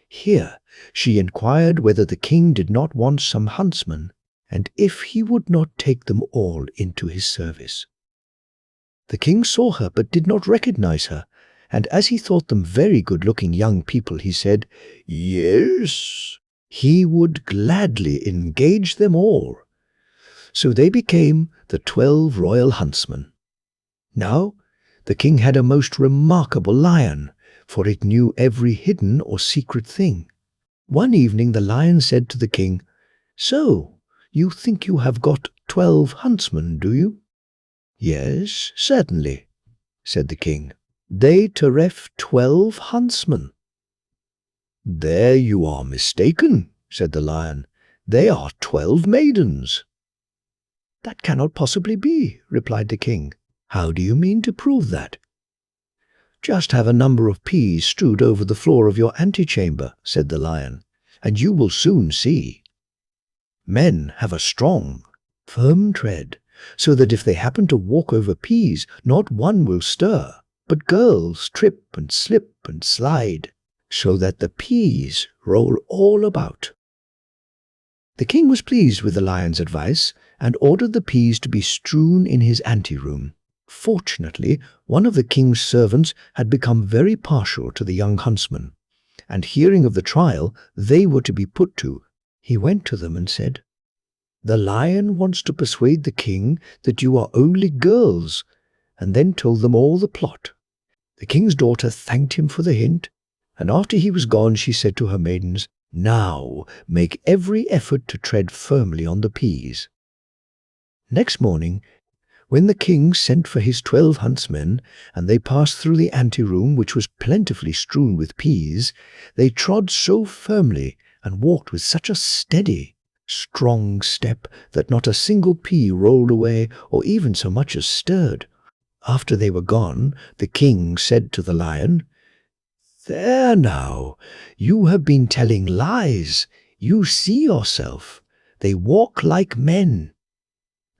S1: Here she inquired whether the king did not want some huntsmen, and if he would not take them all into his service. The king saw her but did not recognize her, and as he thought them very good-looking young people, he said, yes, he would gladly engage them all. So they became the 12 royal huntsmen. Now the king had a most remarkable lion, for it knew every hidden or secret thing. One evening the lion said to the king, "So, you think you have got 12 huntsmen, do you?" "Yes, certainly," said the king. "They terref 12 huntsmen." "There you are mistaken," said the lion. "They are 12 maidens." "That cannot possibly be," replied the king. "How do you mean to prove that?" "Just have a number of peas strewed over the floor of your antechamber," said the lion, "and you will soon see. Men have a strong, firm tread, so that if they happen to walk over peas, not one will stir, but girls trip and slip and slide, so that the peas roll all about." The king was pleased with the lion's advice and ordered the peas to be strewn in his anteroom. Fortunately, one of the king's servants had become very partial to the young huntsmen, and hearing of the trial they were to be put to, he went to them and said, "The lion wants to persuade the king that you are only girls," and then told them all the plot. The king's daughter thanked him for the hint, and after he was gone she said to her maidens, "Now make every effort to tread firmly on the peas." Next morning, when the king sent for his 12 huntsmen, and they passed through the anteroom, which was plentifully strewn with peas, they trod so firmly and walked with such a steady, strong step that not a single pea rolled away or even so much as stirred. After they were gone, the king said to the lion, "There now, you have been telling lies. You see yourself. They walk like men."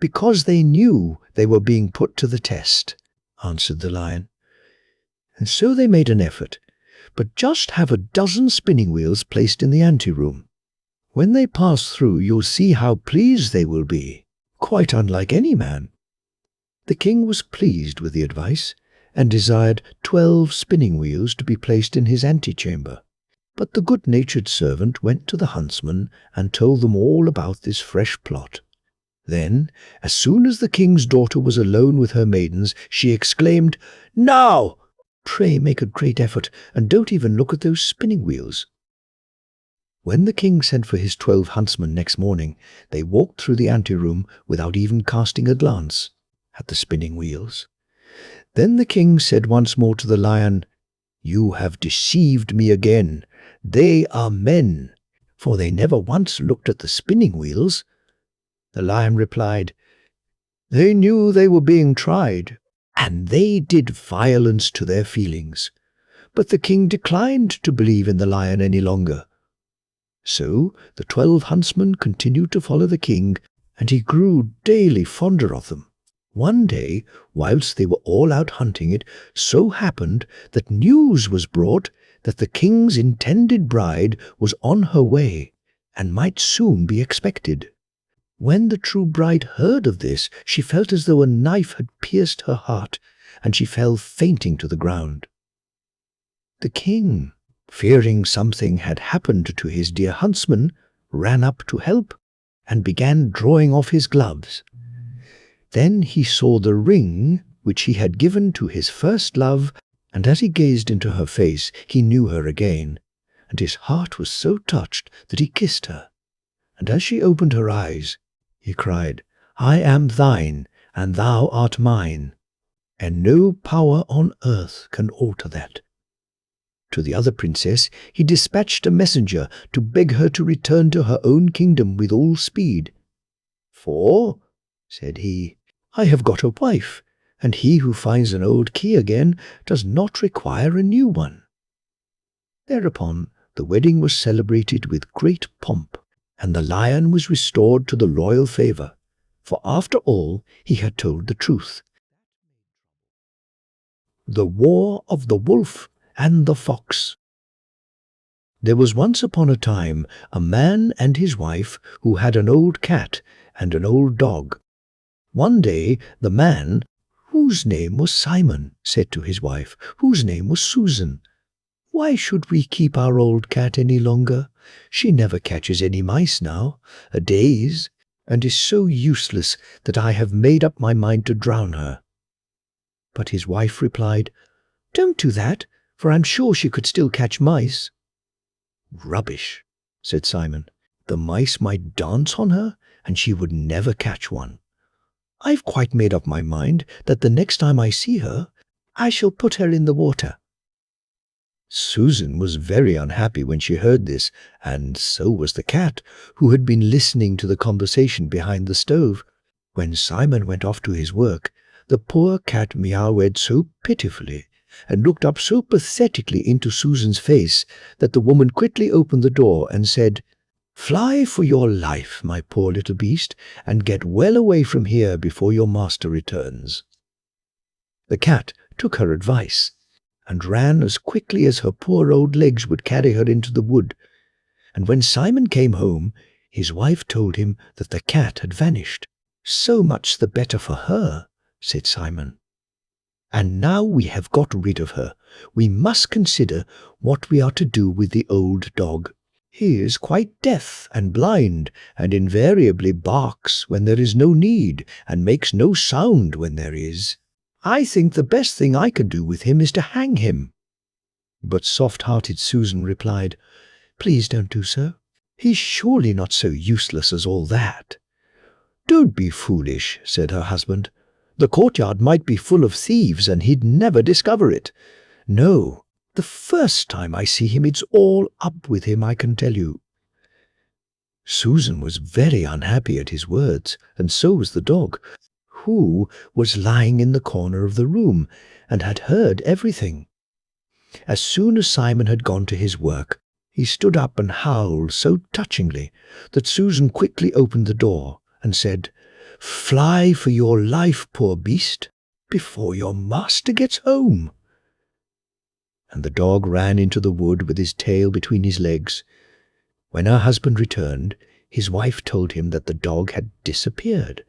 S1: "Because they knew they were being put to the test," answered the lion. And so they made an effort, but just have a dozen spinning wheels placed in the anteroom. When they pass through, you'll see how pleased they will be, quite unlike any man. The king was pleased with the advice, and desired 12 spinning wheels to be placed in his antechamber. But the good-natured servant went to the huntsmen and told them all about this fresh plot. Then, as soon as the king's daughter was alone with her maidens, she exclaimed, "Now! Pray make a great effort, and don't even look at those spinning wheels." When the king sent for his 12 huntsmen next morning, they walked through the anteroom without even casting a glance at the spinning wheels. Then the king said once more to the lion, "You have deceived me again. They are men, for they never once looked at the spinning wheels." The lion replied, "They knew they were being tried, and they did violence to their feelings." But the king declined to believe in the lion any longer. So the 12 huntsmen continued to follow the king, and he grew daily fonder of them. One day, whilst they were all out hunting, it so happened that news was brought that the king's intended bride was on her way, and might soon be expected. When the true bride heard of this, she felt as though a knife had pierced her heart, and she fell fainting to the ground. The king, fearing something had happened to his dear huntsman, ran up to help, and began drawing off his gloves. Then he saw the ring which he had given to his first love, and as he gazed into her face, he knew her again, and his heart was so touched that he kissed her. And as she opened her eyes, he cried, "I am thine, and thou art mine, and no power on earth can alter that." To the other princess he dispatched a messenger to beg her to return to her own kingdom with all speed. "For," said he, "I have got a wife, and he who finds an old key again does not require a new one." Thereupon The wedding was celebrated with great pomp, and the lion was restored to the royal favor, for after all he had told the truth. The War of the Wolf and the Fox. There was once upon a time a man and his wife who had an old cat and an old dog. One day the man, whose name was Simon, said to his wife, whose name was Susan, "Why should we keep our old cat any longer? She never catches any mice now, a days, and is so useless that I have made up my mind to drown her." But his wife replied, "Don't do that, for I'm sure she could still catch mice." "Rubbish," said Simon. "The mice might dance on her, and she would never catch one. I've quite made up my mind that the next time I see her, I shall put her in the water." Susan was very unhappy when she heard this, and so was the cat, who had been listening to the conversation behind the stove. When Simon went off to his work, the poor cat meowed so pitifully and looked up so pathetically into Susan's face that the woman quickly opened the door and said, "Fly for your life, my poor little beast, and get well away from here before your master returns." The cat took her advice and ran as quickly as her poor old legs would carry her into the wood. And when Simon came home, his wife told him that the cat had vanished. "So much the better for her," said Simon. "And now we have got rid of her, we must consider what we are to do with the old dog. He is quite deaf and blind, and invariably barks when there is no need, and makes no sound when there is. I think the best thing I can do with him is to hang him." But soft-hearted Susan replied, "Please don't do so. He's surely not so useless as all that." "Don't be foolish," said her husband. "The courtyard might be full of thieves, and he'd never discover it. No, the first time I see him it's all up with him, I can tell you." Susan was very unhappy at his words, and so was the dog, who was lying in the corner of the room and had heard everything. As soon as Simon had gone to his work, he stood up and howled so touchingly that Susan quickly opened the door and said, "Fly for your life, poor beast, before your master gets home." And the dog ran into the wood with his tail between his legs. When her husband returned, his wife told him that the dog had disappeared.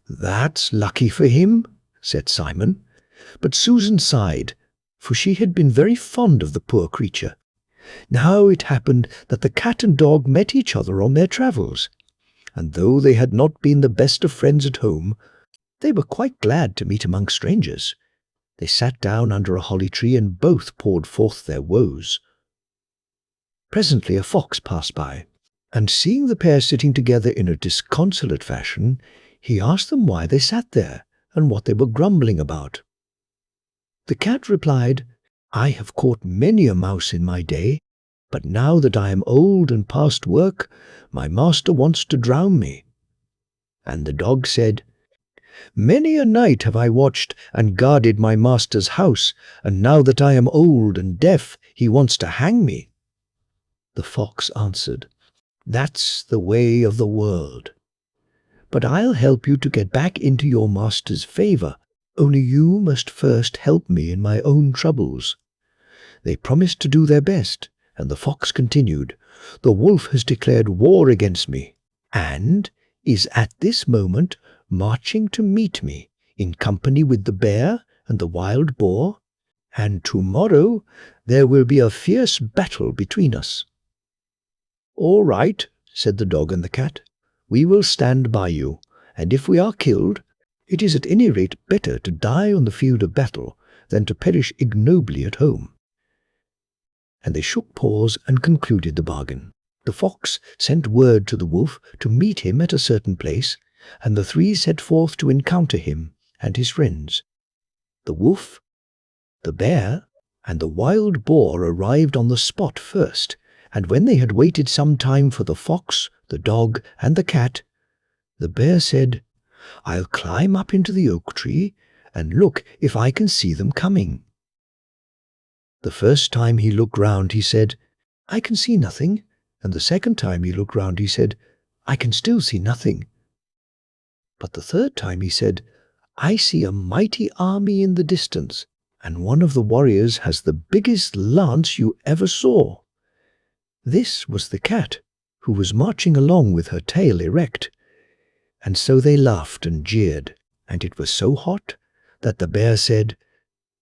S1: "That's lucky for him," said Simon. But Susan sighed, for she had been very fond of the poor creature. Now it happened that the cat and dog met each other on their travels, and though they had not been the best of friends at home, they were quite glad to meet among strangers. They sat down under a holly tree and both poured forth their woes. Presently a fox passed by, and seeing the pair sitting together in a disconsolate fashion, he asked them why they sat there and what they were grumbling about. The cat replied, "I have caught many a mouse in my day, but now that I am old and past work, my master wants to drown me." And the dog said, "Many a night have I watched and guarded my master's house, and now that I am old and deaf, he wants to hang me." The fox answered, "That's the way of the world. But I'll help you to get back into your master's favor, only you must first help me in my own troubles." They promised to do their best, and the fox continued, "The wolf has declared war against me, and is at this moment marching to meet me in company with the bear and the wild boar, and tomorrow there will be a fierce battle between us." "All right," said the dog and the cat. "We will stand by you, and if we are killed, it is at any rate better to die on the field of battle than to perish ignobly at home." And they shook paws and concluded the bargain. The fox sent word to the wolf to meet him at a certain place, and the three set forth to encounter him and his friends. The wolf, the bear, and the wild boar arrived on the spot first, and when they had waited some time for the fox, the dog, and the cat, the bear said, "I'll climb up into the oak tree and look if I can see them coming." The first time he looked round, he said, "I can see nothing." And the second time he looked round, he said, "I can still see nothing." But the third time he said, "I see a mighty army in the distance, and one of the warriors has the biggest lance you ever saw." This was the cat, who was marching along with her tail erect. And so they laughed and jeered, and it was so hot that the bear said,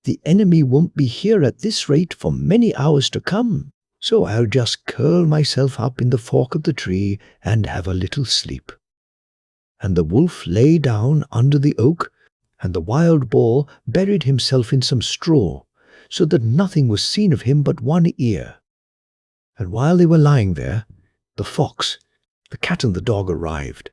S1: "The enemy won't be here at this rate for many hours to come, so I'll just curl myself up in the fork of the tree and have a little sleep." And the wolf lay down under the oak, and the wild boar buried himself in some straw, so that nothing was seen of him but one ear. And while they were lying there, the fox, the cat and the dog arrived.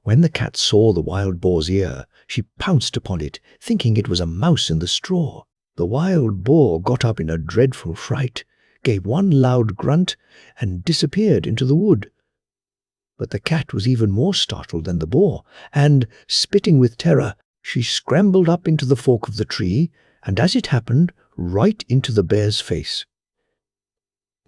S1: When the cat saw the wild boar's ear, she pounced upon it, thinking it was a mouse in the straw. The wild boar got up in a dreadful fright, gave one loud grunt, and disappeared into the wood. But the cat was even more startled than the boar, and, spitting with terror, she scrambled up into the fork of the tree, and as it happened, right into the bear's face.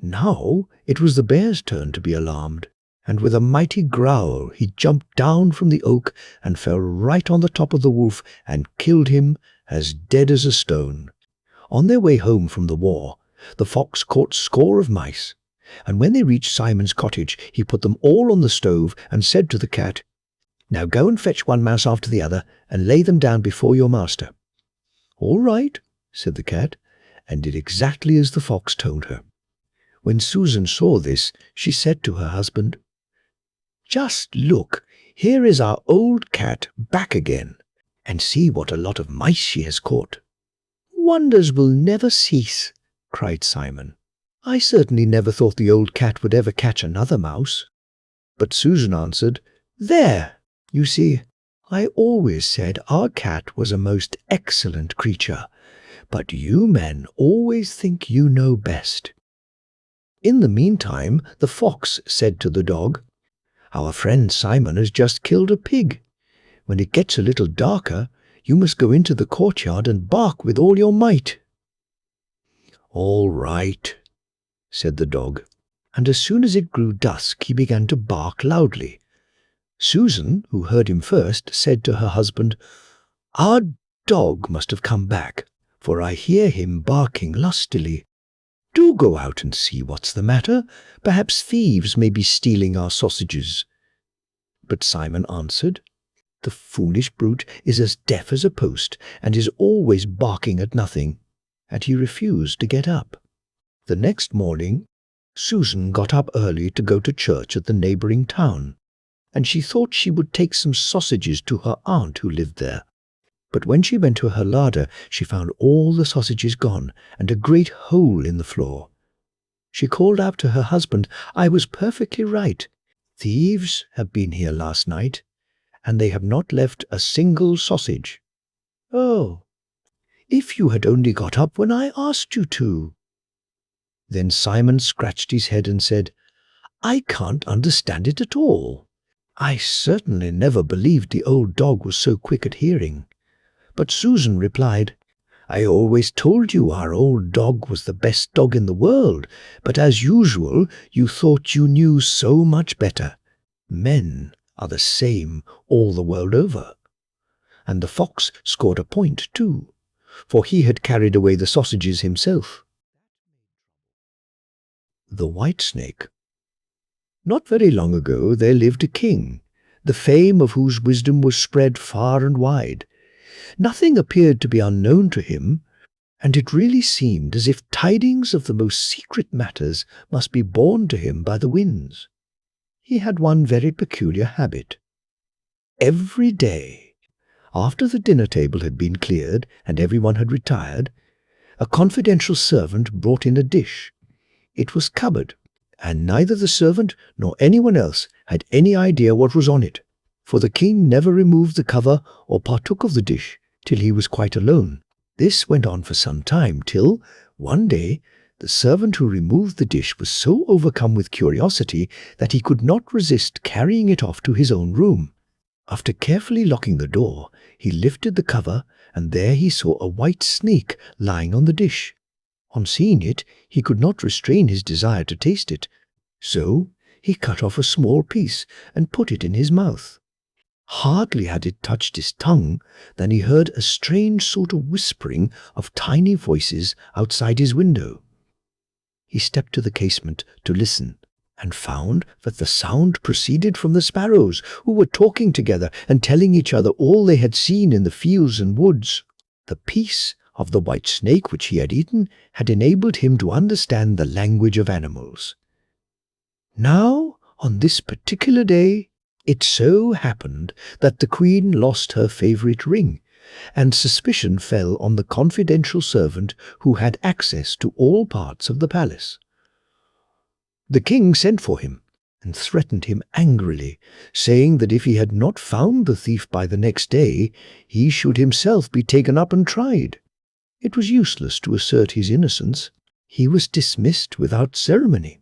S1: Now it was the bear's turn to be alarmed, and with a mighty growl he jumped down from the oak and fell right on the top of the wolf and killed him as dead as a stone. On their way home from the war, the fox caught score of mice, and when they reached Simon's cottage he put them all on the stove and said to the cat, "Now go and fetch one mouse after the other and lay them down before your master." "All right," said the cat, and did exactly as the fox told her. When Susan saw this, she said to her husband, "Just look, here is our old cat back again, and see what a lot of mice she has caught." "Wonders will never cease," cried Simon. "I certainly never thought the old cat would ever catch another mouse." But Susan answered, "There, you see, I always said our cat was a most excellent creature, but you men always think you know best." In the meantime, the fox said to the dog, "Our friend Simon has just killed a pig. When it gets a little darker, you must go into the courtyard and bark with all your might." "All right," said the dog, and as soon as it grew dusk he began to bark loudly. Susan, who heard him first, said to her husband, "Our dog must have come back, for I hear him barking lustily. Do go out and see what's the matter. Perhaps thieves may be stealing our sausages." But Simon answered, "The foolish brute is as deaf as a post, and is always barking at nothing," and he refused to get up. The next morning, Susan got up early to go to church at the neighbouring town, and she thought she would take some sausages to her aunt who lived there. But when she went to her larder, she found all the sausages gone, and a great hole in the floor. She called out to her husband, "I was perfectly right. Thieves have been here last night, and they have not left a single sausage." "Oh, if you had only got up when I asked you to." Then Simon scratched his head and said, "I can't understand it at all. I certainly never believed the old dog was so quick at hearing." But Susan replied, "I always told you our old dog was the best dog in the world, but as usual you thought you knew so much better. Men are the same all the world over." And the fox scored a point too, for he had carried away the sausages himself. The White Snake. Not very long ago there lived a king, the fame of whose wisdom was spread far and wide. Nothing appeared to be unknown to him, and it really seemed as if tidings of the most secret matters must be borne to him by the winds. He had one very peculiar habit. Every day, after the dinner table had been cleared and everyone had retired, a confidential servant brought in a dish. It was covered, and neither the servant nor anyone else had any idea what was on it, for the king never removed the cover or partook of the dish till he was quite alone. This went on for some time, till, one day, the servant who removed the dish was so overcome with curiosity that he could not resist carrying it off to his own room. After carefully locking the door, he lifted the cover, and there he saw a white snake lying on the dish. On seeing it, he could not restrain his desire to taste it, so he cut off a small piece and put it in his mouth. Hardly had it touched his tongue than he heard a strange sort of whispering of tiny voices outside his window. He stepped to the casement to listen, and found that the sound proceeded from the sparrows, who were talking together and telling each other all they had seen in the fields and woods. The piece of the white snake which he had eaten had enabled him to understand the language of animals. Now, on this particular day, it so happened that the queen lost her favourite ring, and suspicion fell on the confidential servant who had access to all parts of the palace. The king sent for him and threatened him angrily, saying that if he had not found the thief by the next day, he should himself be taken up and tried. It was useless to assert his innocence. He was dismissed without ceremony.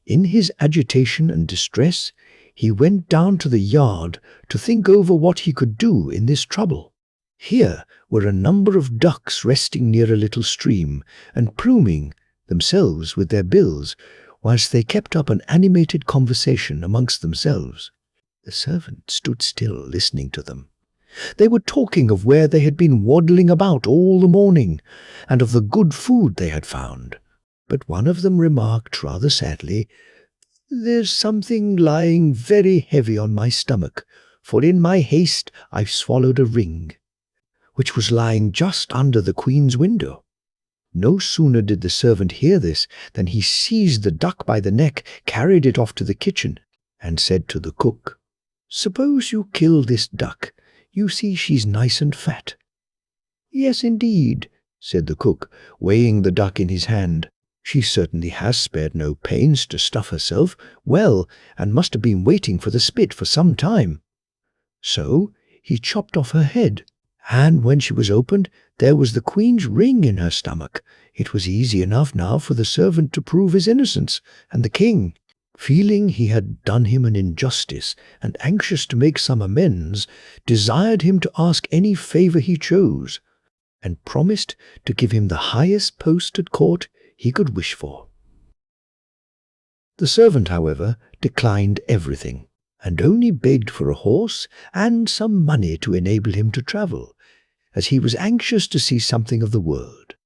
S1: In his agitation and distress, he went down to the yard to think over what he could do in this trouble. Here were a number of ducks resting near a little stream and pluming themselves with their bills, whilst they kept up an animated conversation amongst themselves. The servant stood still listening to them. They were talking of where they had been waddling about all the morning, and of the good food they had found. But one of them remarked rather sadly, "There's something lying very heavy on my stomach, for in my haste I've swallowed a ring," which was lying just under the queen's window. No sooner did the servant hear this than he seized the duck by the neck, carried it off to the kitchen, and said to the cook, "Suppose you kill this duck. You see she's nice and fat." "Yes, indeed," said the cook, weighing the duck in his hand. "She certainly has spared no pains to stuff herself well, and must have been waiting for the spit for some time." So he chopped off her head, and when she was opened, there was the queen's ring in her stomach. It was easy enough now for the servant to prove his innocence, and the king, feeling he had done him an injustice and anxious to make some amends, desired him to ask any favour he chose, and promised to give him the highest post at court he could wish for. The servant, however, declined everything, and only begged for a horse and some money to enable him to travel, as he was anxious to see something of the world.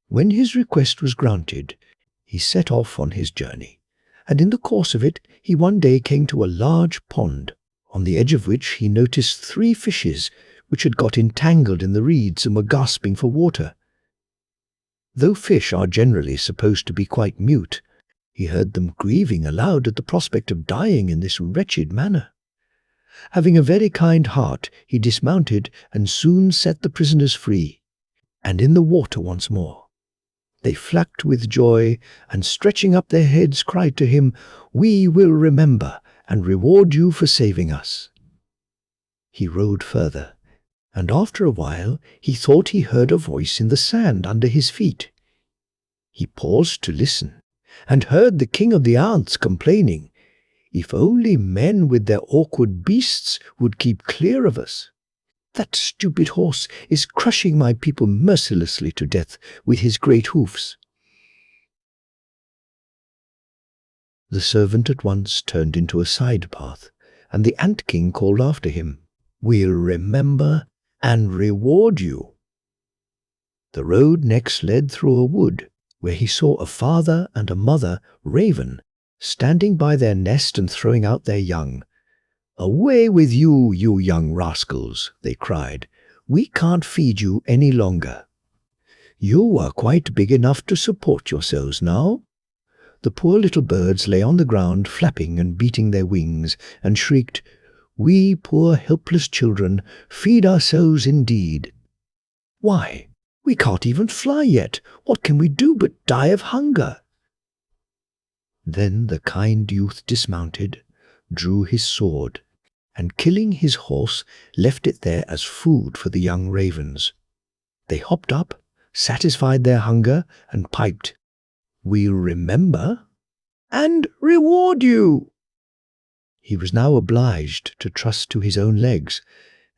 S1: When his request was granted, he set off on his journey, and in the course of it he one day came to a large pond, on the edge of which he noticed 3 fishes which had got entangled in the reeds and were gasping for water. Though fish are generally supposed to be quite mute, he heard them grieving aloud at the prospect of dying in this wretched manner. Having a very kind heart, he dismounted and soon set the prisoners free, and in the water once more. They flapped with joy, and stretching up their heads cried to him, "We will remember and reward you for saving us." He rowed further, and after a while he thought he heard a voice in the sand under his feet. He paused to listen, and heard the king of the ants complaining, "If only men with their awkward beasts would keep clear of us. That stupid horse is crushing my people mercilessly to death with his great hoofs." The servant at once turned into a side path, and the ant king called after him, "We'll remember and reward you." The road next led through a wood, where he saw a father and a mother raven standing by their nest and throwing out their young. "Away with you, you young rascals," they cried. "We can't feed you any longer. You are quite big enough to support yourselves now." The poor little birds lay on the ground flapping and beating their wings, and shrieked, "We poor helpless children feed ourselves indeed. Why, we can't even fly yet. What can we do but die of hunger?" Then the kind youth dismounted, drew his sword, and killing his horse, left it there as food for the young ravens. They hopped up, satisfied their hunger, and piped, "We'll remember and reward you." He was now obliged to trust to his own legs,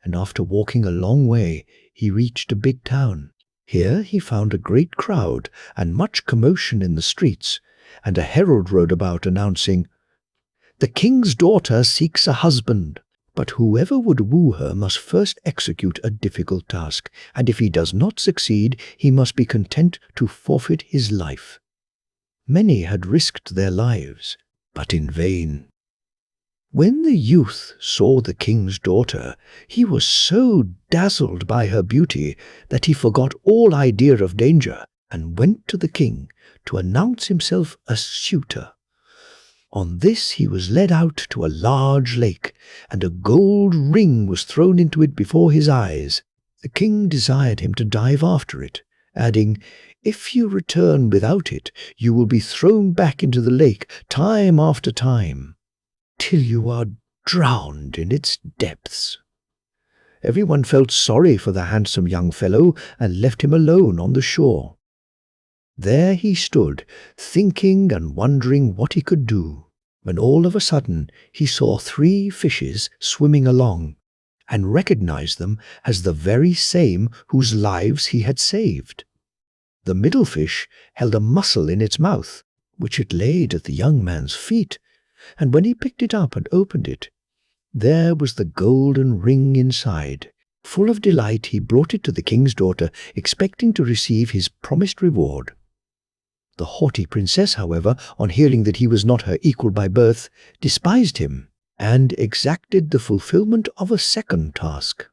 S1: and after walking a long way, he reached a big town. Here he found a great crowd and much commotion in the streets, and a herald rode about announcing, "The king's daughter seeks a husband, but whoever would woo her must first execute a difficult task, and if he does not succeed, he must be content to forfeit his life." Many had risked their lives, but in vain. When the youth saw the king's daughter, he was so dazzled by her beauty that he forgot all idea of danger and went to the king to announce himself a suitor. On this he was led out to a large lake, and a gold ring was thrown into it before his eyes. The king desired him to dive after it, adding, "If you return without it, you will be thrown back into the lake time after time, till you are drowned in its depths." Everyone felt sorry for the handsome young fellow and left him alone on the shore. There he stood, thinking and wondering what he could do, when all of a sudden he saw 3 fishes swimming along, and recognized them as the very same whose lives he had saved. The middle fish held a mussel in its mouth, which it laid at the young man's feet, and when he picked it up and opened it, there was the golden ring inside. Full of delight, he brought it to the king's daughter, expecting to receive his promised reward. The haughty princess, however, on hearing that he was not her equal by birth, despised him and exacted the fulfillment of a second task.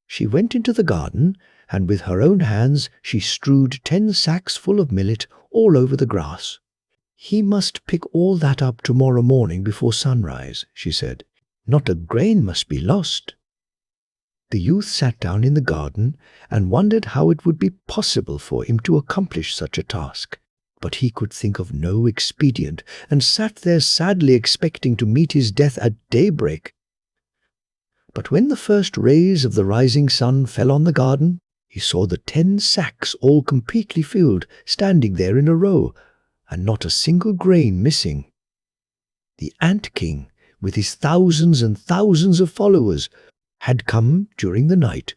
S1: She went into the garden, and with her own hands she strewed 10 sacks full of millet all over the grass. "He must pick all that up tomorrow morning before sunrise," she said. "Not a grain must be lost." The youth sat down in the garden and wondered how it would be possible for him to accomplish such a task. But he could think of no expedient, and sat there sadly expecting to meet his death at daybreak. But when the first rays of the rising sun fell on the garden, he saw the 10 sacks all completely filled, standing there in a row, and not a single grain missing. The ant-king, with his thousands and thousands of followers, had come during the night,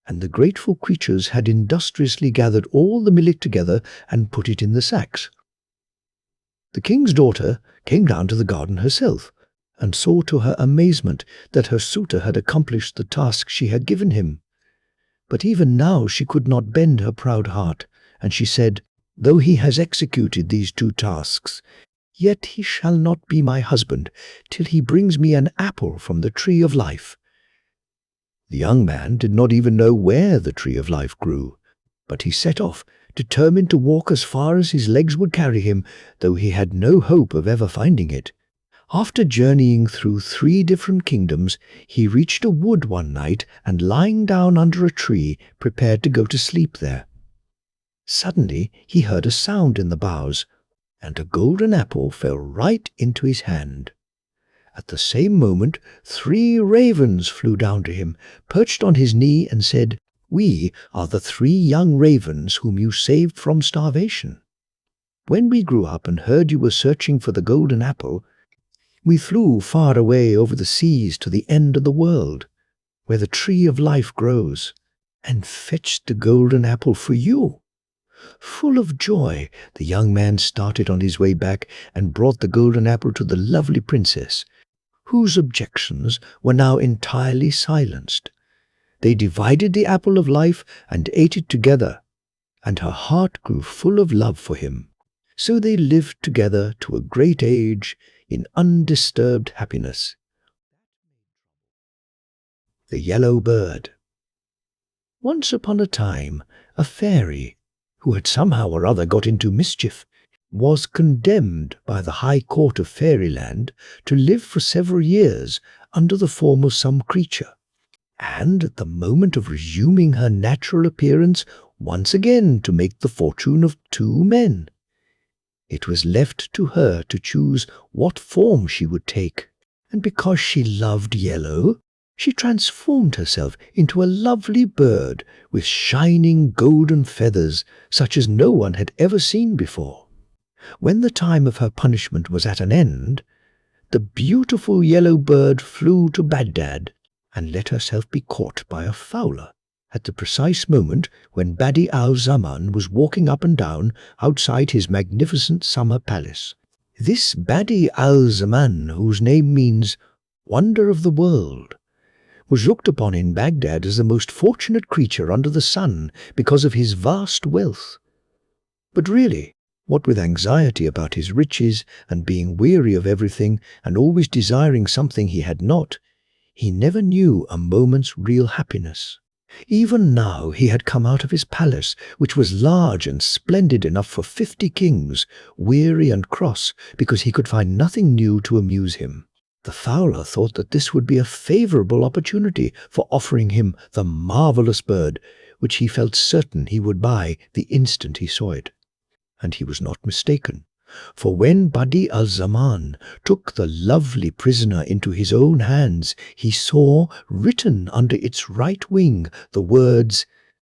S1: and the grateful creatures had industriously gathered all the millet together and put it in the sacks. The king's daughter came down to the garden herself, and saw to her amazement that her suitor had accomplished the task she had given him. But even now she could not bend her proud heart, and she said, "Though he has executed these 2 tasks, yet he shall not be my husband till he brings me an apple from the tree of life." The young man did not even know where the tree of life grew, but he set off, determined to walk as far as his legs would carry him, though he had no hope of ever finding it. After journeying through 3 different kingdoms, he reached a wood one night, and lying down under a tree, prepared to go to sleep there. Suddenly he heard a sound in the boughs, and a golden apple fell right into his hand. At the same moment 3 ravens flew down to him, perched on his knee, and said, "We are the 3 young ravens whom you saved from starvation. When we grew up and heard you were searching for the golden apple, we flew far away over the seas to the end of the world, where the tree of life grows, and fetched the golden apple for you." Full of joy, the young man started on his way back and brought the golden apple to the lovely princess, whose objections were now entirely silenced. They divided the apple of life and ate it together, and her heart grew full of love for him. So they lived together to a great age in undisturbed happiness. The Yellow Bird. Once upon a time, a fairy, who had somehow or other got into mischief, was condemned by the High Court of Fairyland to live for several years under the form of some creature, and at the moment of resuming her natural appearance once again to make the fortune of 2 men. It was left to her to choose what form she would take, and because she loved yellow, she transformed herself into a lovely bird with shining golden feathers such as no one had ever seen before. When the time of her punishment was at an end, the beautiful yellow bird flew to Baghdad and let herself be caught by a fowler at the precise moment when Badi al-Zaman was walking up and down outside his magnificent summer palace. This Badi al-Zaman, whose name means wonder of the world, was looked upon in Baghdad as the most fortunate creature under the sun because of his vast wealth. But really, what with anxiety about his riches and being weary of everything and always desiring something he had not, he never knew a moment's real happiness. Even now he had come out of his palace, which was large and splendid enough for 50 kings, weary and cross because he could find nothing new to amuse him. The fowler thought that this would be a favorable opportunity for offering him the marvelous bird, which he felt certain he would buy the instant he saw it. And he was not mistaken, for when Badi al-Zaman took the lovely prisoner into his own hands, he saw written under its right wing the words,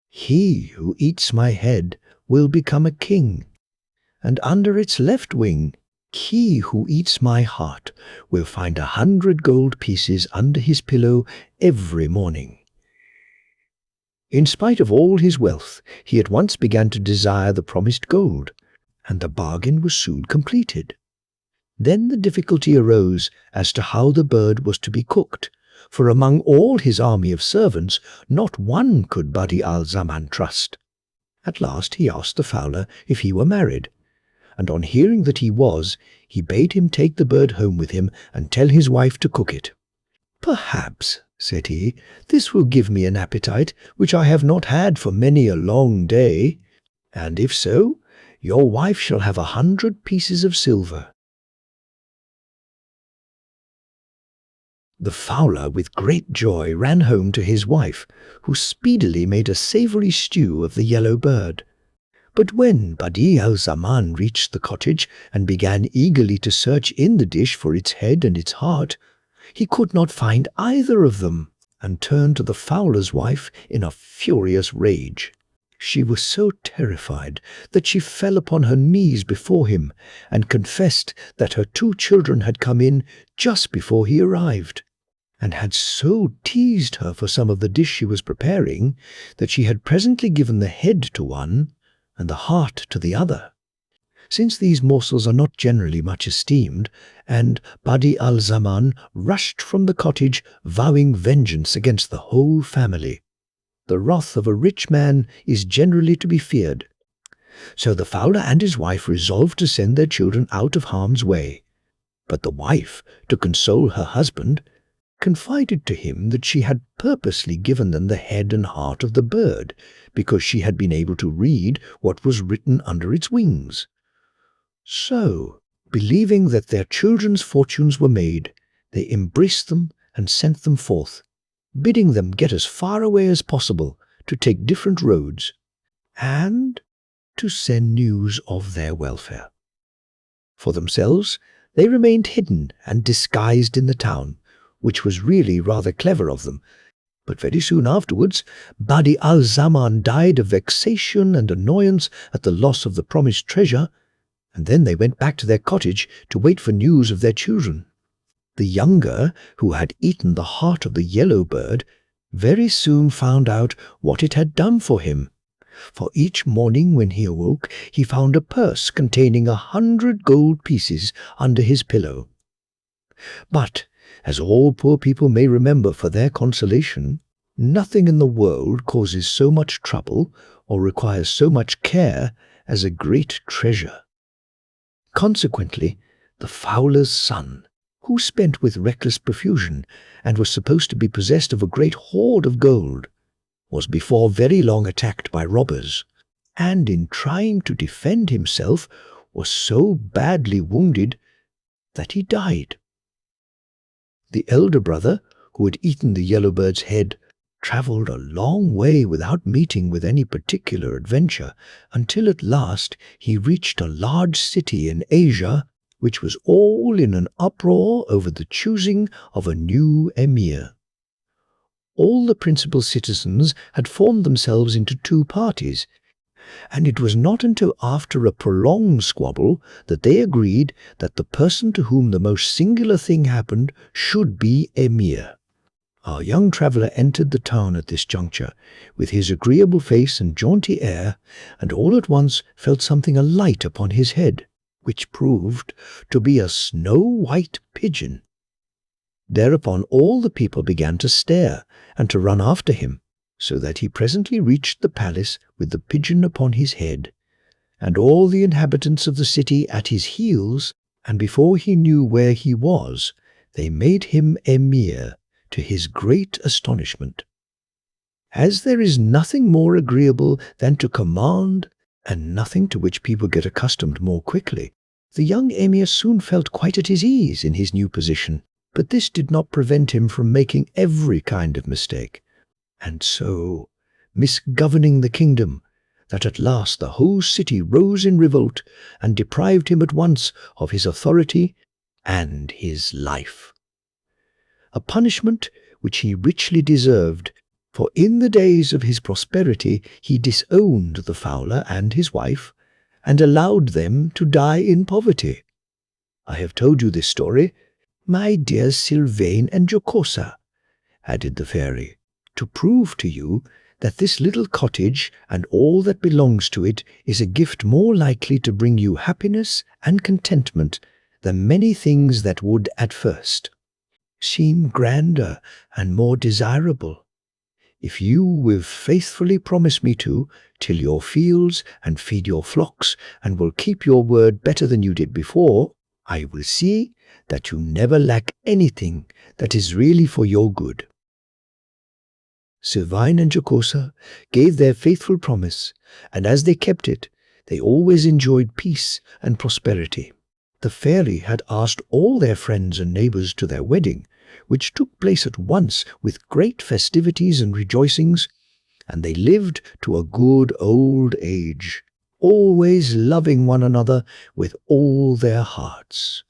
S1: "He who eats my head will become a king," and under its left wing, "He who eats my heart will find 100 gold pieces under his pillow every morning." In spite of all his wealth, he at once began to desire the promised gold, and the bargain was soon completed. Then the difficulty arose as to how the bird was to be cooked, for among all his army of servants, not one could Badi al-Zaman trust. At last he asked the fowler if he were married, and on hearing that he was, he bade him take the bird home with him and tell his wife to cook it. "Perhaps," said he, "this will give me an appetite which I have not had for many a long day, and if so, your wife shall have 100 pieces of silver." The fowler with great joy ran home to his wife, who speedily made a savory stew of the yellow bird. But when Badi al-Zaman reached the cottage and began eagerly to search in the dish for its head and its heart, he could not find either of them, and turned to the fowler's wife in a furious rage. She was so terrified that she fell upon her knees before him and confessed that her 2 children had come in just before he arrived, and had so teased her for some of the dish she was preparing that she had presently given the head to one and the heart to the other. Since these morsels are not generally much esteemed, and Badi al-Zaman rushed from the cottage vowing vengeance against the whole family. The wrath of a rich man is generally to be feared. So the fowler and his wife resolved to send their children out of harm's way. But the wife, to console her husband, confided to him that she had purposely given them the head and heart of the bird, because she had been able to read what was written under its wings. So, believing that their children's fortunes were made, they embraced them and sent them forth, bidding them get as far away as possible to take different roads, and to send news of their welfare. For themselves, they remained hidden and disguised in the town, which was really rather clever of them. But very soon afterwards, Badi al-Zaman died of vexation and annoyance at the loss of the promised treasure, and then they went back to their cottage to wait for news of their children. The younger, who had eaten the heart of the yellow bird, very soon found out what it had done for him. For each morning when he awoke, he found a purse containing 100 gold pieces under his pillow. But, as all poor people may remember for their consolation, nothing in the world causes so much trouble or requires so much care as a great treasure. Consequently, the fowler's son, who spent with reckless profusion and was supposed to be possessed of a great hoard of gold, was before very long attacked by robbers, and in trying to defend himself was so badly wounded that he died. The elder brother, who had eaten the yellow bird's head, travelled a long way without meeting with any particular adventure, until at last he reached a large city in Asia, which was all in an uproar over the choosing of a new emir. All the principal citizens had formed themselves into 2 parties, and it was not until after a prolonged squabble that they agreed that the person to whom the most singular thing happened should be emir. Our young traveller entered the town at this juncture, with his agreeable face and jaunty air, and all at once felt something alight upon his head, which proved to be a snow-white pigeon. Thereupon all the people began to stare and to run after him, so that he presently reached the palace with the pigeon upon his head, and all the inhabitants of the city at his heels, and before he knew where he was, they made him emir, to his great astonishment. As there is nothing more agreeable than to command, and nothing to which people get accustomed more quickly, the young emir soon felt quite at his ease in his new position, but this did not prevent him from making every kind of mistake, and so misgoverning the kingdom, that at last the whole city rose in revolt and deprived him at once of his authority and his life. A punishment which he richly deserved, for in the days of his prosperity he disowned the fowler and his wife, and allowed them to die in poverty. I have told you this story, my dear Sylvain and Jocosa, added the fairy, to prove to you that this little cottage and all that belongs to it is a gift more likely to bring you happiness and contentment than many things that would at first seem grander and more desirable. If you will faithfully promise me to till your fields and feed your flocks, and will keep your word better than you did before, I will see that you never lack anything that is really for your good. Sylvain and Jocosa gave their faithful promise, and as they kept it, they always enjoyed peace and prosperity. The fairy had asked all their friends and neighbours to their wedding, which took place at once with great festivities and rejoicings, and they lived to a good old age, always loving one another with all their hearts.